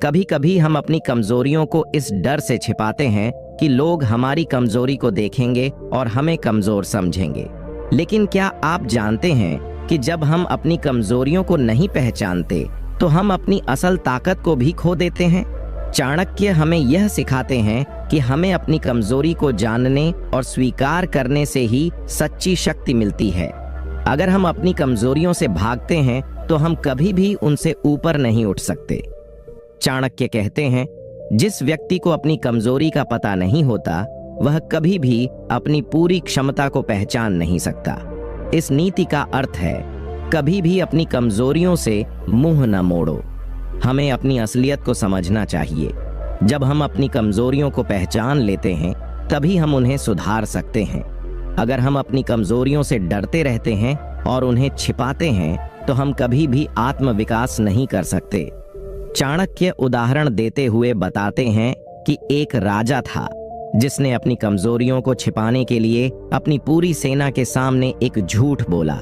कभी कभी हम अपनी कमजोरियों को इस डर से छिपाते हैं कि लोग हमारी कमजोरी को देखेंगे और हमें कमजोर समझेंगे। लेकिन क्या आप जानते हैं कि जब हम अपनी कमजोरियों को नहीं पहचानते तो हम अपनी असल ताकत को भी खो देते हैं? चाणक्य हमें यह सिखाते हैं कि हमें अपनी कमजोरी को जानने और स्वीकार करने से ही सच्ची शक्ति मिलती है। अगर हम अपनी कमजोरियों से भागते हैं तो हम कभी भी उनसे ऊपर नहीं उठ सकते। चाणक्य कहते हैं, जिस व्यक्ति को अपनी कमजोरी का पता नहीं होता वह कभी भी अपनी पूरी क्षमता को पहचान नहीं सकता। इस नीति का अर्थ है, कभी भी अपनी कमजोरियों से मुंह न मोड़ो। हमें अपनी असलियत को समझना चाहिए। जब हम अपनी कमजोरियों को पहचान लेते हैं तभी हम उन्हें सुधार सकते हैं। अगर हम अपनी कमजोरियों से डरते रहते हैं और उन्हें छिपाते हैं तो हम कभी भी आत्मविकास नहीं कर सकते। चाणक्य उदाहरण देते हुए बताते हैं कि एक राजा था जिसने अपनी कमजोरियों को छिपाने के लिए अपनी पूरी सेना के सामने एक झूठ बोला।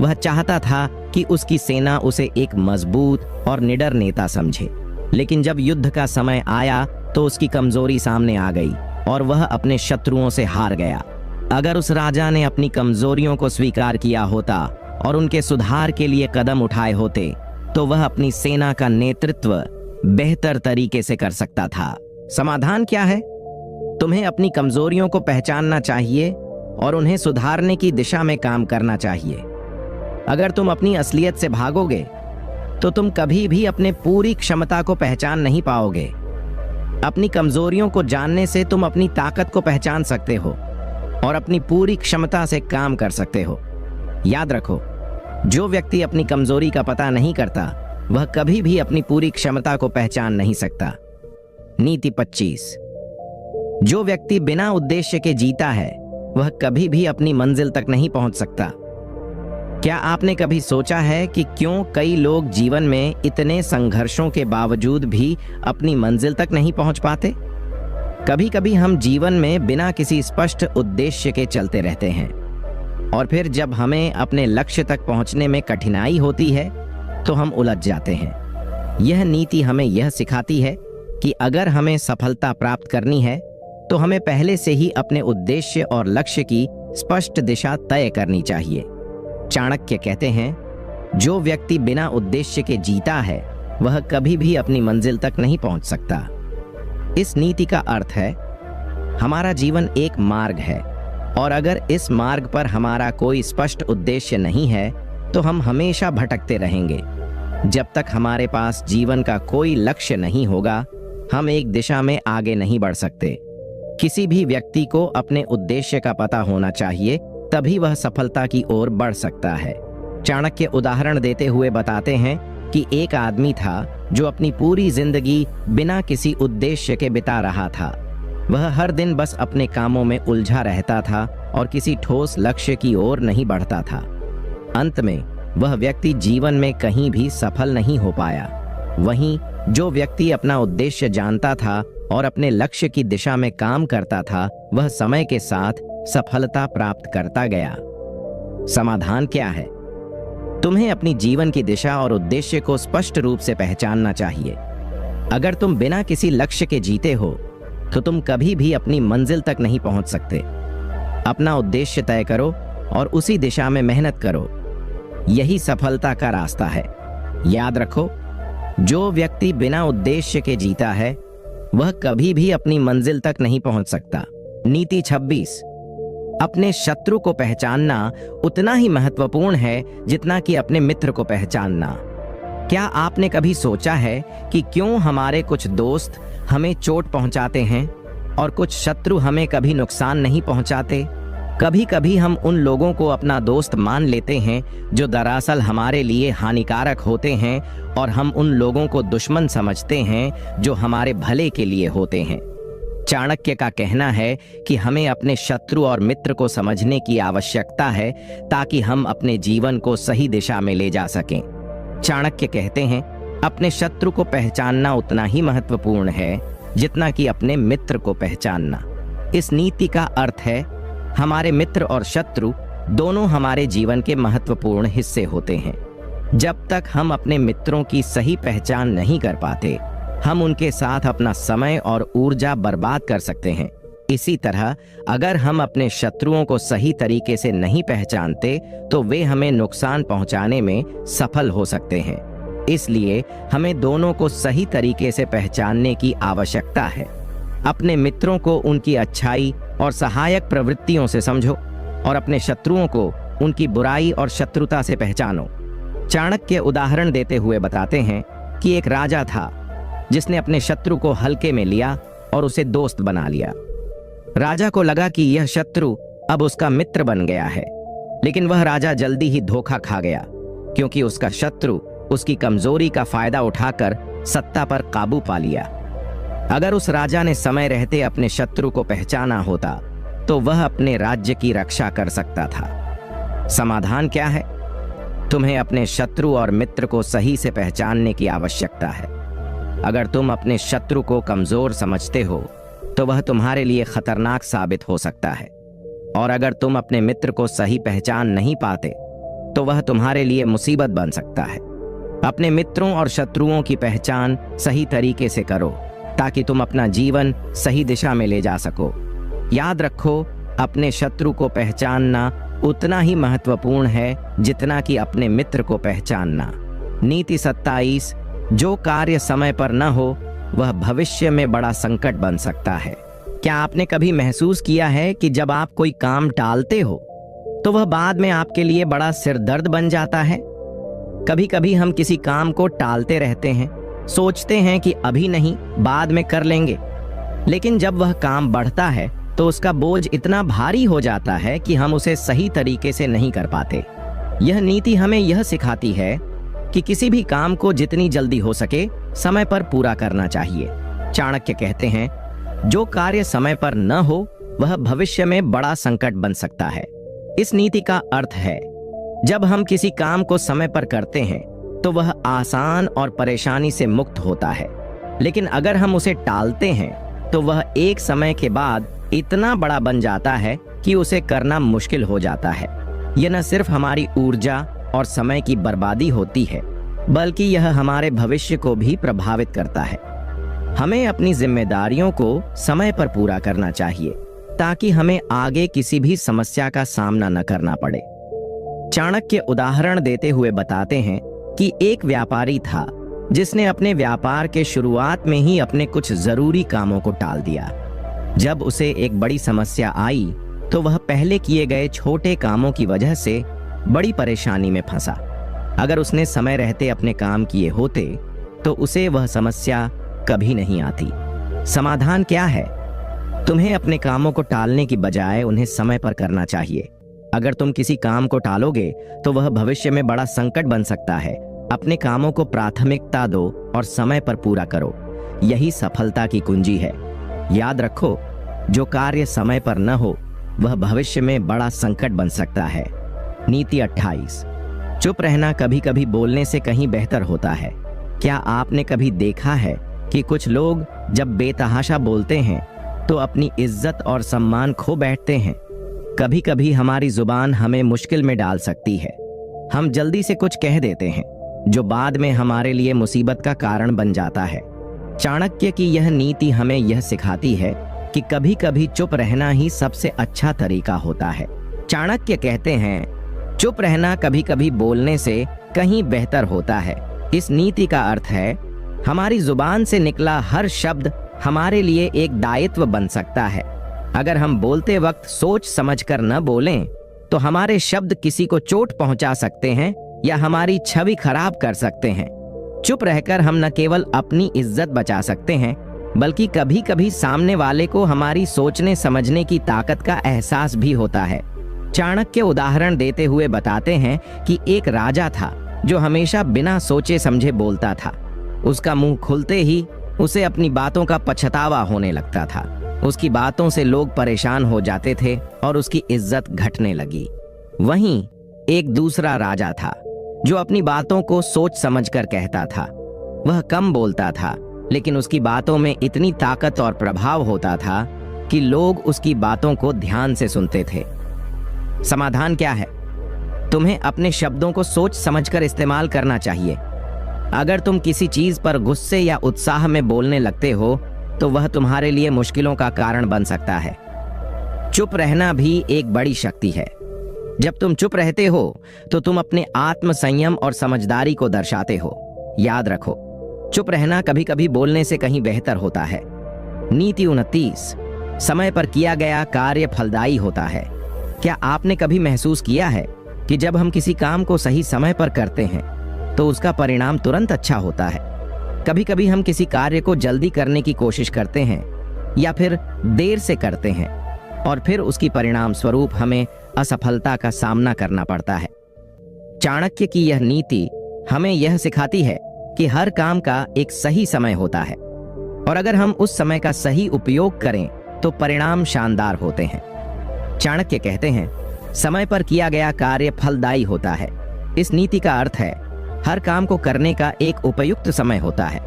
वह चाहता था कि उसकी सेना उसे एक मजबूत और निडर नेता समझे, लेकिन जब युद्ध का समय आया तो उसकी कमजोरी सामने आ गई और वह अपने शत्रुओं से हार गया। अगर उस राजा ने अपनी कमजोरियों को स्वीकार किया होता और उनके सुधार के लिए कदम उठाए होते तो वह अपनी सेना का नेतृत्व बेहतर तरीके से कर सकता था। समाधान क्या है? तुम्हें अपनी कमजोरियों को पहचानना चाहिए और उन्हें सुधारने की दिशा में काम करना चाहिए। अगर तुम अपनी असलियत से भागोगे तो तुम कभी भी अपने पूरी क्षमता को पहचान नहीं पाओगे। अपनी कमजोरियों को जानने से तुम अपनी ताकत को पहचान सकते हो और अपनी पूरी क्षमता से काम कर सकते हो। याद रखो, जो व्यक्ति अपनी कमजोरी का पता नहीं करता वह कभी भी अपनी पूरी क्षमता को पहचान नहीं सकता। नीति 25। जो व्यक्ति बिना उद्देश्य के जीता है वह कभी भी अपनी मंजिल तक नहीं पहुंच सकता। क्या आपने कभी सोचा है कि क्यों कई लोग जीवन में इतने संघर्षों के बावजूद भी अपनी मंजिल तक नहीं पहुंच पाते? कभी कभी हम जीवन में बिना किसी स्पष्ट उद्देश्य के चलते रहते हैं और फिर जब हमें अपने लक्ष्य तक पहुंचने में कठिनाई होती है तो हम उलझ जाते हैं। यह नीति हमें यह सिखाती है कि अगर हमें सफलता प्राप्त करनी है तो हमें पहले से ही अपने उद्देश्य और लक्ष्य की स्पष्ट दिशा तय करनी चाहिए। चाणक्य कहते हैं, जो व्यक्ति बिना उद्देश्य के जीता है वह कभी भी अपनी मंजिल तक नहीं पहुंच सकता। इस नीति का अर्थ है, हमारा जीवन एक मार्ग है और अगर इस मार्ग पर हमारा कोई स्पष्ट उद्देश्य नहीं है तो हम हमेशा भटकते रहेंगे। जब तक हमारे पास जीवन का कोई लक्ष्य नहीं होगा हम एक दिशा में आगे नहीं बढ़ सकते। किसी भी व्यक्ति को अपने उद्देश्य का पता होना चाहिए, तभी वह सफलता की ओर बढ़ सकता है। चाणक्य उदाहरण देते हुए बताते हैं कि एक आदमी था जो अपनी पूरी जिंदगी बिना किसी उद्देश्य के बिता रहा था। वह हर दिन बस अपने कामों में उलझा रहता था और किसी ठोस लक्ष्य की ओर नहीं बढ़ता था। अंत में वह व्यक्ति जीवन में कहीं भी सफल नहीं हो पाया। वहीं जो व्यक्ति अपना उद्देश्य जानता था और अपने लक्ष्य की दिशा में काम करता था वह समय के साथ सफलता प्राप्त करता गया। समाधान क्या है? तुम्हें अपनी जीवन की दिशा और उद्देश्य को स्पष्ट रूप से पहचानना चाहिए। अगर तुम बिना किसी लक्ष्य के जीते हो तो तुम कभी भी अपनी मंजिल तक नहीं पहुंच सकते। अपना उद्देश्य तय करो और उसी दिशा में मेहनत करो। यही सफलता का रास्ता है। याद रखो, जो व्यक्ति बिना उद्देश्य के जीता है वह कभी भी अपनी मंजिल तक नहीं पहुंच सकता। नीति 26। अपने शत्रु को पहचानना उतना ही महत्वपूर्ण है जितना कि अपने मित्र को पहचानना। क्या आपने कभी सोचा है कि क्यों हमारे कुछ दोस्त हमें चोट पहुंचाते हैं और कुछ शत्रु हमें कभी नुकसान नहीं पहुंचाते? कभी कभी हम उन लोगों को अपना दोस्त मान लेते हैं जो दरअसल हमारे लिए हानिकारक होते हैं और हम उन लोगों को दुश्मन समझते हैं जो हमारे भले के लिए होते हैं। चाणक्य का कहना है कि हमें अपने शत्रु और मित्र को समझने की आवश्यकता है ताकि हम अपने जीवन को सही दिशा में ले जा सकें। चाणक्य कहते हैं, अपने शत्रु को पहचानना उतना ही महत्वपूर्ण है जितना कि अपने मित्र को पहचानना। इस नीति का अर्थ है, हमारे मित्र और शत्रु दोनों हमारे जीवन के महत्वपूर्ण हिस्से होते हैं। जब तक हम अपने मित्रों की सही पहचान नहीं कर पाते हम उनके साथ अपना समय और ऊर्जा बर्बाद कर सकते हैं। इसी तरह अगर हम अपने शत्रुओं को सही तरीके से नहीं पहचानते तो वे हमें नुकसान पहुंचाने में सफल हो सकते हैं। इसलिए हमें दोनों को सही तरीके से पहचानने की आवश्यकता है। अपने मित्रों को उनकी अच्छाई और सहायक प्रवृत्तियों से समझो और अपने शत्रुओं को उनकी बुराई और शत्रुता से पहचानो। चाणक्य उदाहरण देते हुए बताते हैं कि एक राजा था जिसने अपने शत्रु को हल्के में लिया और उसे दोस्त बना लिया। राजा को लगा कि यह शत्रु अब उसका मित्र बन गया है, लेकिन वह राजा जल्दी ही धोखा खा गया क्योंकि उसका शत्रु उसकी कमजोरी का फायदा उठाकर सत्ता पर काबू पा लिया। अगर उस राजा ने समय रहते अपने शत्रु को पहचाना होता तो वह अपने राज्य की रक्षा कर सकता था। समाधान क्या है? तुम्हें अपने शत्रु और मित्र को सही से पहचानने की आवश्यकता है। अगर तुम अपने शत्रु को कमजोर समझते हो तो वह तुम्हारे लिए खतरनाक साबित हो सकता है, और अगर तुम अपने मित्र को सही पहचान नहीं पाते तो वह तुम्हारे लिए मुसीबत बन सकता है। अपने मित्रों और शत्रुओं की पहचान सही तरीके से करो ताकि तुम अपना जीवन सही दिशा में ले जा सको। याद रखो, अपने शत्रु को पहचानना उतना ही महत्वपूर्ण है जितना कि अपने मित्र को पहचानना। नीति 27। जो कार्य समय पर न हो वह भविष्य में बड़ा संकट बन सकता है। क्या आपने कभी महसूस किया है कि जब आप कोई काम टालते हो तो वह बाद में आपके लिए बड़ा सिरदर्द बन जाता है? कभी कभी हम किसी काम को टालते रहते हैं, सोचते हैं कि अभी नहीं, बाद में कर लेंगे, लेकिन जब वह काम बढ़ता है तो उसका बोझ इतना भारी हो जाता है कि हम उसे सही तरीके से नहीं कर पाते। यह नीति हमें यह सिखाती है कि किसी भी काम को जितनी जल्दी हो सके समय पर पूरा करना चाहिए। चाणक्य कहते हैं, जो कार्य समय पर न हो वह भविष्य में बड़ा संकट बन सकता है। इस नीति का अर्थ है, जब हम किसी काम को समय पर करते हैं तो वह आसान और परेशानी से मुक्त होता है, लेकिन अगर हम उसे टालते हैं तो वह एक समय के बाद इतना बड़ा बन जाता है कि उसे करना मुश्किल हो जाता है। यह न सिर्फ हमारी ऊर्जा और समय की बर्बादी होती है, बल्कि यह हमारे भविष्य को भी प्रभावित करता है। हमें अपनी जिम्मेदारियों को समय पर पूरा करना चाहिए ताकि हमें आगे किसी भी समस्या का सामना न करना पड़े। चाणक्य उदाहरण देते हुए बताते हैं कि एक व्यापारी था जिसने अपने व्यापार के शुरुआत में ही अपने कुछ जरूरी कामों को टाल दिया। जब उसे एक बड़ी समस्या आई तो वह पहले किए गए छोटे कामों की वजह से बड़ी परेशानी में फंसा। अगर उसने समय रहते अपने काम किए होते तो उसे वह समस्या कभी नहीं आती। समाधान क्या है? तुम्हें अपने कामों को टालने की बजाय उन्हें समय पर करना चाहिए। अगर तुम किसी काम को टालोगे तो वह भविष्य में बड़ा संकट बन सकता है। अपने कामों को प्राथमिकता दो और समय पर पूरा करो। यही सफलता की कुंजी है। याद रखो, जो कार्य समय पर न हो वह भविष्य में बड़ा संकट बन सकता है। नीति 28, चुप रहना कभी कभी बोलने से कहीं बेहतर होता है। क्या आपने कभी देखा है कि कुछ लोग जब बेतहाशा बोलते हैं तो अपनी इज्जत और सम्मान खो बैठते हैं? कभी कभी हमारी जुबान हमें मुश्किल में डाल सकती है। हम जल्दी से कुछ कह देते हैं जो बाद में हमारे लिए मुसीबत का कारण बन जाता है। चाणक्य की यह नीति हमें यह सिखाती है कि कभी कभी चुप रहना ही सबसे अच्छा तरीका होता है। चाणक्य कहते हैं, चुप रहना कभी कभी बोलने से कहीं बेहतर होता है। इस नीति का अर्थ है, हमारी जुबान से निकला हर शब्द हमारे लिए एक दायित्व बन सकता है। अगर हम बोलते वक्त सोच समझकर न बोलें तो हमारे शब्द किसी को चोट पहुंचा सकते हैं या हमारी छवि खराब कर सकते हैं। चुप रहकर हम न केवल अपनी इज्जत बचा सकते हैं, बल्कि कभी कभी सामने वाले को हमारी सोचने समझने की ताकत का एहसास भी होता है। चाणक्य उदाहरण देते हुए बताते हैं कि एक राजा था जो हमेशा बिना सोचे समझे बोलता था। उसका मुंह खुलते ही उसे अपनी बातों का पछतावा होने लगता था। उसकी बातों से लोग परेशान हो जाते थे और उसकी इज्जत घटने लगी। वहीं एक दूसरा राजा था जो अपनी बातों को सोच समझकर कहता था। वह कम बोलता था, लेकिन उसकी बातों में इतनी ताकत और प्रभाव होता था कि लोग उसकी बातों को ध्यान से सुनते थे। समाधान क्या है? तुम्हें अपने शब्दों को सोच समझकर इस्तेमाल करना चाहिए। अगर तुम किसी चीज पर गुस्से या उत्साह में बोलने लगते हो तो वह तुम्हारे लिए मुश्किलों का कारण बन सकता है। चुप रहना भी एक बड़ी शक्ति है। जब तुम चुप रहते हो तो तुम अपने आत्म संयम और समझदारी को दर्शाते हो। याद रखो, चुप रहना कभी कभी बोलने से कहीं बेहतर होता है। नीति 29, समय पर किया गया कार्य फलदायी होता है। क्या आपने कभी महसूस किया है कि जब हम किसी काम को सही समय पर करते हैं तो उसका परिणाम तुरंत अच्छा होता है? कभी कभी हम किसी कार्य को जल्दी करने की कोशिश करते हैं या फिर देर से करते हैं और फिर उसकी परिणाम स्वरूप हमें असफलता का सामना करना पड़ता है। चाणक्य की यह नीति हमें यह सिखाती है कि हर काम का एक सही समय होता है और अगर हम उस समय का सही उपयोग करें तो परिणाम शानदार होते हैं। चाणक्य कहते हैं, समय पर किया गया कार्य फलदायी होता है। इस नीति का अर्थ है, हर काम को करने का एक उपयुक्त समय होता है।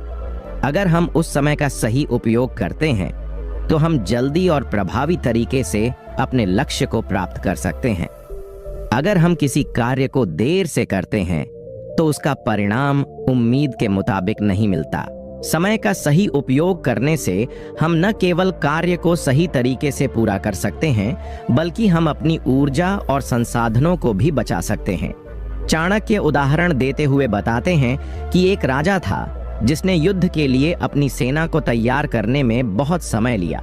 अगर हम उस समय का सही उपयोग करते हैं तो हम जल्दी और प्रभावी तरीके से अपने लक्ष्य को प्राप्त कर सकते हैं। अगर हम किसी कार्य को देर से करते हैं तो उसका परिणाम उम्मीद के मुताबिक नहीं मिलता। समय का सही उपयोग करने से हम न केवल कार्य को सही तरीके से पूरा कर सकते हैं, बल्कि हम अपनी ऊर्जा और संसाधनों को भी बचा सकते हैं। चाणक्य उदाहरण देते हुए बताते हैं कि एक राजा था जिसने युद्ध के लिए अपनी सेना को तैयार करने में बहुत समय लिया।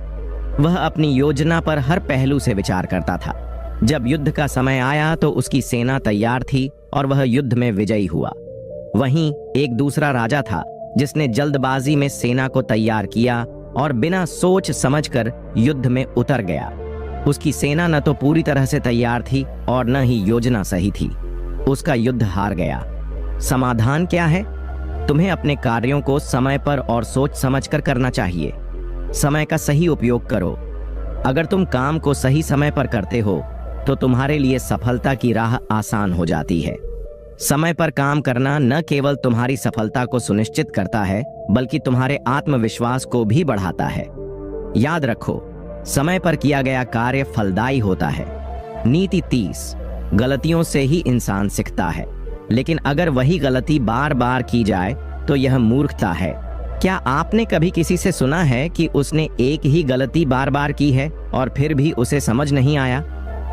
वह अपनी योजना पर हर पहलू से विचार करता था। जब युद्ध का समय आया तो उसकी सेना तैयार थी और वह युद्ध में विजयी हुआ। वहीं एक दूसरा राजा था जिसने जल्दबाजी में सेना को तैयार किया और बिना सोच समझकर युद्ध में उतर गया। उसकी सेना न तो पूरी तरह से तैयार थी और न ही योजना सही थी। उसका युद्ध हार गया। समाधान क्या है? तुम्हें अपने कार्यों को समय पर और सोच समझकर करना चाहिए। समय का सही उपयोग करो। अगर तुम काम को सही समय पर करते हो तो तुम्हारे लिए सफलता की राह आसान हो जाती है। समय पर काम करना न केवल तुम्हारी सफलता को सुनिश्चित करता है बल्कि तुम्हारे आत्मविश्वास को भी बढ़ाता है। याद रखो, समय पर किया गया कार्य फलदायी होता है। नीति 30। गलतियों से ही इंसान सीखता है, लेकिन अगर वही गलती बार बार की जाए तो यह मूर्खता है। क्या आपने कभी किसी से सुना है कि उसने एक ही गलती बार बार की है और फिर भी उसे समझ नहीं आया?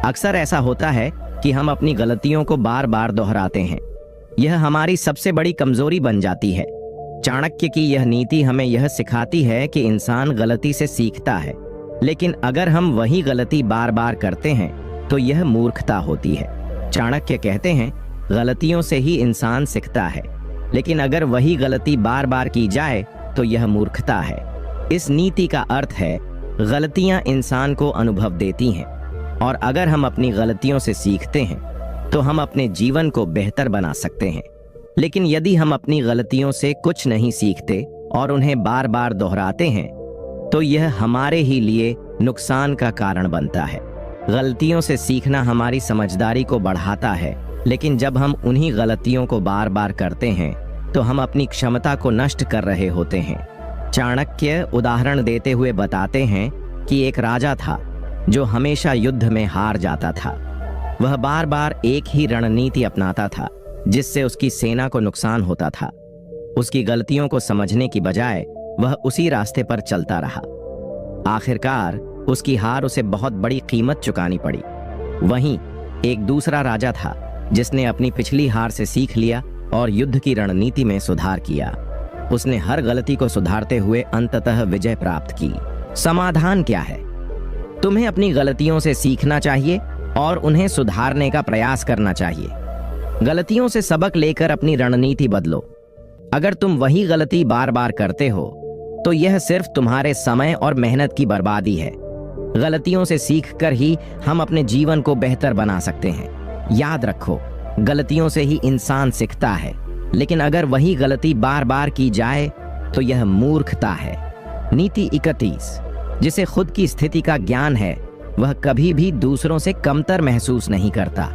अक्सर ऐसा होता है कि हम अपनी गलतियों को बार बार दोहराते हैं। यह हमारी सबसे बड़ी कमजोरी बन जाती है। चाणक्य की यह नीति हमें यह सिखाती है कि इंसान गलती से सीखता है, लेकिन अगर हम वही गलती बार बार करते हैं तो यह मूर्खता होती है। चाणक्य कहते हैं, गलतियों से ही इंसान सीखता है, लेकिन अगर वही गलती बार बार की जाए तो यह मूर्खता है। इस नीति का अर्थ है, गलतियां इंसान को अनुभव देती हैं, और अगर हम अपनी गलतियों से सीखते हैं तो हम अपने जीवन को बेहतर बना सकते हैं। लेकिन यदि हम अपनी गलतियों से कुछ नहीं सीखते और उन्हें बार बार दोहराते हैं तो यह हमारे ही लिए नुकसान का कारण बनता है। गलतियों से सीखना हमारी समझदारी को बढ़ाता है, लेकिन जब हम उन्हीं गलतियों को बार बार करते हैं तो हम अपनी क्षमता को नष्ट कर रहे होते हैं। चाणक्य उदाहरण देते हुए बताते हैं कि एक राजा था जो हमेशा युद्ध में हार जाता था। वह बार बार एक ही रणनीति अपनाता था जिससे उसकी सेना को नुकसान होता था। उसकी गलतियों को समझने की बजाय वह उसी रास्ते पर चलता रहा। आखिरकार उसकी हार उसे बहुत बड़ी कीमत चुकानी पड़ी। वहीं एक दूसरा राजा था जिसने अपनी पिछली हार से सीख लिया और युद्ध की रणनीति में सुधार किया। उसने हर गलती को सुधारते हुए अंततः विजय प्राप्त की। समाधान क्या है? तुम्हें अपनी गलतियों से सीखना चाहिए और उन्हें सुधारने का प्रयास करना चाहिए। गलतियों से सबक लेकर अपनी रणनीति बदलो। अगर तुम वही गलती बार बार करते हो तो यह सिर्फ तुम्हारे समय और मेहनत की बर्बादी है। गलतियों से सीखकर ही हम अपने जीवन को बेहतर बना सकते हैं। याद रखो, गलतियों से ही इंसान सीखता है, लेकिन अगर वही गलती बार बार की जाए तो यह मूर्खता है। नीति 31। जिसे खुद की स्थिति का ज्ञान है वह कभी भी दूसरों से कमतर महसूस नहीं करता।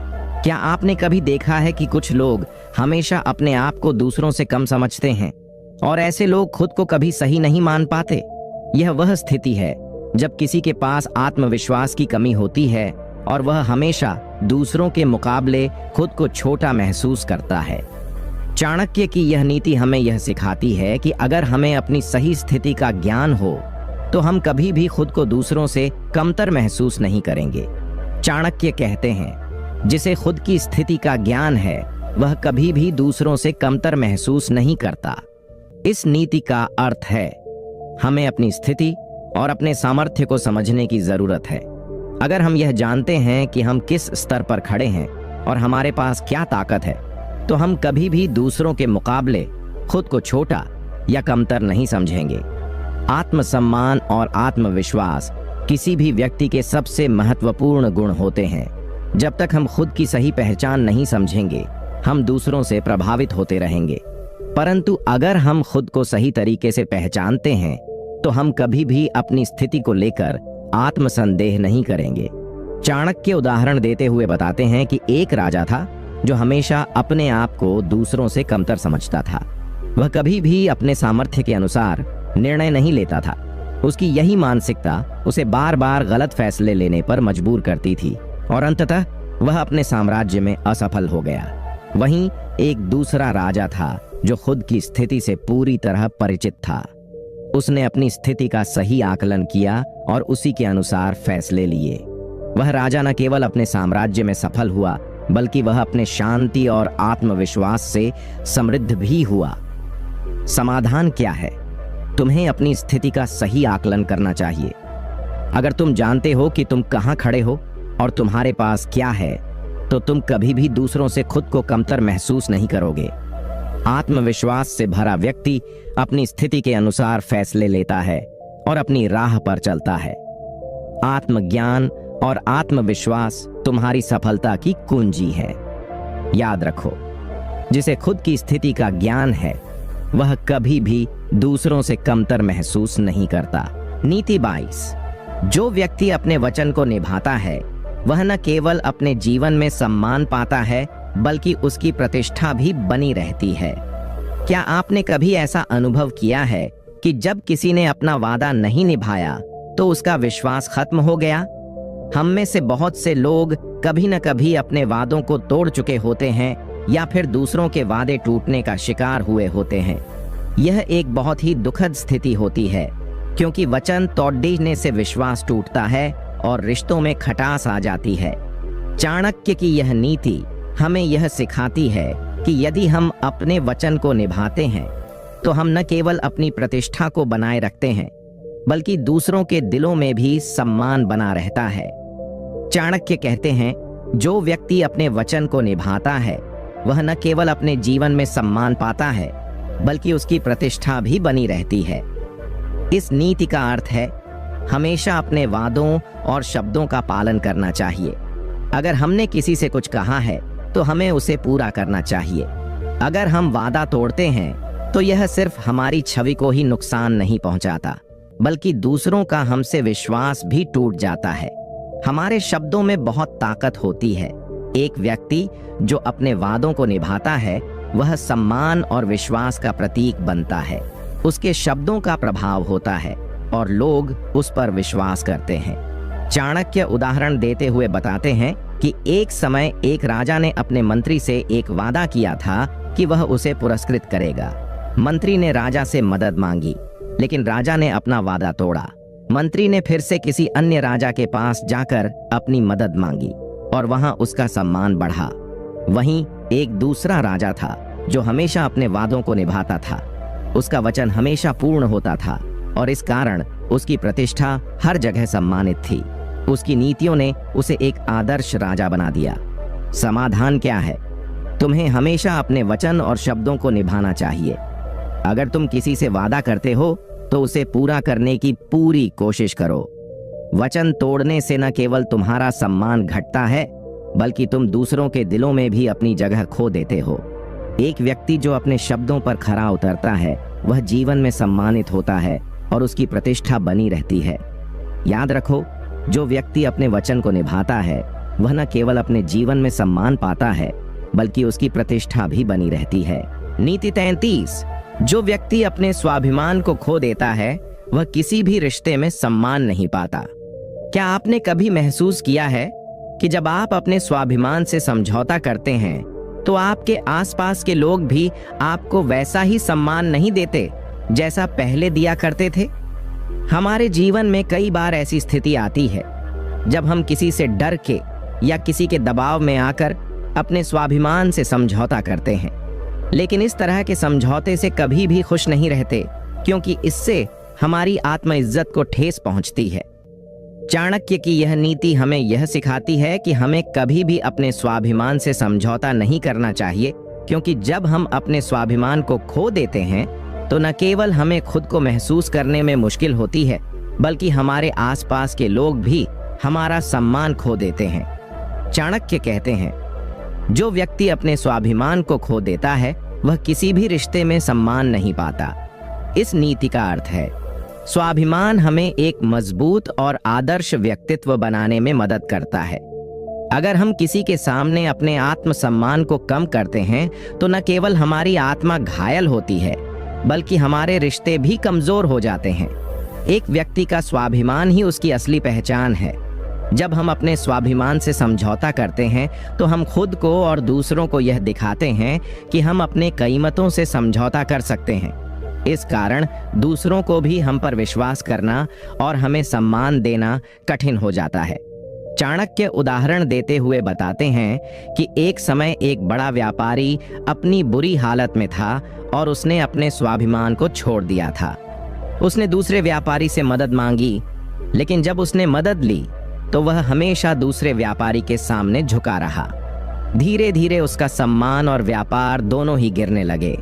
क्या आपने कभी देखा है कि कुछ लोग हमेशा अपने आप को दूसरों से कम समझते हैं और ऐसे लोग खुद को कभी सही नहीं मान पाते? यह वह स्थिति है जब किसी के पास आत्मविश्वास की कमी होती है और वह हमेशा दूसरों के मुकाबले खुद को छोटा महसूस करता है। चाणक्य की यह नीति हमें यह सिखाती है कि अगर हमें अपनी सही स्थिति का ज्ञान हो तो हम कभी भी खुद को दूसरों से कमतर महसूस नहीं करेंगे। चाणक्य कहते हैं, जिसे खुद की स्थिति का ज्ञान है वह कभी भी दूसरों से कमतर महसूस नहीं करता। इस नीति का अर्थ है, हमें अपनी स्थिति और अपने सामर्थ्य को समझने की जरूरत है। अगर हम यह जानते हैं कि हम किस स्तर पर खड़े हैं और हमारे पास क्या ताकत है, तो हम कभी भी दूसरों के मुकाबले खुद को छोटा या कमतर नहीं समझेंगे। आत्मसम्मान और आत्मविश्वास किसी भी व्यक्ति के सबसे महत्वपूर्ण गुण होते हैं। जब तक हम खुद की सही पहचान नहीं समझेंगे, हम दूसरों से प्रभावित होते रहेंगे। परंतु अगर हम खुद को सही तरीके से पहचानते हैं तो हम कभी भी अपनी स्थिति को लेकर आत्मसंदेह नहीं करेंगे। चाणक्य उदाहरण देते हुए बताते हैं कि एक राजा था जो हमेशा अपने आप को दूसरों से कमतर समझता था। वह कभी भी अपने सामर्थ्य के अनुसार निर्णय नहीं लेता था। उसकी यही मानसिकता उसे बार बार गलत फैसले लेने पर मजबूर करती थी और अंततः वह अपने साम्राज्य में असफल हो गया। वहीं एक दूसरा राजा था जो खुद की स्थिति से पूरी तरह परिचित था। उसने अपनी स्थिति का सही आकलन किया और उसी के अनुसार फैसले लिए। वह राजा न केवल अपने साम्राज्य में सफल हुआ, बल्कि वह अपने शांति और आत्मविश्वास से समृद्ध भी हुआ। समाधान क्या है? तुम्हें अपनी स्थिति का सही आकलन करना चाहिए। अगर तुम जानते हो कि तुम कहां खड़े हो और तुम्हारे पास क्या है, तो तुम कभी भी दूसरों से खुद को कमतर महसूस नहीं करोगे। आत्मविश्वास से भरा व्यक्ति अपनी स्थिति के अनुसार फैसले लेता है और अपनी राह पर चलता है। आत्मज्ञान और आत्मविश्वास तुम्हारी सफलता की कुंजी है। याद रखो, जिसे खुद की स्थिति का ज्ञान है वह कभी भी दूसरों से कमतर महसूस नहीं करता। नीति 22। जो व्यक्ति अपने वचन को निभाता है वह न केवल अपने जीवन में सम्मान पाता है बल्कि उसकी प्रतिष्ठा भी बनी रहती है। क्या आपने कभी ऐसा अनुभव किया है कि जब किसी ने अपना वादा नहीं निभाया तो उसका विश्वास खत्म हो गया? हम में से बहुत से लोग कभी न कभी अपने वादों को तोड़ चुके होते हैं या फिर दूसरों के वादे टूटने का शिकार हुए होते हैं। यह एक बहुत ही दुखद स्थिति होती है, क्योंकि वचन तोड़ने से विश्वास टूटता है और रिश्तों में खटास आ जाती है। चाणक्य की यह नीति हमें यह सिखाती है कि यदि हम अपने वचन को निभाते हैं तो हम न केवल अपनी प्रतिष्ठा को बनाए रखते हैं बल्कि दूसरों के दिलों में भी सम्मान बना रहता है। चाणक्य कहते हैं, जो व्यक्ति अपने वचन को निभाता है वह न केवल अपने जीवन में सम्मान पाता है बल्कि उसकी प्रतिष्ठा भी बनी रहती है। इस नीति का अर्थ है हमेशा अपने वादों और शब्दों का पालन करना चाहिए। अगर हमने किसी से कुछ कहा है तो हमें उसे पूरा करना चाहिए। अगर हम वादा तोड़ते हैं तो यह सिर्फ हमारी छवि को ही नुकसान नहीं पहुंचाता बल्कि दूसरों का हमसे विश्वास भी टूट जाता है। हमारे शब्दों में बहुत ताकत होती है। एक व्यक्ति जो अपने वादों को निभाता है वह सम्मान और विश्वास का प्रतीक बनता है। उसके शब्दों का प्रभाव होता है और लोग उस पर विश्वास करते हैं। चाणक्य उदाहरण देते हुए बताते हैं कि एक समय एक राजा ने अपने मंत्री से एक वादा किया था कि वह उसे पुरस्कृत करेगा। मंत्री ने राजा से मदद मांगी, लेकिन राजा ने अपना वादा तोड़ा। मंत्री ने फिर से किसी अन्य राजा के पास जाकर अपनी मदद मांगी और वहां उसका सम्मान बढ़ा। वहीं एक दूसरा राजा था जो हमेशा अपने वादों को निभाता था। उसका वचन हमेशा पूर्ण होता था और इस कारण उसकी प्रतिष्ठा हर जगह सम्मानित थी। उसकी नीतियों ने उसे एक आदर्श राजा बना दिया। समाधान क्या है? तुम्हें हमेशा अपने वचन और शब्दों को निभाना चाहिए। अगर तुम किसी से वादा करते हो तो उसे पूरा करने की पूरी कोशिश करो। वचन तोड़ने से न केवल तुम्हारा सम्मान घटता है बल्कि तुम दूसरों के दिलों में भी अपनी जगह खो देते हो। एक व्यक्ति जो अपने शब्दों पर खरा उतरता है वह जीवन में सम्मानित होता है और उसकी प्रतिष्ठा बनी रहती है। याद रखो, जो व्यक्ति अपने वचन को निभाता है वह न केवल अपने जीवन में सम्मान पाता है बल्कि उसकी प्रतिष्ठा भी बनी रहती है। नीति 33। जो व्यक्ति अपने स्वाभिमान को खो देता है वह किसी भी रिश्ते में सम्मान नहीं पाता। क्या आपने कभी महसूस किया है कि जब आप अपने स्वाभिमान से समझौता करते हैं तो आपके आसपास के लोग भी आपको वैसा ही सम्मान नहीं देते जैसा पहले दिया करते थे? हमारे जीवन में कई बार ऐसी स्थिति आती है जब हम किसी से डर के या किसी के दबाव में आकर अपने स्वाभिमान से समझौता करते हैं, लेकिन इस तरह के समझौते से कभी भी खुश नहीं रहते क्योंकि इससे हमारी आत्मइज्जत को ठेस पहुंचती है। चाणक्य की यह नीति हमें यह सिखाती है कि हमें कभी भी अपने स्वाभिमान से समझौता नहीं करना चाहिए, क्योंकि जब हम अपने स्वाभिमान को खो देते हैं तो न केवल हमें खुद को महसूस करने में मुश्किल होती है बल्कि हमारे आसपास के लोग भी हमारा सम्मान खो देते हैं। चाणक्य कहते हैं, जो व्यक्ति अपने स्वाभिमान को खो देता है वह किसी भी रिश्ते में सम्मान नहीं पाता। इस नीति का अर्थ है स्वाभिमान हमें एक मजबूत और आदर्श व्यक्तित्व बनाने में मदद करता है। अगर हम किसी के सामने अपने आत्मसम्मान को कम करते हैं तो न केवल हमारी आत्मा घायल होती है बल्कि हमारे रिश्ते भी कमजोर हो जाते हैं। एक व्यक्ति का स्वाभिमान ही उसकी असली पहचान है। जब हम अपने स्वाभिमान से समझौता करते हैं तो हम खुद को और दूसरों को यह दिखाते हैं कि हम अपने कीमतों से समझौता कर सकते हैं। इस कारण दूसरों को भी हम पर विश्वास करना और हमें सम्मान देना कठिन हो जाता है। चाणक्य उदाहरण देते हुए बताते हैं कि एक समय एक बड़ा व्यापारी अपनी बुरी हालत में था और उसने अपने स्वाभिमान को छोड़ दिया था। उसने दूसरे व्यापारी से मदद मांगी, लेकिन जब उसने मदद ली तो वह हमेशा दूसरे व्यापारी के सामने झुका रहा। धीरे धीरे उसका सम्मान और व्यापार दोनों ही गिरने लगे।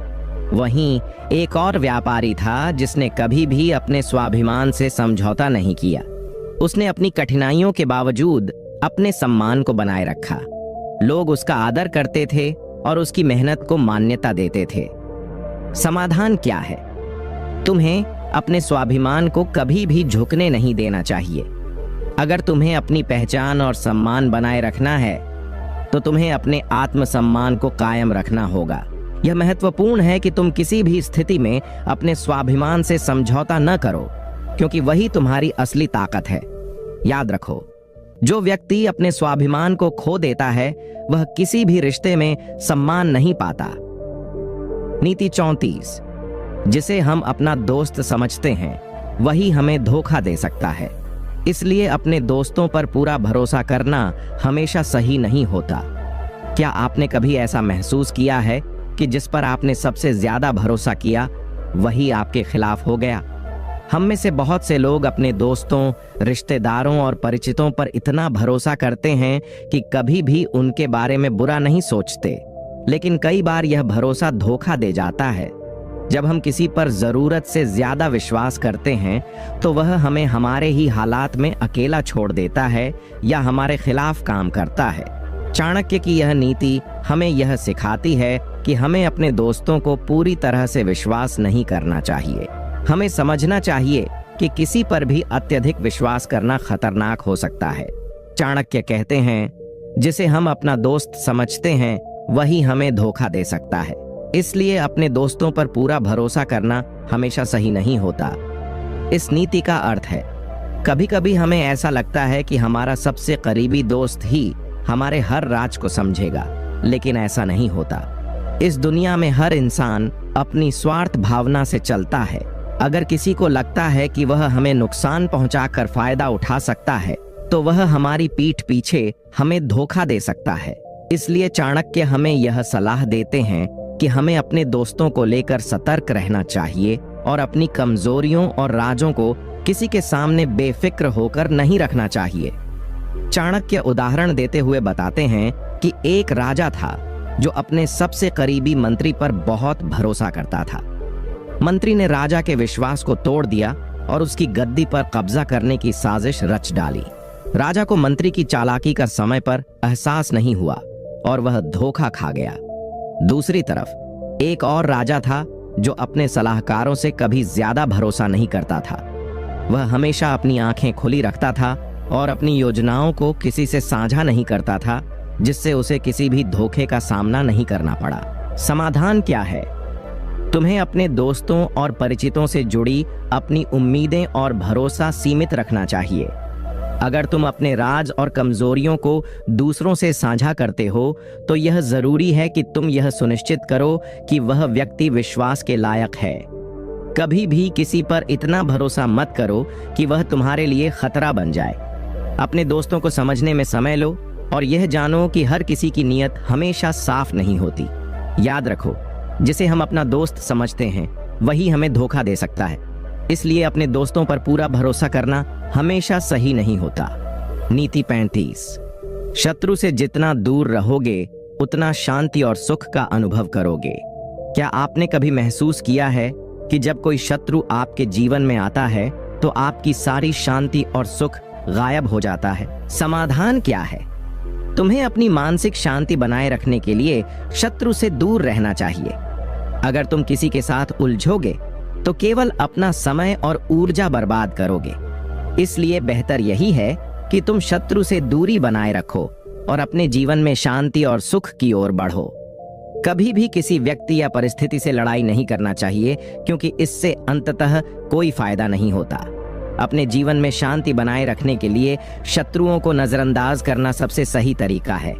वहीं एक और व्यापारी था जिसने कभी भी अपने स्वाभिमान से समझौता नहीं किया। उसने अपनी कठिनाइयों के बावजूद अपने सम्मान को बनाए रखा। लोग उसका आदर करते थे और उसकी मेहनत को मान्यता देते थे। समाधान क्या है? तुम्हें अपने स्वाभिमान को कभी भी झुकने नहीं देना चाहिए। अगर तुम्हें अपनी पहचान और सम्मान बनाए रखना है तो तुम्हें अपने आत्मसम्मान को कायम रखना होगा। यह महत्वपूर्ण है कि तुम किसी भी स्थिति में अपने स्वाभिमान से समझौता न करो, क्योंकि वही तुम्हारी असली ताकत है। याद रखो, जो व्यक्ति अपने स्वाभिमान को खो देता है वह किसी भी रिश्ते में सम्मान नहीं पाता। नीति 34, जिसे हम अपना दोस्त समझते हैं वही हमें धोखा दे सकता है। इसलिए अपने दोस्तों पर पूरा भरोसा करना हमेशा सही नहीं होता। क्या आपने कभी ऐसा महसूस किया है कि जिस पर आपने सबसे ज्यादा भरोसा किया वही आपके खिलाफ हो गया? हम में से बहुत से लोग अपने दोस्तों, रिश्तेदारों और परिचितों पर इतना भरोसा करते हैं कि कभी भी उनके बारे में बुरा नहीं सोचते, लेकिन कई बार यह भरोसा धोखा दे जाता है। जब हम किसी पर जरूरत से ज्यादा विश्वास करते हैं तो वह हमें हमारे ही हालात में अकेला छोड़ देता है या हमारे खिलाफ काम करता है। चाणक्य की यह नीति हमें यह सिखाती है कि हमें अपने दोस्तों को पूरी तरह से विश्वास नहीं करना चाहिए। हमें समझना चाहिए कि किसी पर भी अत्यधिक विश्वास करना खतरनाक हो सकता है। चाणक्य कहते हैं, जिसे हम अपना दोस्त समझते हैं वही हमें धोखा दे सकता है। इसलिए अपने दोस्तों पर पूरा भरोसा करना हमेशा सही नहीं होता। इस नीति का अर्थ है, कभी कभी हमें ऐसा लगता है कि हमारा सबसे करीबी दोस्त ही हमारे हर राज को समझेगा, लेकिन ऐसा नहीं होता। इस दुनिया में हर इंसान अपनी स्वार्थ भावना से चलता है। अगर किसी को लगता है कि वह हमें नुकसान पहुंचाकर फायदा उठा सकता है तो वह हमारी पीठ पीछे हमें धोखा दे सकता है। इसलिए चाणक्य हमें यह सलाह देते हैं कि हमें अपने दोस्तों को लेकर सतर्क रहना चाहिए और अपनी कमजोरियों और राजों को किसी के सामने बेफिक्र होकर नहीं रखना चाहिए। चाणक्य उदाहरण देते हुए बताते हैं कि एक राजा था जो अपने सबसे करीबी मंत्री पर बहुत भरोसा करता था। मंत्री ने राजा के विश्वास को तोड़ दिया और उसकी गद्दी पर कब्जा करने की साजिश रच डाली। राजा को मंत्री की चालाकी का समय पर एहसास नहीं हुआ और वह धोखा खा गया। दूसरी तरफ एक और राजा था जो अपने सलाहकारों से कभी ज्यादा भरोसा नहीं करता था। वह हमेशा अपनी आंखें खुली रखता था और अपनी योजनाओं को किसी से साझा नहीं करता था, जिससे उसे किसी भी धोखे का सामना नहीं करना पड़ा। समाधान क्या है? तुम्हें अपने दोस्तों और परिचितों से जुड़ी अपनी उम्मीदें और भरोसा सीमित रखना चाहिए। अगर तुम अपने राज और कमजोरियों को दूसरों से साझा करते हो तो यह जरूरी है कि तुम यह सुनिश्चित करो कि वह व्यक्ति विश्वास के लायक है। कभी भी किसी पर इतना भरोसा मत करो कि वह तुम्हारे लिए खतरा बन जाए। अपने दोस्तों को समझने में समय लो और यह जानो कि हर किसी की नीयत हमेशा साफ नहीं होती। याद रखो, जिसे हम अपना दोस्त समझते हैं वही हमें धोखा दे सकता है। इसलिए अपने दोस्तों पर पूरा भरोसा करना हमेशा सही नहीं होता। नीति 35, शत्रु से जितना दूर रहोगे उतना शांति और सुख का अनुभव करोगे। क्या आपने कभी महसूस किया है कि जब कोई शत्रु आपके जीवन में आता है तो आपकी सारी शांति और सुख गायब हो जाता है? समाधान क्या है? तुम्हें अपनी मानसिक शांति बनाए रखने के लिए शत्रु से दूर रहना चाहिए। अगर तुम किसी के साथ उलझोगे तो केवल अपना समय और ऊर्जा बर्बाद करोगे। इसलिए बेहतर यही है कि तुम शत्रु से दूरी बनाए रखो और अपने जीवन में शांति और सुख की ओर बढ़ो। कभी भी किसी व्यक्ति या परिस्थिति से लड़ाई नहीं करना चाहिए, क्योंकि इससे अंततः कोई फायदा नहीं होता। अपने जीवन में शांति बनाए रखने के लिए शत्रुओं को नजरअंदाज करना सबसे सही तरीका है।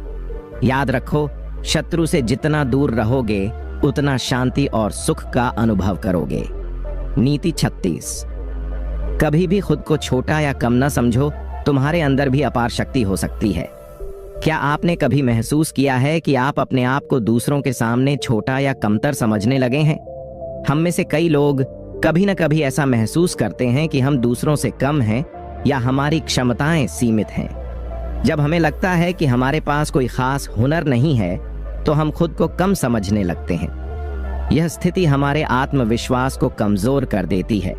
याद रखो, शत्रु से जितना दूर रहोगे उतना शांति और सुख का अनुभव करोगे। नीति 36, कभी भी खुद को छोटा या कम न समझो, तुम्हारे अंदर भी अपार शक्ति हो सकती है। क्या आपने कभी महसूस किया है कि आप अपने आप को दूसरों के सामने छोटा या कमतर समझने लगे हैं? हम में से कई लोग कभी न कभी ऐसा महसूस करते हैं कि हम दूसरों से कम हैं या हमारी क्षमताएं सीमित हैं। जब हमें लगता है कि हमारे पास कोई खास हुनर नहीं है तो हम खुद को कम समझने लगते हैं। यह स्थिति हमारे आत्मविश्वास को कमजोर कर देती है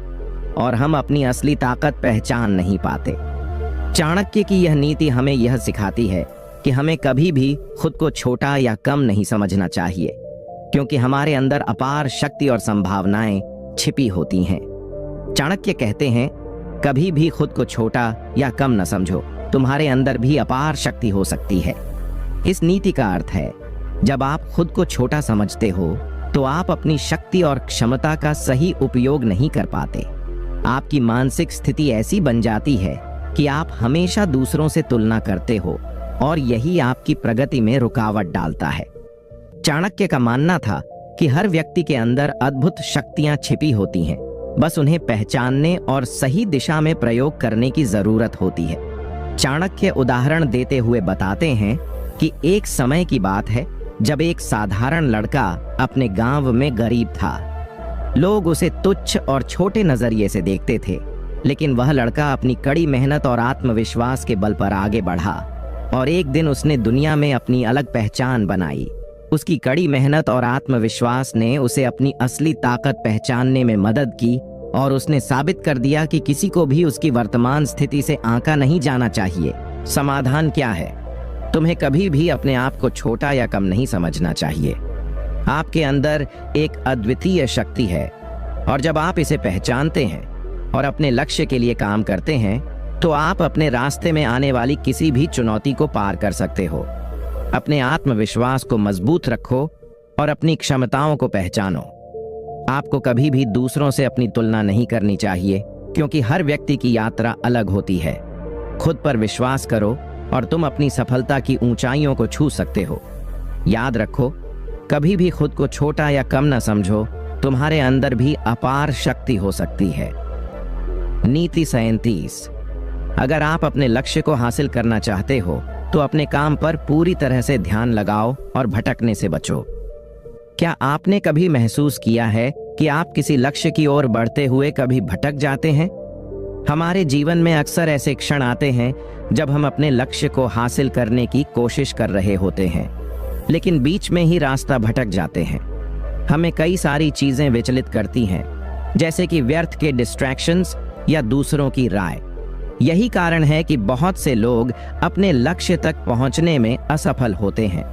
और हम अपनी असली ताकत पहचान नहीं पाते। चाणक्य की यह नीति हमें यह सिखाती है कि हमें कभी भी खुद को छोटा या कम नहीं समझना चाहिए, क्योंकि हमारे अंदर अपार शक्ति और संभावनाएं छिपी होती हैं। चाणक्य कहते हैं, कभी भी खुद को छोटा या कम न समझो, तुम्हारे अंदर भी अपार शक्ति हो सकती है। इस नीति का अर्थ है, जब आप खुद को छोटा समझते हो तो आप अपनी शक्ति और क्षमता का सही उपयोग नहीं कर पाते। आपकी मानसिक स्थिति ऐसी बन जाती है कि आप हमेशा दूसरों से तुलना करते हो और यही आपकी प्रगति में रुकावट डालता है। चाणक्य का मानना था कि हर व्यक्ति के अंदर अद्भुत शक्तियां छिपी होती हैं, बस उन्हें पहचानने और सही दिशा में प्रयोग करने की जरूरत होती है। चाणक्य उदाहरण देते हुए बताते हैं कि एक समय की बात है जब एक साधारण लड़का अपने गांव में गरीब था। लोग उसे तुच्छ और छोटे नजरिए से देखते थे, लेकिन वह लड़का अपनी कड़ी मेहनत और आत्मविश्वास के बल पर आगे बढ़ा और एक दिन उसने दुनिया में अपनी अलग पहचान बनाई। उसकी कड़ी मेहनत और आत्मविश्वास ने उसे अपनी असली ताकत पहचानने में मदद की और उसने साबित कर दिया कि किसी को भी उसकी वर्तमान स्थिति से आंका नहीं जाना चाहिए। समाधान क्या है? तुम्हें कभी भी अपने आप को छोटा या कम नहीं समझना चाहिए। आपके अंदर एक अद्वितीय शक्ति है और जब आप इसे पहचानते हैं और अपने लक्ष्य के लिए काम करते हैं तो आप अपने रास्ते में आने वाली किसी भी चुनौती को पार कर सकते हो। अपने आत्मविश्वास को मजबूत रखो और अपनी क्षमताओं को पहचानो। आपको कभी भी दूसरों से अपनी तुलना नहीं करनी चाहिए, क्योंकि हर व्यक्ति की यात्रा अलग होती है। खुद पर विश्वास करो और तुम अपनी सफलता की ऊंचाइयों को छू सकते हो। याद रखो, कभी भी खुद को छोटा या कम न समझो, तुम्हारे अंदर भी अपार शक्ति हो सकती है। नीति 37। अगर आप अपने लक्ष्य को हासिल करना चाहते हो तो अपने काम पर पूरी तरह से ध्यान लगाओ और भटकने से बचो। क्या आपने कभी महसूस किया है कि आप किसी लक्ष्य की ओर बढ़ते हुए कभी भटक जाते हैं? हमारे जीवन में अक्सर ऐसे क्षण आते हैं जब हम अपने लक्ष्य को हासिल करने की कोशिश कर रहे होते हैं, लेकिन बीच में ही रास्ता भटक जाते हैं। हमें कई सारी चीजें विचलित करती हैं, जैसे कि व्यर्थ के डिस्ट्रैक्शंस या दूसरों की राय। यही कारण है कि बहुत से लोग अपने लक्ष्य तक पहुंचने में असफल होते हैं।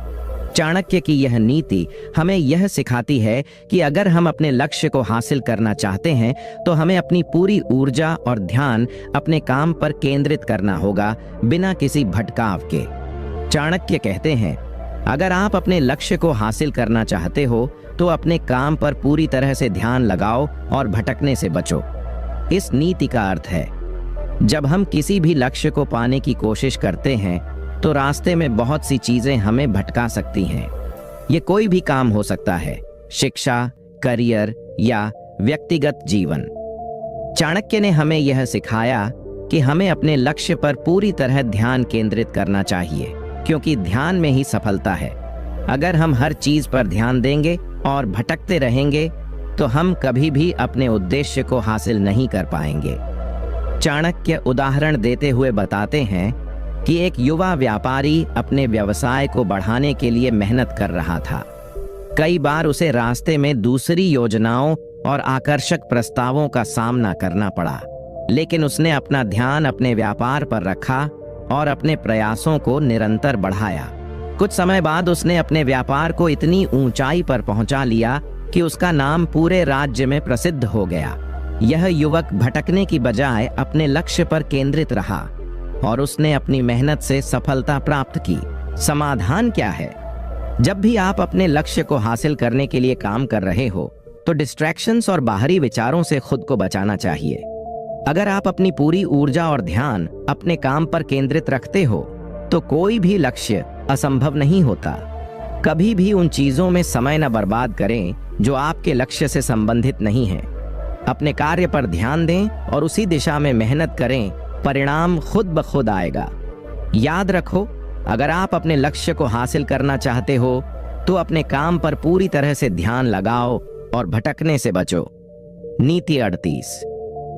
चाणक्य की यह नीति हमें यह सिखाती है कि अगर हम अपने लक्ष्य को हासिल करना चाहते हैं तो हमें अपनी पूरी ऊर्जा और ध्यान अपने काम पर केंद्रित करना होगा, बिना किसी भटकाव के। चाणक्य कहते हैं, अगर आप अपने लक्ष्य को हासिल करना चाहते हो तो अपने काम पर पूरी तरह से ध्यान लगाओ और भटकने से बचो। इस नीति का अर्थ है, जब हम किसी भी लक्ष्य को पाने की कोशिश करते हैं तो रास्ते में बहुत सी चीजें हमें भटका सकती हैं। ये कोई भी काम हो सकता है, शिक्षा, करियर या व्यक्तिगत जीवन। चाणक्य ने हमें यह सिखाया कि हमें अपने लक्ष्य पर पूरी तरह ध्यान केंद्रित करना चाहिए, क्योंकि ध्यान में ही सफलता है। अगर हम हर चीज पर ध्यान देंगे और भटकते रहेंगे तो हम कभी भी अपने उद्देश्य को हासिल नहीं कर पाएंगे। चाणक्य उदाहरण देते हुए बताते हैं कि एक युवा व्यापारी अपने व्यवसाय को बढ़ाने के लिए मेहनत कर रहा था। कई बार उसे रास्ते में दूसरी योजनाओं और आकर्षक प्रस्तावों का सामना करना पड़ा, लेकिन उसने अपना ध्यान अपने व्यापार पर रखा और अपने प्रयासों को निरंतर बढ़ाया। कुछ समय बाद उसने अपने व्यापार को इतनी ऊंचाई पर पहुंचा लिया कि उसका नाम पूरे राज्य में प्रसिद्ध हो गया। यह युवक भटकने की बजाय अपने लक्ष्य पर केंद्रित रहा और उसने अपनी मेहनत से सफलता प्राप्त की। समाधान क्या है? जब भी आप अपने लक्ष्य को हासिल करने के लिए काम कर रहे हो तो डिस्ट्रैक्शंस और बाहरी विचारों से खुद को बचाना चाहिए। अगर आप अपनी पूरी ऊर्जा और ध्यान अपने काम पर केंद्रित रखते हो तो कोई भी लक्ष्य असंभव नहीं होता। कभी भी उन चीजों में समय न बर्बाद करें जो आपके लक्ष्य से संबंधित नहीं है। अपने कार्य पर ध्यान दें और उसी दिशा में मेहनत करें, परिणाम खुद ब खुद आएगा। याद रखो, अगर आप अपने लक्ष्य को हासिल करना चाहते हो तो अपने काम पर पूरी तरह से ध्यान लगाओ और भटकने से बचो। नीति 38।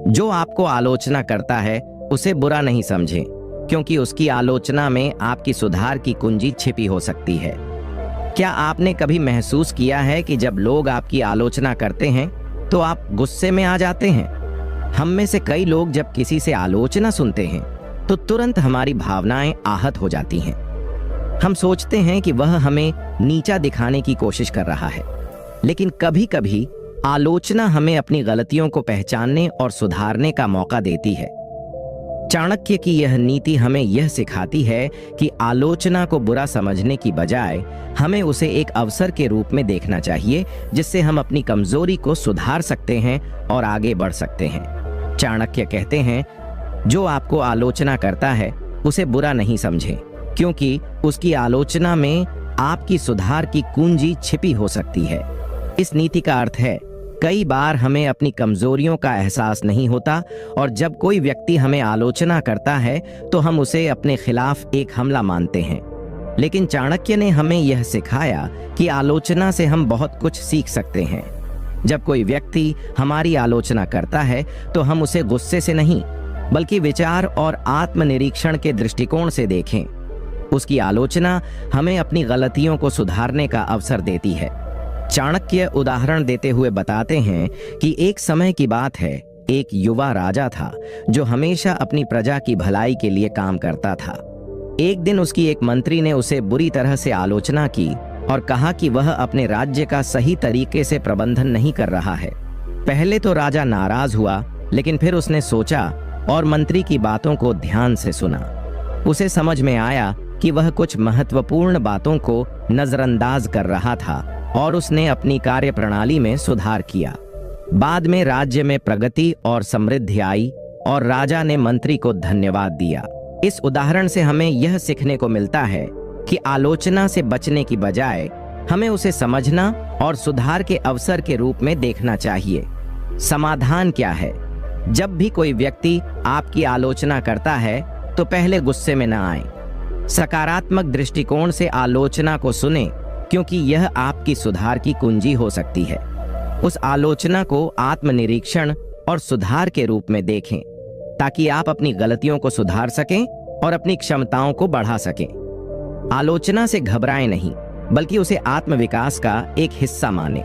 जो आपको आलोचना करता है उसे बुरा नहीं समझें, क्योंकि उसकी आलोचना में आपकी सुधार की कुंजी छिपी हो सकती है। क्या आपने कभी महसूस किया है कि जब लोग आपकी आलोचना करते हैं तो आप गुस्से में आ जाते हैं? हम में से कई लोग जब किसी से आलोचना सुनते हैं तो तुरंत हमारी भावनाएं आहत हो जाती हैं। हम सोचते हैं कि वह हमें नीचा दिखाने की कोशिश कर रहा है, लेकिन कभी कभी आलोचना हमें अपनी गलतियों को पहचानने और सुधारने का मौका देती है। चाणक्य की यह नीति हमें यह सिखाती है कि आलोचना को बुरा समझने की बजाय हमें उसे एक अवसर के रूप में देखना चाहिए, जिससे हम अपनी कमजोरी को सुधार सकते हैं और आगे बढ़ सकते हैं। चाणक्य कहते हैं, जो आपको आलोचना करता है उसे बुरा नहीं समझें, क्योंकि उसकी आलोचना में आपकी सुधार की कुंजी छिपी हो सकती है। इस नीति का अर्थ है, कई बार हमें अपनी कमजोरियों का एहसास नहीं होता और जब कोई व्यक्ति हमें आलोचना करता है तो हम उसे अपने खिलाफ एक हमला मानते हैं। लेकिन चाणक्य ने हमें यह सिखाया कि आलोचना से हम बहुत कुछ सीख सकते हैं। जब कोई व्यक्ति हमारी आलोचना करता है तो हम उसे गुस्से से नहीं, बल्कि विचार और आत्मनिरीक्षण के दृष्टिकोण से देखें। उसकी आलोचना हमें अपनी गलतियों को सुधारने का अवसर देती है। चाणक्य उदाहरण देते हुए बताते हैं कि एक समय की बात है, एक युवा राजा था जो हमेशा अपनी प्रजा की भलाई के लिए काम करता था। एक दिन उसकी एक मंत्री ने उसे बुरी तरह से आलोचना की और कहा कि वह अपने राज्य का सही तरीके से प्रबंधन नहीं कर रहा है। पहले तो राजा नाराज हुआ, लेकिन फिर उसने सोचा और मंत्री की बातों को ध्यान से सुना। उसे समझ में आया कि वह कुछ महत्वपूर्ण बातों को नजरअंदाज कर रहा था और उसने अपनी कार्यप्रणाली में सुधार किया। बाद में राज्य में प्रगति और समृद्धि आई और राजा ने मंत्री को धन्यवाद दिया। इस उदाहरण से हमें यह सीखने को मिलता है कि आलोचना से बचने की बजाय हमें उसे समझना और सुधार के अवसर के रूप में देखना चाहिए। समाधान क्या है? जब भी कोई व्यक्ति आपकी आलोचना करता है तो पहले गुस्से में न आए। सकारात्मक दृष्टिकोण से आलोचना को सुने, क्योंकि यह आपकी सुधार की कुंजी हो सकती है। उस आलोचना को आत्मनिरीक्षण और सुधार के रूप में देखें, ताकि आप अपनी गलतियों को सुधार सकें और अपनी क्षमताओं को बढ़ा सकें। आलोचना से घबराएं नहीं, बल्कि उसे आत्मविकास का एक हिस्सा मानें।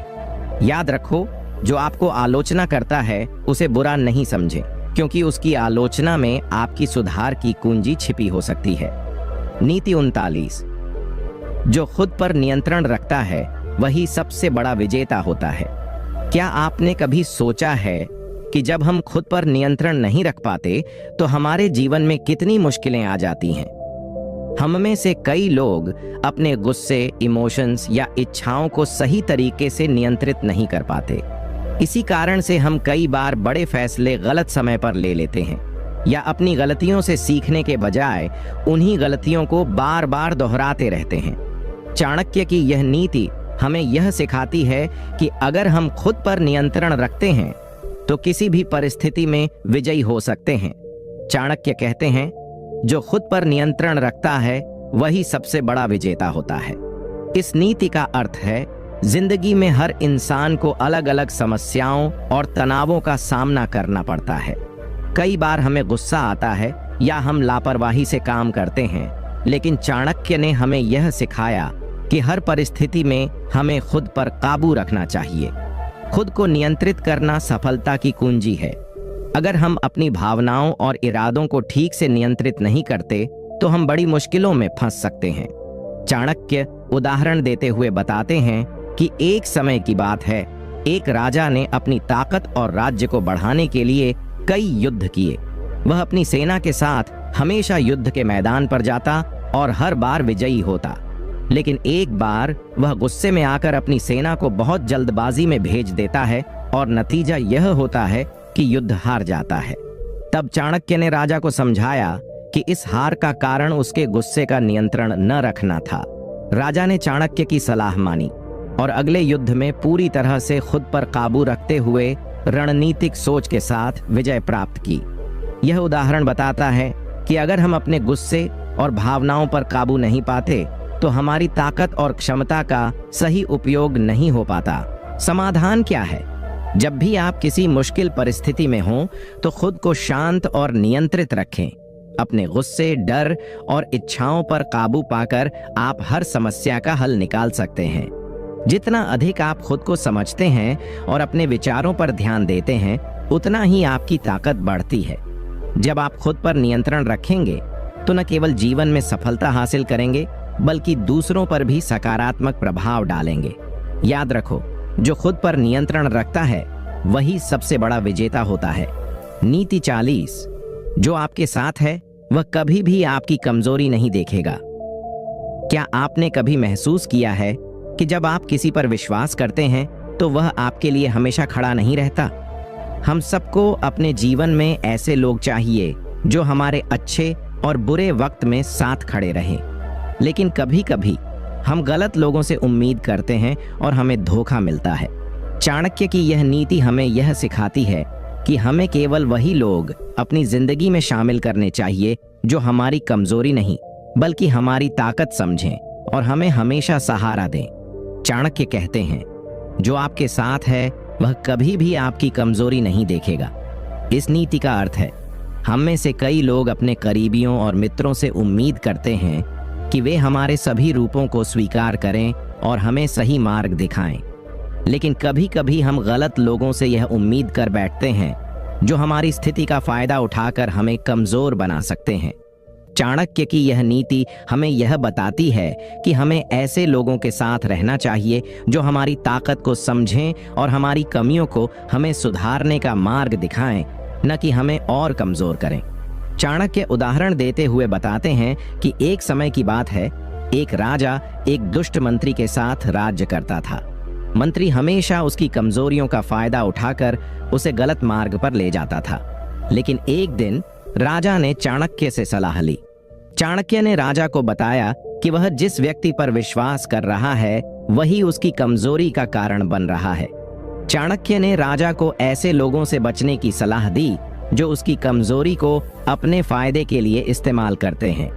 याद रखो, जो आपको आलोचना करता है उसे बुरा नहीं समझें, क्योंकि उसकी आलोचना में आपकी सुधार की कुंजी छिपी हो सकती है। नीति 39, जो खुद पर नियंत्रण रखता है वही सबसे बड़ा विजेता होता है। क्या आपने कभी सोचा है कि जब हम खुद पर नियंत्रण नहीं रख पाते तो हमारे जीवन में कितनी मुश्किलें आ जाती हैं? हम में से कई लोग अपने गुस्से, इमोशंस या इच्छाओं को सही तरीके से नियंत्रित नहीं कर पाते। इसी कारण से हम कई बार बड़े फैसले गलत समय पर ले लेते हैं, या अपनी गलतियों से सीखने के बजाय उन्हीं गलतियों को बार बार दोहराते रहते हैं। चाणक्य की यह नीति हमें यह सिखाती है कि अगर हम खुद पर नियंत्रण रखते हैं तो किसी भी परिस्थिति में विजयी हो सकते हैं। चाणक्य कहते हैं, जो खुद पर नियंत्रण रखता है वही सबसे बड़ा विजेता होता है। इस नीति का अर्थ है, जिंदगी में हर इंसान को अलग अलग समस्याओं और तनावों का सामना करना पड़ता है। कई बार हमें गुस्सा आता है या हम लापरवाही से काम करते हैं, लेकिन चाणक्य ने हमें यह सिखाया कि हर परिस्थिति में हमें खुद पर काबू रखना चाहिए। खुद को नियंत्रित करना सफलता की कुंजी है। अगर हम अपनी भावनाओं और इरादों को ठीक से नियंत्रित नहीं करते तो हम बड़ी मुश्किलों में फंस सकते हैं। चाणक्य उदाहरण देते हुए बताते हैं कि एक समय की बात है, एक राजा ने अपनी ताकत और राज्य को बढ़ाने के लिए कई युद्ध किए। वह अपनी सेना के साथ हमेशा युद्ध के मैदान पर जाता और हर बार विजयी होता। लेकिन एक बार वह गुस्से में आकर अपनी सेना को बहुत जल्दबाजी में भेज देता है और नतीजा यह होता है कि युद्ध हार जाता है। तब चाणक्य ने राजा को समझाया कि इस हार का कारण उसके गुस्से का नियंत्रण न रखना था। राजा ने चाणक्य की सलाह मानी और अगले युद्ध में पूरी तरह से खुद पर काबू रखते हुए रणनीतिक सोच के साथ विजय प्राप्त की। यह उदाहरण बताता है कि अगर हम अपने गुस्से और भावनाओं पर काबू नहीं पाते तो हमारी ताकत और क्षमता का सही उपयोग नहीं हो पाता। समाधान क्या है? जब भी आप किसी मुश्किल परिस्थिति में हों तो खुद को शांत और नियंत्रित रखें। अपने गुस्से, डर और इच्छाओं पर काबू पाकर आप हर समस्या का हल निकाल सकते हैं। जितना अधिक आप खुद को समझते हैं और अपने विचारों पर ध्यान देते हैं, उतना ही आपकी ताकत बढ़ती है। जब आप खुद पर नियंत्रण रखेंगे तो न केवल जीवन में सफलता हासिल करेंगे, बल्कि दूसरों पर भी सकारात्मक प्रभाव डालेंगे। याद रखो, जो खुद पर नियंत्रण रखता है वही सबसे बड़ा विजेता होता है। नीति 40, जो आपके साथ है वह कभी भी आपकी कमजोरी नहीं देखेगा। क्या आपने कभी महसूस किया है कि जब आप किसी पर विश्वास करते हैं तो वह आपके लिए हमेशा खड़ा नहीं रहता? हम सबको अपने जीवन में ऐसे लोग चाहिए जो हमारे अच्छे और बुरे वक्त में साथ खड़े रहें। लेकिन कभी कभी हम गलत लोगों से उम्मीद करते हैं और हमें धोखा मिलता है। चाणक्य की यह नीति हमें यह सिखाती है कि हमें केवल वही लोग अपनी जिंदगी में शामिल करने चाहिए जो हमारी कमजोरी नहीं बल्कि हमारी ताकत समझें और हमें हमेशा सहारा दें। चाणक्य कहते हैं, जो आपके साथ है वह कभी भी आपकी कमजोरी नहीं देखेगा। इस नीति का अर्थ है, हम में से कई लोग अपने करीबियों और मित्रों से उम्मीद करते हैं कि वे हमारे सभी रूपों को स्वीकार करें और हमें सही मार्ग दिखाएं। लेकिन कभी कभी हम गलत लोगों से यह उम्मीद कर बैठते हैं जो हमारी स्थिति का फायदा उठाकर हमें कमजोर बना सकते हैं। चाणक्य की यह नीति हमें यह बताती है कि हमें ऐसे लोगों के साथ रहना चाहिए जो हमारी ताकत को समझें और हमारी कमियों को हमें सुधारने का मार्ग दिखाएं, न कि हमें और कमजोर करें। चाणक्य उदाहरण देते हुए बताते हैं कि एक समय की बात है, एक राजा एक दुष्ट मंत्री के साथ राज्य करता था। मंत्री हमेशा उसकी कमजोरियों का फायदा उठाकर उसे गलत मार्ग पर ले जाता था। लेकिन एक दिन राजा ने चाणक्य से सलाह ली। चाणक्य ने राजा को बताया कि वह जिस व्यक्ति पर विश्वास कर रहा है वही उसकी कमजोरी का कारण बन रहा है। चाणक्य ने राजा को ऐसे लोगों से बचने की सलाह दी जो उसकी कमजोरी को अपने फायदे के लिए इस्तेमाल करते हैं।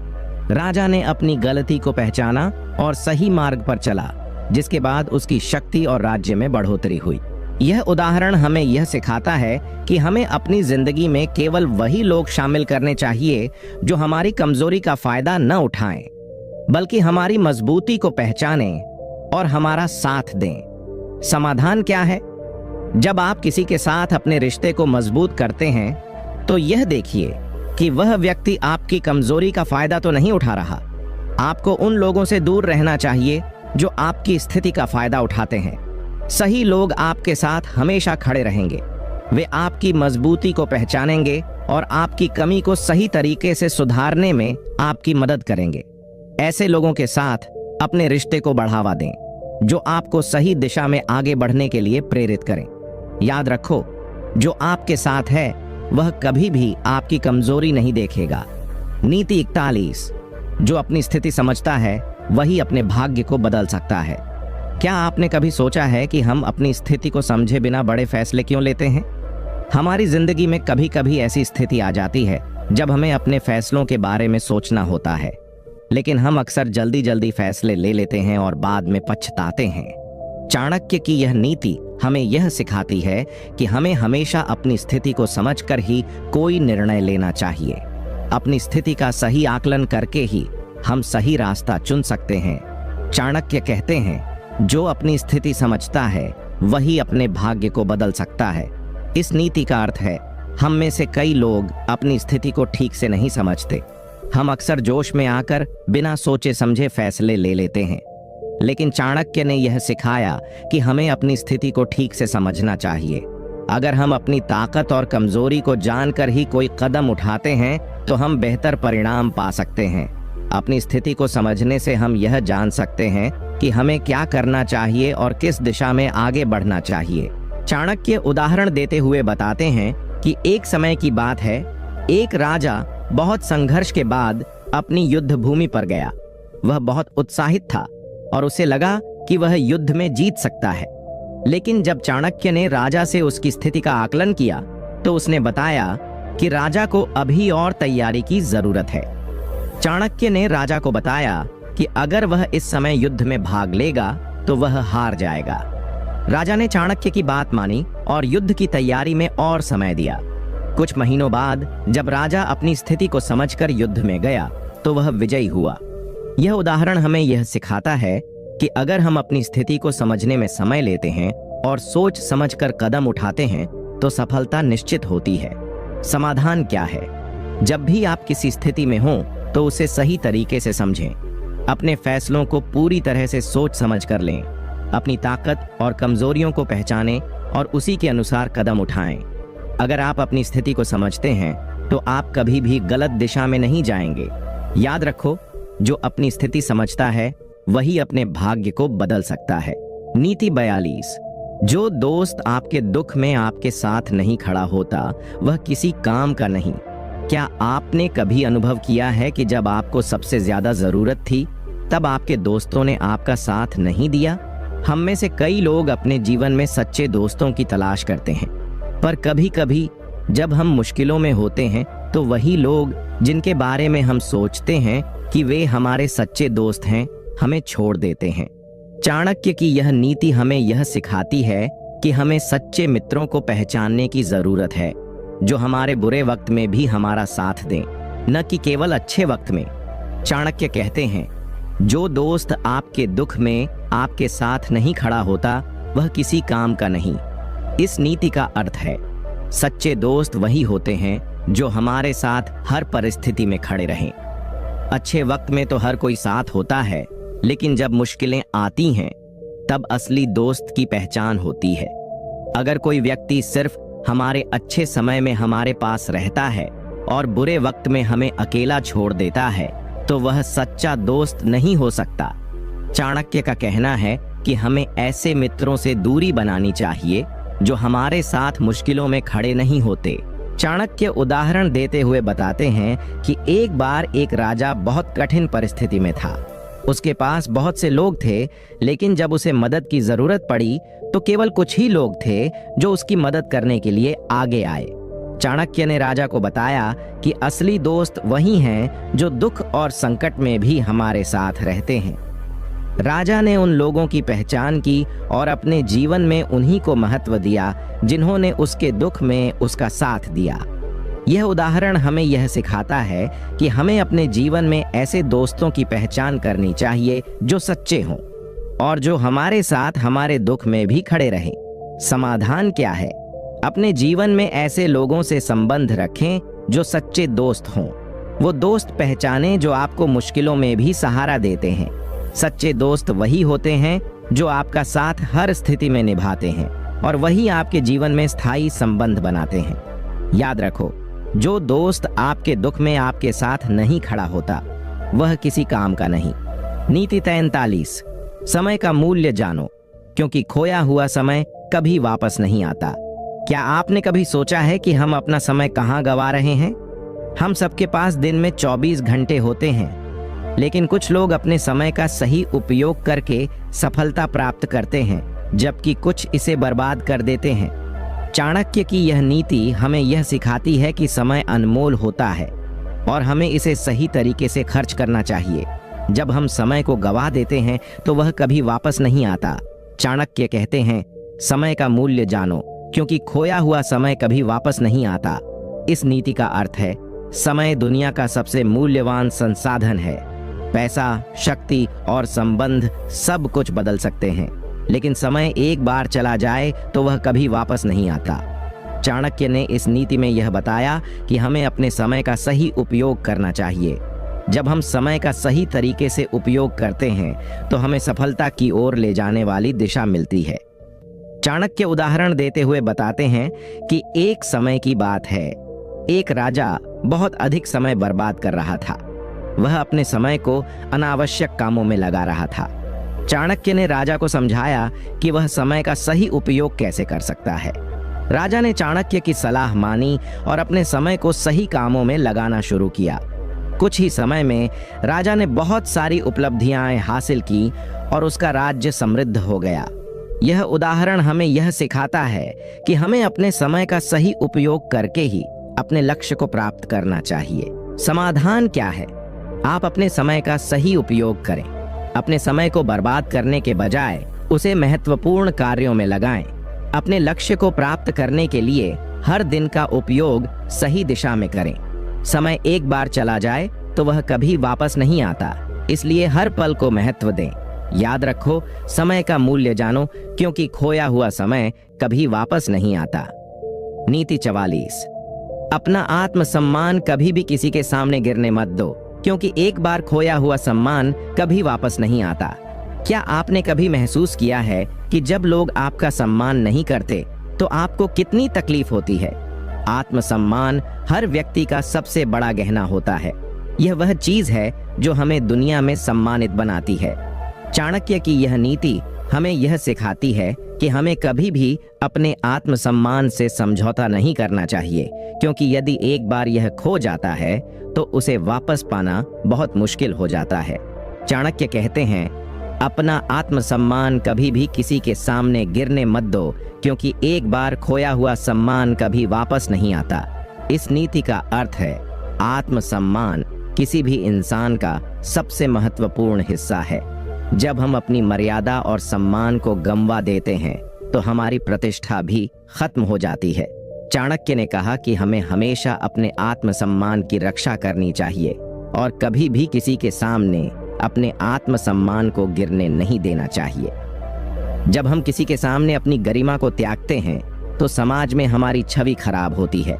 राजा ने अपनी गलती को पहचाना और सही मार्ग पर चला, जिसके बाद उसकी शक्ति और राज्य में बढ़ोतरी हुई। यह उदाहरण हमें यह सिखाता है कि हमें अपनी जिंदगी में केवल वही लोग शामिल करने चाहिए जो हमारी कमजोरी का फायदा न उठाएं, बल्कि हमारी मजबूती को पहचानें और हमारा साथ दें। समाधान क्या है? जब आप किसी के साथ अपने रिश्ते को मजबूत करते हैं तो यह देखिए कि वह व्यक्ति आपकी कमजोरी का फायदा तो नहीं उठा रहा। आपको उन लोगों से दूर रहना चाहिए जो आपकी स्थिति का फायदा उठाते हैं। सही लोग आपके साथ हमेशा खड़े रहेंगे। वे आपकी मजबूती को पहचानेंगे और आपकी कमी को सही तरीके से सुधारने में आपकी मदद करेंगे। ऐसे लोगों के साथ अपने रिश्ते को बढ़ावा दें जो आपको सही दिशा में आगे बढ़ने के लिए प्रेरित करें। याद रखो, जो आपके साथ है वह कभी भी आपकी कमजोरी नहीं देखेगा। नीति 41, जो अपनी स्थिति समझता है वही अपने भाग्य को बदल सकता है। क्या आपने कभी सोचा है कि हम अपनी स्थिति को समझे बिना बड़े फैसले क्यों लेते हैं? हमारी जिंदगी में कभी कभी ऐसी स्थिति आ जाती है जब हमें अपने फैसलों के बारे में सोचना होता है, लेकिन हम अक्सर जल्दी जल्दी फैसले ले लेते हैं और बाद में पछताते हैं। चाणक्य की यह नीति हमें यह सिखाती है कि हमें हमेशा अपनी स्थिति को समझकर ही कोई निर्णय लेना चाहिए। अपनी स्थिति का सही आकलन करके ही हम सही रास्ता चुन सकते हैं। चाणक्य कहते हैं, जो अपनी स्थिति समझता है वही अपने भाग्य को बदल सकता है। इस नीति का अर्थ है, हम में से कई लोग अपनी स्थिति को ठीक से नहीं समझते। हम अक्सर जोश में आकर बिना सोचे समझे फैसले ले लेते हैं, लेकिन चाणक्य ने यह सिखाया कि हमें अपनी स्थिति को ठीक से समझना चाहिए। अगर हम अपनी ताकत और कमजोरी को जानकर ही कोई कदम उठाते हैं तो हम बेहतर परिणाम पा सकते हैं। अपनी स्थिति को समझने से हम यह जान सकते हैं कि हमें क्या करना चाहिए और किस दिशा में आगे बढ़ना चाहिए। चाणक्य उदाहरण देते हुए बताते हैं कि एक समय की बात है, एक राजा बहुत संघर्ष के बाद अपनी युद्ध भूमि पर गया। वह बहुत उत्साहित था और उसे लगा कि वह युद्ध में जीत सकता है। लेकिन जब चाणक्य ने राजा से उसकी स्थिति का आकलन किया तो उसने बताया कि राजा को अभी और तैयारी की जरूरत है। चाणक्य ने राजा को बताया कि अगर वह इस समय युद्ध में भाग लेगा तो वह हार जाएगा। राजा ने चाणक्य की बात मानी और युद्ध की तैयारी में और समय दिया। कुछ महीनों बाद जब राजा अपनी स्थिति को समझकर युद्ध में गया तो वह विजयी हुआ। यह उदाहरण हमें यह सिखाता है कि अगर हम अपनी स्थिति को समझने में समय लेते हैं और सोच समझकर कदम उठाते हैं तो सफलता निश्चित होती है। समाधान क्या है? जब भी आप किसी स्थिति में हों तो उसे सही तरीके से समझें। अपने फैसलों को पूरी तरह से सोच समझ कर लें। अपनी ताकत और कमजोरियों को पहचानें और उसी के अनुसार कदम उठाएं। अगर आप अपनी स्थिति को समझते हैं तो आप कभी भी गलत दिशा में नहीं जाएंगे। याद रखो, जो अपनी स्थिति समझता है वही अपने भाग्य को बदल सकता है। नीति 42। जो दोस्त आपके दुख में आपके साथ नहीं खड़ा होता वह किसी काम का नहीं। क्या आपने कभी अनुभव किया है कि जब आपको सबसे ज्यादा जरूरत थी तब आपके दोस्तों ने आपका साथ नहीं दिया? हम में से कई लोग अपने जीवन में सच्चे दोस्तों की तलाश करते हैं, पर कभी कभी जब हम मुश्किलों में होते हैं तो वही लोग जिनके बारे में हम सोचते हैं कि वे हमारे सच्चे दोस्त हैं, हमें छोड़ देते हैं। चाणक्य की यह नीति हमें यह सिखाती है कि हमें सच्चे मित्रों को पहचानने की जरूरत है, जो हमारे बुरे वक्त में भी हमारा साथ दें, न कि केवल अच्छे वक्त में। चाणक्य कहते हैं, जो दोस्त आपके दुख में आपके साथ नहीं खड़ा होता वह किसी काम का नहीं। इस नीति का अर्थ है, सच्चे दोस्त वही होते हैं जो हमारे साथ हर परिस्थिति में खड़े रहें। अच्छे वक्त में तो हर कोई साथ होता है, लेकिन जब मुश्किलें आती हैं तब असली दोस्त की पहचान होती है। अगर कोई व्यक्ति सिर्फ हमारे अच्छे समय में हमारे पास रहता है और बुरे वक्त में हमें अकेला छोड़ देता है तो वह सच्चा दोस्त नहीं हो सकता। चाणक्य का कहना है कि हमें ऐसे मित्रों से दूरी बनानी चाहिए जो हमारे साथ मुश्किलों में खड़े नहीं होते। चाणक्य उदाहरण देते हुए बताते हैं कि एक बार एक राजा बहुत कठिन परिस्थिति में था। उसके पास बहुत से लोग थे, लेकिन जब उसे मदद की जरूरत पड़ी तो केवल कुछ ही लोग थे जो उसकी मदद करने के लिए आगे आए। चाणक्य ने राजा को बताया कि असली दोस्त वही हैं जो दुख और संकट में भी हमारे साथ रहते हैं। राजा ने उन लोगों की पहचान की और अपने जीवन में उन्हीं को महत्व दिया जिन्होंने उसके दुख में उसका साथ दिया। यह उदाहरण हमें यह सिखाता है कि हमें अपने जीवन में ऐसे दोस्तों की पहचान करनी चाहिए जो सच्चे हों और जो हमारे साथ हमारे दुख में भी खड़े रहें। समाधान क्या है? अपने जीवन में ऐसे लोगों से संबंध रखें जो सच्चे दोस्त हों। वो दोस्त पहचानें जो आपको मुश्किलों में भी सहारा देते हैं। सच्चे दोस्त वही होते हैं जो आपका साथ हर स्थिति में निभाते हैं और वही आपके जीवन में स्थायी संबंध बनाते हैं। याद रखो, जो दोस्त आपके दुख में आपके साथ नहीं खड़ा होता वह किसी काम का नहीं। नीति 43। समय का मूल्य जानो, क्योंकि खोया हुआ समय कभी वापस नहीं आता। क्या आपने कभी सोचा है कि हम अपना समय कहाँ गंवा रहे हैं? हम सबके पास दिन में 24 घंटे होते हैं, लेकिन कुछ लोग अपने समय का सही उपयोग करके सफलता प्राप्त करते हैं, जबकि कुछ इसे बर्बाद कर देते हैं। चाणक्य की यह नीति हमें यह सिखाती है कि समय अनमोल होता है और हमें इसे सही तरीके से खर्च करना चाहिए। जब हम समय को गंवा देते हैं तो वह कभी वापस नहीं आता। चाणक्य कहते हैं, समय का मूल्य जानो, क्योंकि खोया हुआ समय कभी वापस नहीं आता। इस नीति का अर्थ है, समय दुनिया का सबसे मूल्यवान संसाधन है। पैसा, शक्ति और संबंध सब कुछ बदल सकते हैं, लेकिन समय एक बार चला जाए तो वह कभी वापस नहीं आता। चाणक्य ने इस नीति में यह बताया कि हमें अपने समय का सही उपयोग करना चाहिए। जब हम समय का सही तरीके से उपयोग करते हैं तो हमें सफलता की ओर ले जाने वाली दिशा मिलती है। चाणक्य उदाहरण देते हुए बताते हैं कि एक समय की बात है, एक राजा बहुत अधिक समय बर्बाद कर रहा था। वह अपने समय को अनावश्यक कामों में लगा रहा था। चाणक्य ने राजा को समझाया कि वह समय का सही उपयोग कैसे कर सकता है। राजा ने चाणक्य की सलाह मानी और अपने समय को सही कामों में लगाना शुरू किया। कुछ ही समय में राजा ने बहुत सारी उपलब्धियां हासिल की और उसका राज्य समृद्ध हो गया। यह उदाहरण हमें यह सिखाता है कि हमें अपने समय का सही उपयोग करके ही अपने लक्ष्य को प्राप्त करना चाहिए। समाधान क्या है? आप अपने समय का सही उपयोग करें। अपने समय को बर्बाद करने के बजाय उसे महत्वपूर्ण कार्यों में लगाएं। अपने लक्ष्य को प्राप्त करने के लिए हर दिन का उपयोग सही दिशा में करें। समय एक बार चला जाए तो वह कभी वापस नहीं आता, इसलिए हर पल को महत्व दें। याद रखो, समय का मूल्य जानो, क्योंकि खोया हुआ समय कभी वापस नहीं आता। नीति 44। अपना आत्मसम्मान कभी भी किसी के सामने गिरने मत दो। क्योंकि एक बार खोया हुआ सम्मान कभी वापस नहीं आता। क्या आपने कभी महसूस किया है कि जब लोग आपका सम्मान नहीं करते तो आपको कितनी तकलीफ होती है? आत्मसम्मान हर व्यक्ति का सबसे बड़ा गहना होता है। यह वह चीज है जो हमें दुनिया में सम्मानित बनाती है। चाणक्य की यह नीति हमें यह सिखाती है कि हमें कभी भी अपने आत्मसम्मान से समझौता नहीं करना चाहिए, क्योंकि यदि एक बार यह खो जाता है तो उसे वापस पाना बहुत मुश्किल हो जाता है। चाणक्य कहते हैं, अपना आत्मसम्मान कभी भी किसी के सामने गिरने मत दो, क्योंकि एक बार खोया हुआ सम्मान कभी वापस नहीं आता। इस नीति का अर्थ है, आत्मसम्मान किसी भी इंसान का सबसे महत्वपूर्ण हिस्सा है। जब हम अपनी मर्यादा और सम्मान को गंवा देते हैं तो हमारी प्रतिष्ठा भी खत्म हो जाती है। चाणक्य ने कहा कि हमें हमेशा अपने आत्मसम्मान की रक्षा करनी चाहिए और कभी भी किसी के सामने अपने आत्मसम्मान को गिरने नहीं देना चाहिए। जब हम किसी के सामने अपनी गरिमा को त्यागते हैं तो समाज में हमारी छवि खराब होती है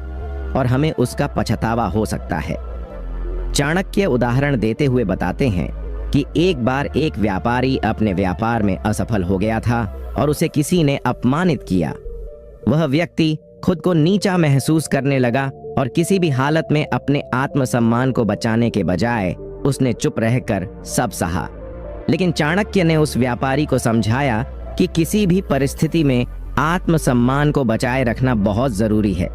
और हमें उसका पछतावा हो सकता है। चाणक्य उदाहरण देते हुए बताते हैं कि एक बार एक व्यापारी अपने व्यापार में असफल हो गया था और उसे किसी ने अपमानित किया। वह व्यक्ति खुद को नीचा महसूस करने लगा और किसी भी हालत में अपने आत्मसम्मान को बचाने के बजाय उसने चुप रहकर सब सहा। लेकिन चाणक्य ने उस व्यापारी को समझाया कि किसी भी परिस्थिति में आत्मसम्मान को बचाए रखना बहुत जरूरी है।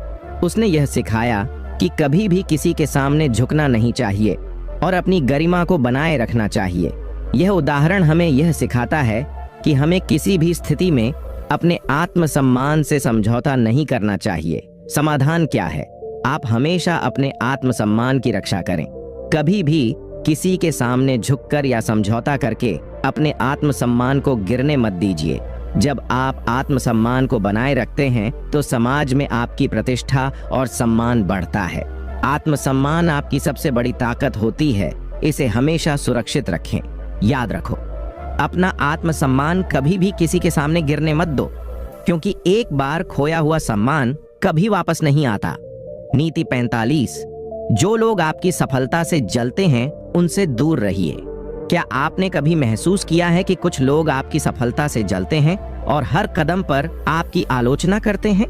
उसने यह सिखाया कि कभी भी किसी के सामने झुकना नहीं चाहिए और अपनी गरिमा को बनाए रखना चाहिए। यह उदाहरण हमें यह सिखाता है कि हमें किसी भी स्थिति में अपने आत्मसम्मान से समझौता नहीं करना चाहिए। समाधान क्या है? आप हमेशा अपने आत्मसम्मान की रक्षा करें। कभी भी किसी के सामने झुककर या समझौता करके अपने आत्मसम्मान को गिरने मत दीजिए। जब आप आत्मसम्मान को बनाए रखते हैं तो समाज में आपकी प्रतिष्ठा और सम्मान बढ़ता है। आत्मसम्मान आपकी सबसे बड़ी ताकत होती है, इसे हमेशा सुरक्षित रखें। याद रखो, अपना आत्मसम्मान कभी भी किसी के सामने गिरने मत दो, क्योंकि एक बार खोया हुआ सम्मान कभी वापस नहीं आता। नीति 45, जो लोग आपकी सफलता से जलते हैं उनसे दूर रहिए। क्या आपने कभी महसूस किया है कि कुछ लोग आपकी सफलता से जलते हैं और हर कदम पर आपकी आलोचना करते हैं?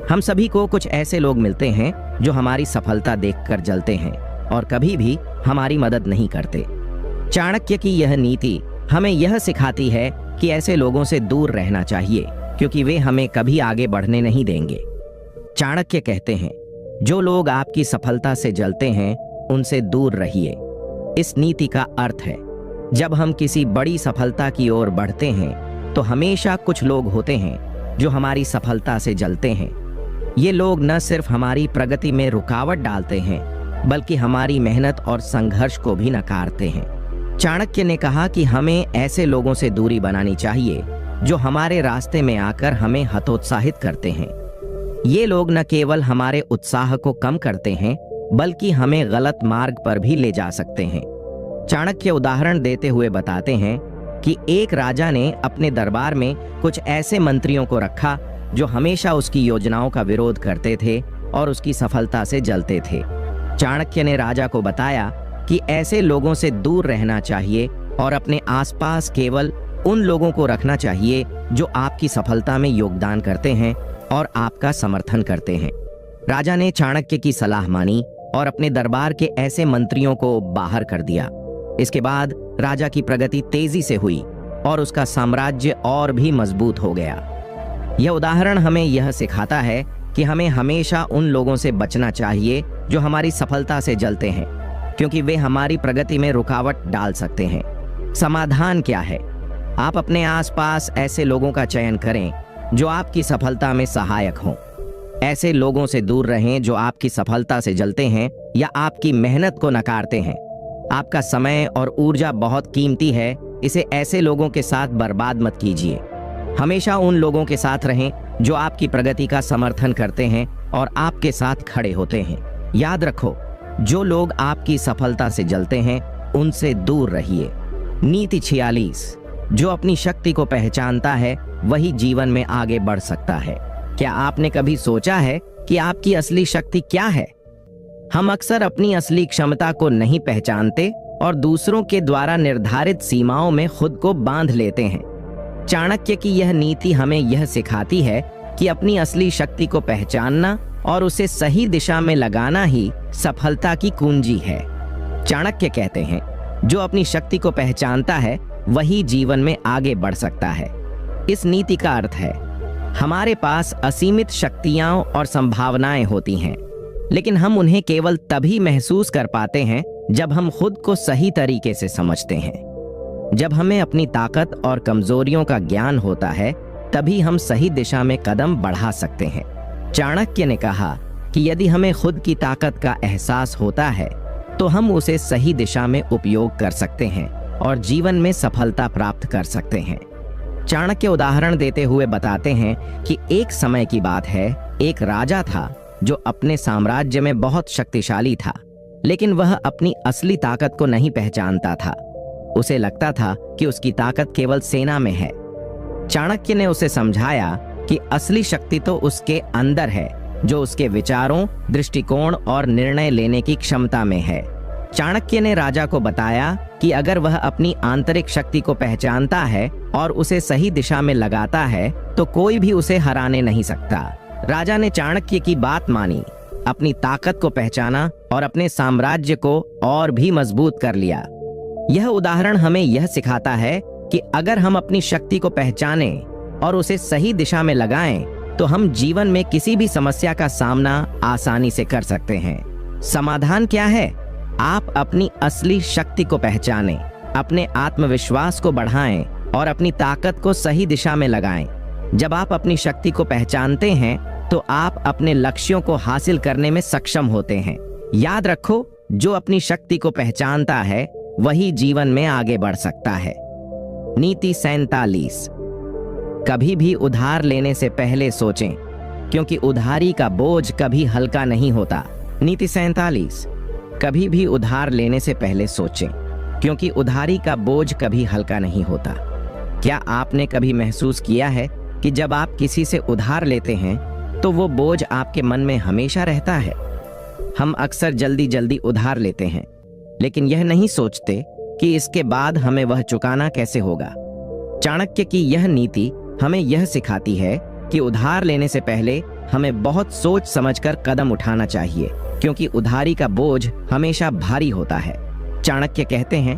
हम सभी को कुछ ऐसे लोग मिलते हैं जो हमारी सफलता देखकर जलते हैं और कभी भी हमारी मदद नहीं करते। चाणक्य की यह नीति हमें यह सिखाती है कि ऐसे लोगों से दूर रहना चाहिए, क्योंकि वे हमें कभी आगे बढ़ने नहीं देंगे। चाणक्य कहते हैं, जो लोग आपकी सफलता से जलते हैं उनसे दूर रहिए। इस नीति का अर्थ है, जब हम किसी बड़ी सफलता की ओर बढ़ते हैं तो हमेशा कुछ लोग होते हैं जो हमारी सफलता से जलते हैं। ये लोग न सिर्फ हमारी प्रगति में रुकावट डालते हैं, बल्कि हमारी मेहनत और संघर्ष को भी नकारते हैं। चाणक्य ने कहा कि हमें ऐसे लोगों से दूरी बनानी चाहिए जो हमारे रास्ते में आकर हमें हतोत्साहित करते हैं। ये लोग न केवल हमारे उत्साह को कम करते हैं, बल्कि हमें गलत मार्ग पर भी ले जा सकते हैं। चाणक्य उदाहरण देते हुए बताते हैं कि एक राजा ने अपने दरबार में कुछ ऐसे मंत्रियों को रखा जो हमेशा उसकी योजनाओं का विरोध करते थे और उसकी सफलता से जलते थे। चाणक्य ने राजा को बताया कि ऐसे लोगों से दूर रहना चाहिए और अपने आसपास केवल उन लोगों को रखना चाहिए जो आपकी सफलता में योगदान करते हैं और आपका समर्थन करते हैं। राजा ने चाणक्य की सलाह मानी और अपने दरबार के ऐसे मंत्रियों को बाहर कर दिया। इसके बाद राजा की प्रगति तेजी से हुई और उसका साम्राज्य और भी मजबूत हो गया। यह उदाहरण हमें यह सिखाता है कि हमें हमेशा उन लोगों से बचना चाहिए जो हमारी सफलता से जलते हैं, क्योंकि वे हमारी प्रगति में रुकावट डाल सकते हैं। समाधान क्या है? आप अपने आसपास ऐसे लोगों का चयन करें जो आपकी सफलता में सहायक हों। ऐसे लोगों से दूर रहें जो आपकी सफलता से जलते हैं या आपकी मेहनत को नकारते हैं। आपका समय और ऊर्जा बहुत कीमती है, इसे ऐसे लोगों के साथ बर्बाद मत कीजिए। हमेशा उन लोगों के साथ रहें जो आपकी प्रगति का समर्थन करते हैं और आपके साथ खड़े होते हैं। याद रखो, जो लोग आपकी सफलता से जलते हैं उनसे दूर रहिए। नीति 46, जो अपनी शक्ति को पहचानता है वही जीवन में आगे बढ़ सकता है। क्या आपने कभी सोचा है कि आपकी असली शक्ति क्या है? हम अक्सर अपनी असली क्षमता को नहीं पहचानते और दूसरों के द्वारा निर्धारित सीमाओं में खुद को बांध लेते हैं। चाणक्य की यह नीति हमें यह सिखाती है कि अपनी असली शक्ति को पहचानना और उसे सही दिशा में लगाना ही सफलता की कुंजी है। चाणक्य कहते हैं, जो अपनी शक्ति को पहचानता है वही जीवन में आगे बढ़ सकता है। इस नीति का अर्थ है, हमारे पास असीमित शक्तियां और संभावनाएं होती हैं, लेकिन हम उन्हें केवल तभी महसूस कर पाते हैं जब हम खुद को सही तरीके से समझते हैं। जब हमें अपनी ताकत और कमजोरियों का ज्ञान होता है, तभी हम सही दिशा में कदम बढ़ा सकते हैं। चाणक्य ने कहा कि यदि हमें खुद की ताकत का एहसास होता है तो हम उसे सही दिशा में उपयोग कर सकते हैं और जीवन में सफलता प्राप्त कर सकते हैं। चाणक्य उदाहरण देते हुए बताते हैं कि एक समय की बात है, एक राजा था जो अपने साम्राज्य में बहुत शक्तिशाली था, लेकिन वह अपनी असली ताकत को नहीं पहचानता था। उसे लगता था कि उसकी ताकत केवल सेना में है। चाणक्य ने उसे समझाया कि असली शक्ति तो उसके अंदर है, जो उसके विचारों, दृष्टिकोण और निर्णय लेने की क्षमता में है। चाणक्य ने राजा को बताया कि अगर वह अपनी आंतरिक शक्ति को पहचानता है और उसे सही दिशा में लगाता है तो कोई भी उसे हराने नहीं सकता। राजा ने चाणक्य की बात मानी, अपनी ताकत को पहचाना और अपने साम्राज्य को और भी मजबूत कर लिया। यह उदाहरण हमें यह सिखाता है कि अगर हम अपनी शक्ति को पहचानें और उसे सही दिशा में लगाएं, तो हम जीवन में किसी भी समस्या का सामना आसानी से कर सकते हैं। समाधान क्या है? आप अपनी असली शक्ति को पहचानें, अपने आत्मविश्वास को बढ़ाएं और अपनी ताकत को सही दिशा में लगाएं। जब आप अपनी शक्ति को पहचानते हैं तो आप अपने लक्ष्यों को हासिल करने में सक्षम होते हैं। याद रखो, जो अपनी शक्ति को पहचानता है वही जीवन में आगे बढ़ सकता है। नीति 47। कभी भी उधार लेने से पहले सोचें, क्योंकि उधारी का बोझ कभी हल्का नहीं होता। नीति 47। कभी भी उधार लेने से पहले सोचें, क्योंकि उधारी का बोझ कभी हल्का नहीं होता। क्या आपने कभी महसूस किया है कि जब आप किसी से उधार लेते हैं तो वो बोझ आपके मन में हमेशा रहता है? हम अक्सर जल्दी जल्दी उधार लेते हैं, लेकिन यह नहीं सोचते कि इसके बाद हमें वह चुकाना कैसे होगा। चाणक्य की यह नीति हमें यह सिखाती है कि उधार लेने से पहले हमें बहुत सोच समझकर कदम उठाना चाहिए, क्योंकि उधारी का बोझ हमेशा भारी होता है। चाणक्य कहते हैं,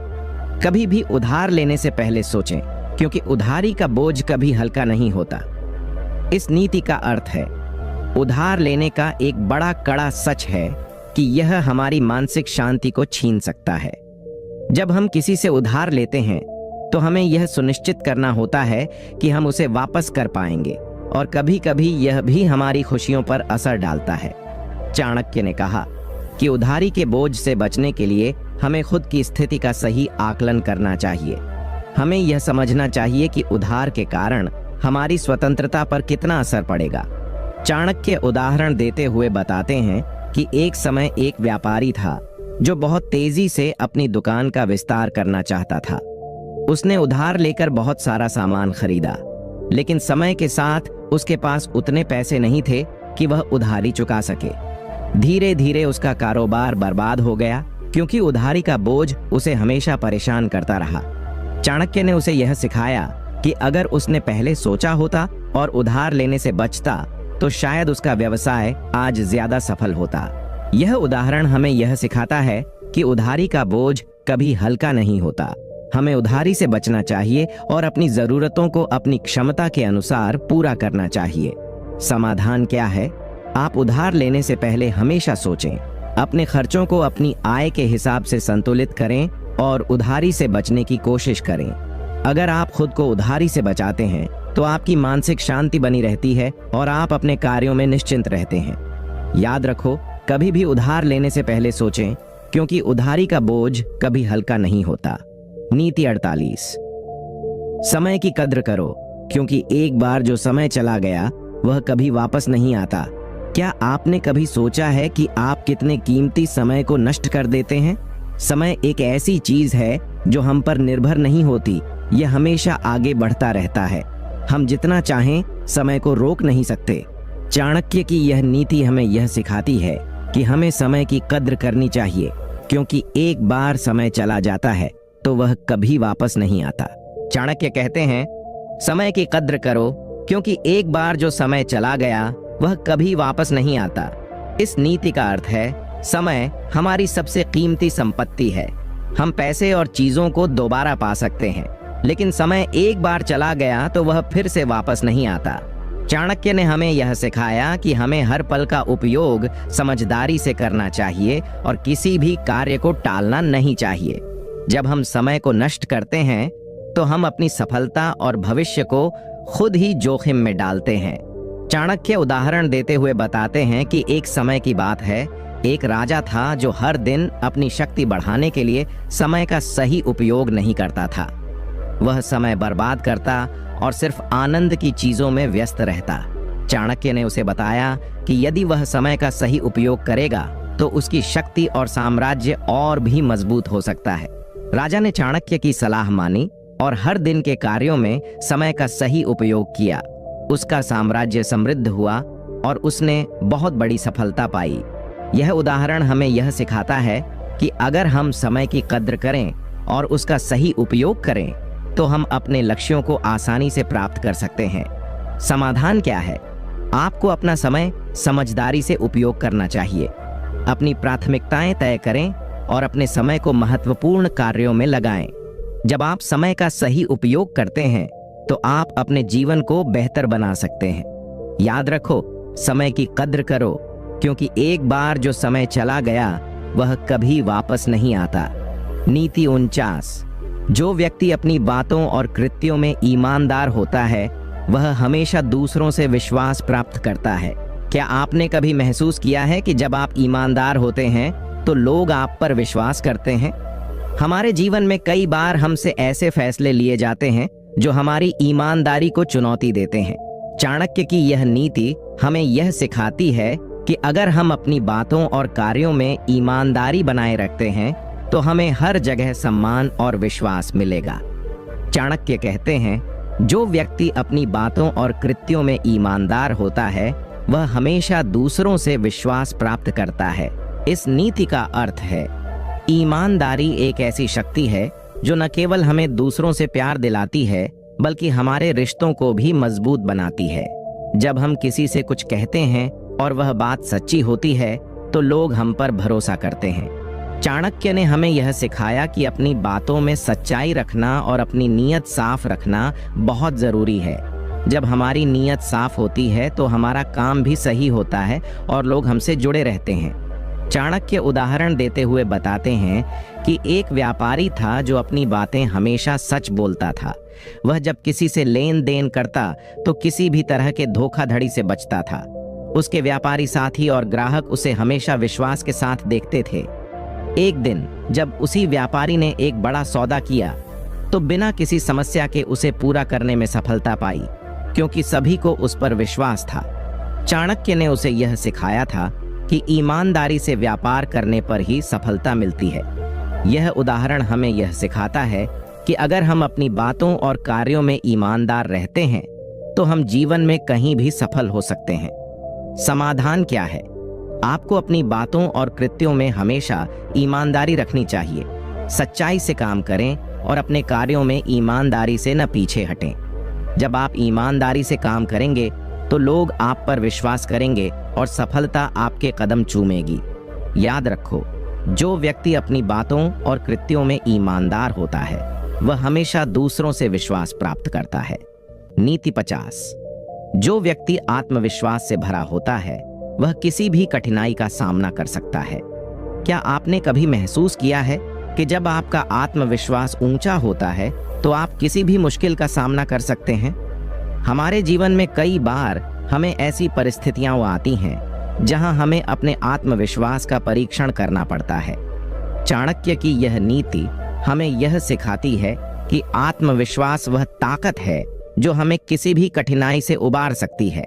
कभी भी उधार लेने से पहले सोचें, क्योंकि उधारी का बोझ कभी हल्का नहीं होता। इस नीति का अर्थ है, उधार लेने का एक बड़ा कड़ा सच है कि यह हमारी मानसिक शांति को छीन सकता है। जब हम किसी से उधार लेते हैं तो हमें यह सुनिश्चित करना होता है कि हम उसे वापस कर पाएंगे, और कभी कभी यह भी हमारी खुशियों पर असर डालता है। चाणक्य ने कहा कि उधारी के बोझ से बचने के लिए हमें खुद की स्थिति का सही आकलन करना चाहिए। हमें यह समझना चाहिए कि उधार के कारण हमारी स्वतंत्रता पर कितना असर पड़ेगा। चाणक्य उदाहरण देते हुए बताते हैं कि एक समय एक व्यापारी था जो बहुत तेजी से अपनी दुकान का विस्तार करना चाहता था। उसने उधार लेकर बहुत सारा सामान खरीदा, लेकिन समय के साथ उसके पास उतने पैसे नहीं थे कि वह उधारी चुका सके। धीरे धीरे उसका कारोबार बर्बाद हो गया, क्योंकि उधारी का बोझ उसे हमेशा परेशान करता रहा। चाणक्य ने उसे यह सिखाया कि अगर उसने पहले सोचा होता और उधार लेने से बचता तो शायद उसका व्यवसाय आज ज्यादा सफल होता। यह उदाहरण हमें यह सिखाता है कि उधारी का बोझ कभी हल्का नहीं होता। हमें उधारी से बचना चाहिए और अपनी जरूरतों को अपनी क्षमता के अनुसार पूरा करना चाहिए। समाधान क्या है? आप उधार लेने से पहले हमेशा सोचें, अपने खर्चों को अपनी आय के हिसाब से संतुलित करें और उधारी से बचने की कोशिश करें। अगर आप खुद को उधारी से बचाते हैं तो आपकी मानसिक शांति बनी रहती है और आप अपने कार्यों में निश्चिंत रहते हैं। याद रखो, कभी भी उधार लेने से पहले सोचें, क्योंकि उधारी का बोझ कभी हल्का नहीं होता। नीति 48। समय की कद्र करो, क्योंकि एक बार जो समय चला गया वह कभी वापस नहीं आता। क्या आपने कभी सोचा है कि आप कितने कीमती समय को नष्ट कर देते हैं? समय एक ऐसी चीज है जो हम पर निर्भर नहीं होती, यह हमेशा आगे बढ़ता रहता है। हम जितना चाहें समय को रोक नहीं सकते। चाणक्य की यह नीति हमें यह सिखाती है कि हमें समय की कद्र करनी चाहिए, क्योंकि एक बार समय चला जाता है तो वह कभी वापस नहीं आता। चाणक्य कहते हैं, समय की कद्र करो, क्योंकि एक बार जो समय चला गया वह कभी वापस नहीं आता। इस नीति का अर्थ है, समय हमारी सबसे कीमती संपत्ति है। हम पैसे और चीजों को दोबारा पा सकते हैं, लेकिन समय एक बार चला गया तो वह फिर से वापस नहीं आता। चाणक्य ने हमें यह सिखाया कि हमें हर पल का उपयोग समझदारी से करना चाहिए और किसी भी कार्य को टालना नहीं चाहिए। जब हम समय को नष्ट करते हैं तो हम अपनी सफलता और भविष्य को खुद ही जोखिम में डालते हैं। चाणक्य उदाहरण देते हुए बताते हैं कि एक समय की बात है, एक राजा था जो हर दिन अपनी शक्ति बढ़ाने के लिए समय का सही उपयोग नहीं करता था। वह समय बर्बाद करता और सिर्फ आनंद की चीजों में व्यस्त रहता। चाणक्य ने उसे बताया कि यदि वह समय का सही उपयोग करेगा तो उसकी शक्ति और साम्राज्य और भी मजबूत हो सकता है। राजा ने चाणक्य की सलाह मानी और हर दिन के कार्यों में समय का सही उपयोग किया। उसका साम्राज्य समृद्ध हुआ और उसने बहुत बड़ी सफलता पाई। यह उदाहरण हमें यह सिखाता है कि अगर हम समय की कद्र करें और उसका सही उपयोग करें तो हम अपने लक्ष्यों को आसानी से प्राप्त कर सकते हैं। समाधान क्या है? आपको अपना समय समझदारी से उपयोग करना चाहिए। अपनी प्राथमिकताएं तय करें और अपने समय को महत्वपूर्ण कार्यों में लगाएं। जब आप समय का सही उपयोग करते हैं तो आप अपने जीवन को बेहतर बना सकते हैं। याद रखो, समय की कद्र करो, क्योंकि एक बार जो समय चला गया वह कभी वापस नहीं आता। नीति 49। जो व्यक्ति अपनी बातों और कृत्यों में ईमानदार होता है वह हमेशा दूसरों से विश्वास प्राप्त करता है। क्या आपने कभी महसूस किया है कि जब आप ईमानदार होते हैं तो लोग आप पर विश्वास करते हैं? हमारे जीवन में कई बार हमसे ऐसे फैसले लिए जाते हैं जो हमारी ईमानदारी को चुनौती देते हैं। चाणक्य की यह नीति हमें यह सिखाती है कि अगर हम अपनी बातों और कार्यों में ईमानदारी बनाए रखते हैं तो हमें हर जगह सम्मान और विश्वास मिलेगा। चाणक्य कहते हैं, जो व्यक्ति अपनी बातों और कृत्यों में ईमानदार होता है वह हमेशा दूसरों से विश्वास प्राप्त करता है। इस नीति का अर्थ है, ईमानदारी एक ऐसी शक्ति है जो न केवल हमें दूसरों से प्यार दिलाती है बल्कि हमारे रिश्तों को भी मजबूत बनाती है। जब हम किसी से कुछ कहते हैं और वह बात सच्ची होती है तो लोग हम पर भरोसा करते हैं। चाणक्य ने हमें यह सिखाया कि अपनी बातों में सच्चाई रखना और अपनी नीयत साफ रखना बहुत जरूरी है। जब हमारी नीयत साफ होती है तो हमारा काम भी सही होता है और लोग हमसे जुड़े रहते हैं। चाणक्य उदाहरण देते हुए बताते हैं कि एक व्यापारी था जो अपनी बातें हमेशा सच बोलता था। वह जब किसी से लेन देन करता तो किसी भी तरह के धोखाधड़ी से बचता था। उसके व्यापारी साथी और ग्राहक उसे हमेशा विश्वास के साथ देखते थे। एक दिन जब उसी व्यापारी ने एक बड़ा सौदा किया तो बिना किसी समस्या के उसे पूरा करने में सफलता पाई, क्योंकि सभी को उस पर विश्वास था। चाणक्य ने उसे यह सिखाया था कि ईमानदारी से व्यापार करने पर ही सफलता मिलती है। यह उदाहरण हमें यह सिखाता है कि अगर हम अपनी बातों और कार्यों में ईमानदार रहते हैं तो हम जीवन में कहीं भी सफल हो सकते हैं। समाधान क्या है? आपको अपनी बातों और कृत्यों में हमेशा ईमानदारी रखनी चाहिए। सच्चाई से काम करें और अपने कार्यों में ईमानदारी से न पीछे हटें। जब आप ईमानदारी से काम करेंगे तो लोग आप पर विश्वास करेंगे और सफलता आपके कदम चूमेगी। याद रखो, जो व्यक्ति अपनी बातों और कृत्यों में ईमानदार होता है वह हमेशा दूसरों से विश्वास प्राप्त करता है। नीति 50। जो व्यक्ति आत्मविश्वास से भरा होता है वह किसी भी कठिनाई का सामना कर सकता है। क्या आपने कभी महसूस किया है कि जब आपका आत्मविश्वास ऊंचा होता है तो आप किसी भी मुश्किल का सामना कर सकते हैं? हमारे जीवन में कई बार हमें ऐसी परिस्थितियां आती हैं जहां हमें अपने आत्मविश्वास का परीक्षण करना पड़ता है। चाणक्य की यह नीति हमें यह सिखाती है कि आत्मविश्वास वह ताकत है जो हमें किसी भी कठिनाई से उबार सकती है।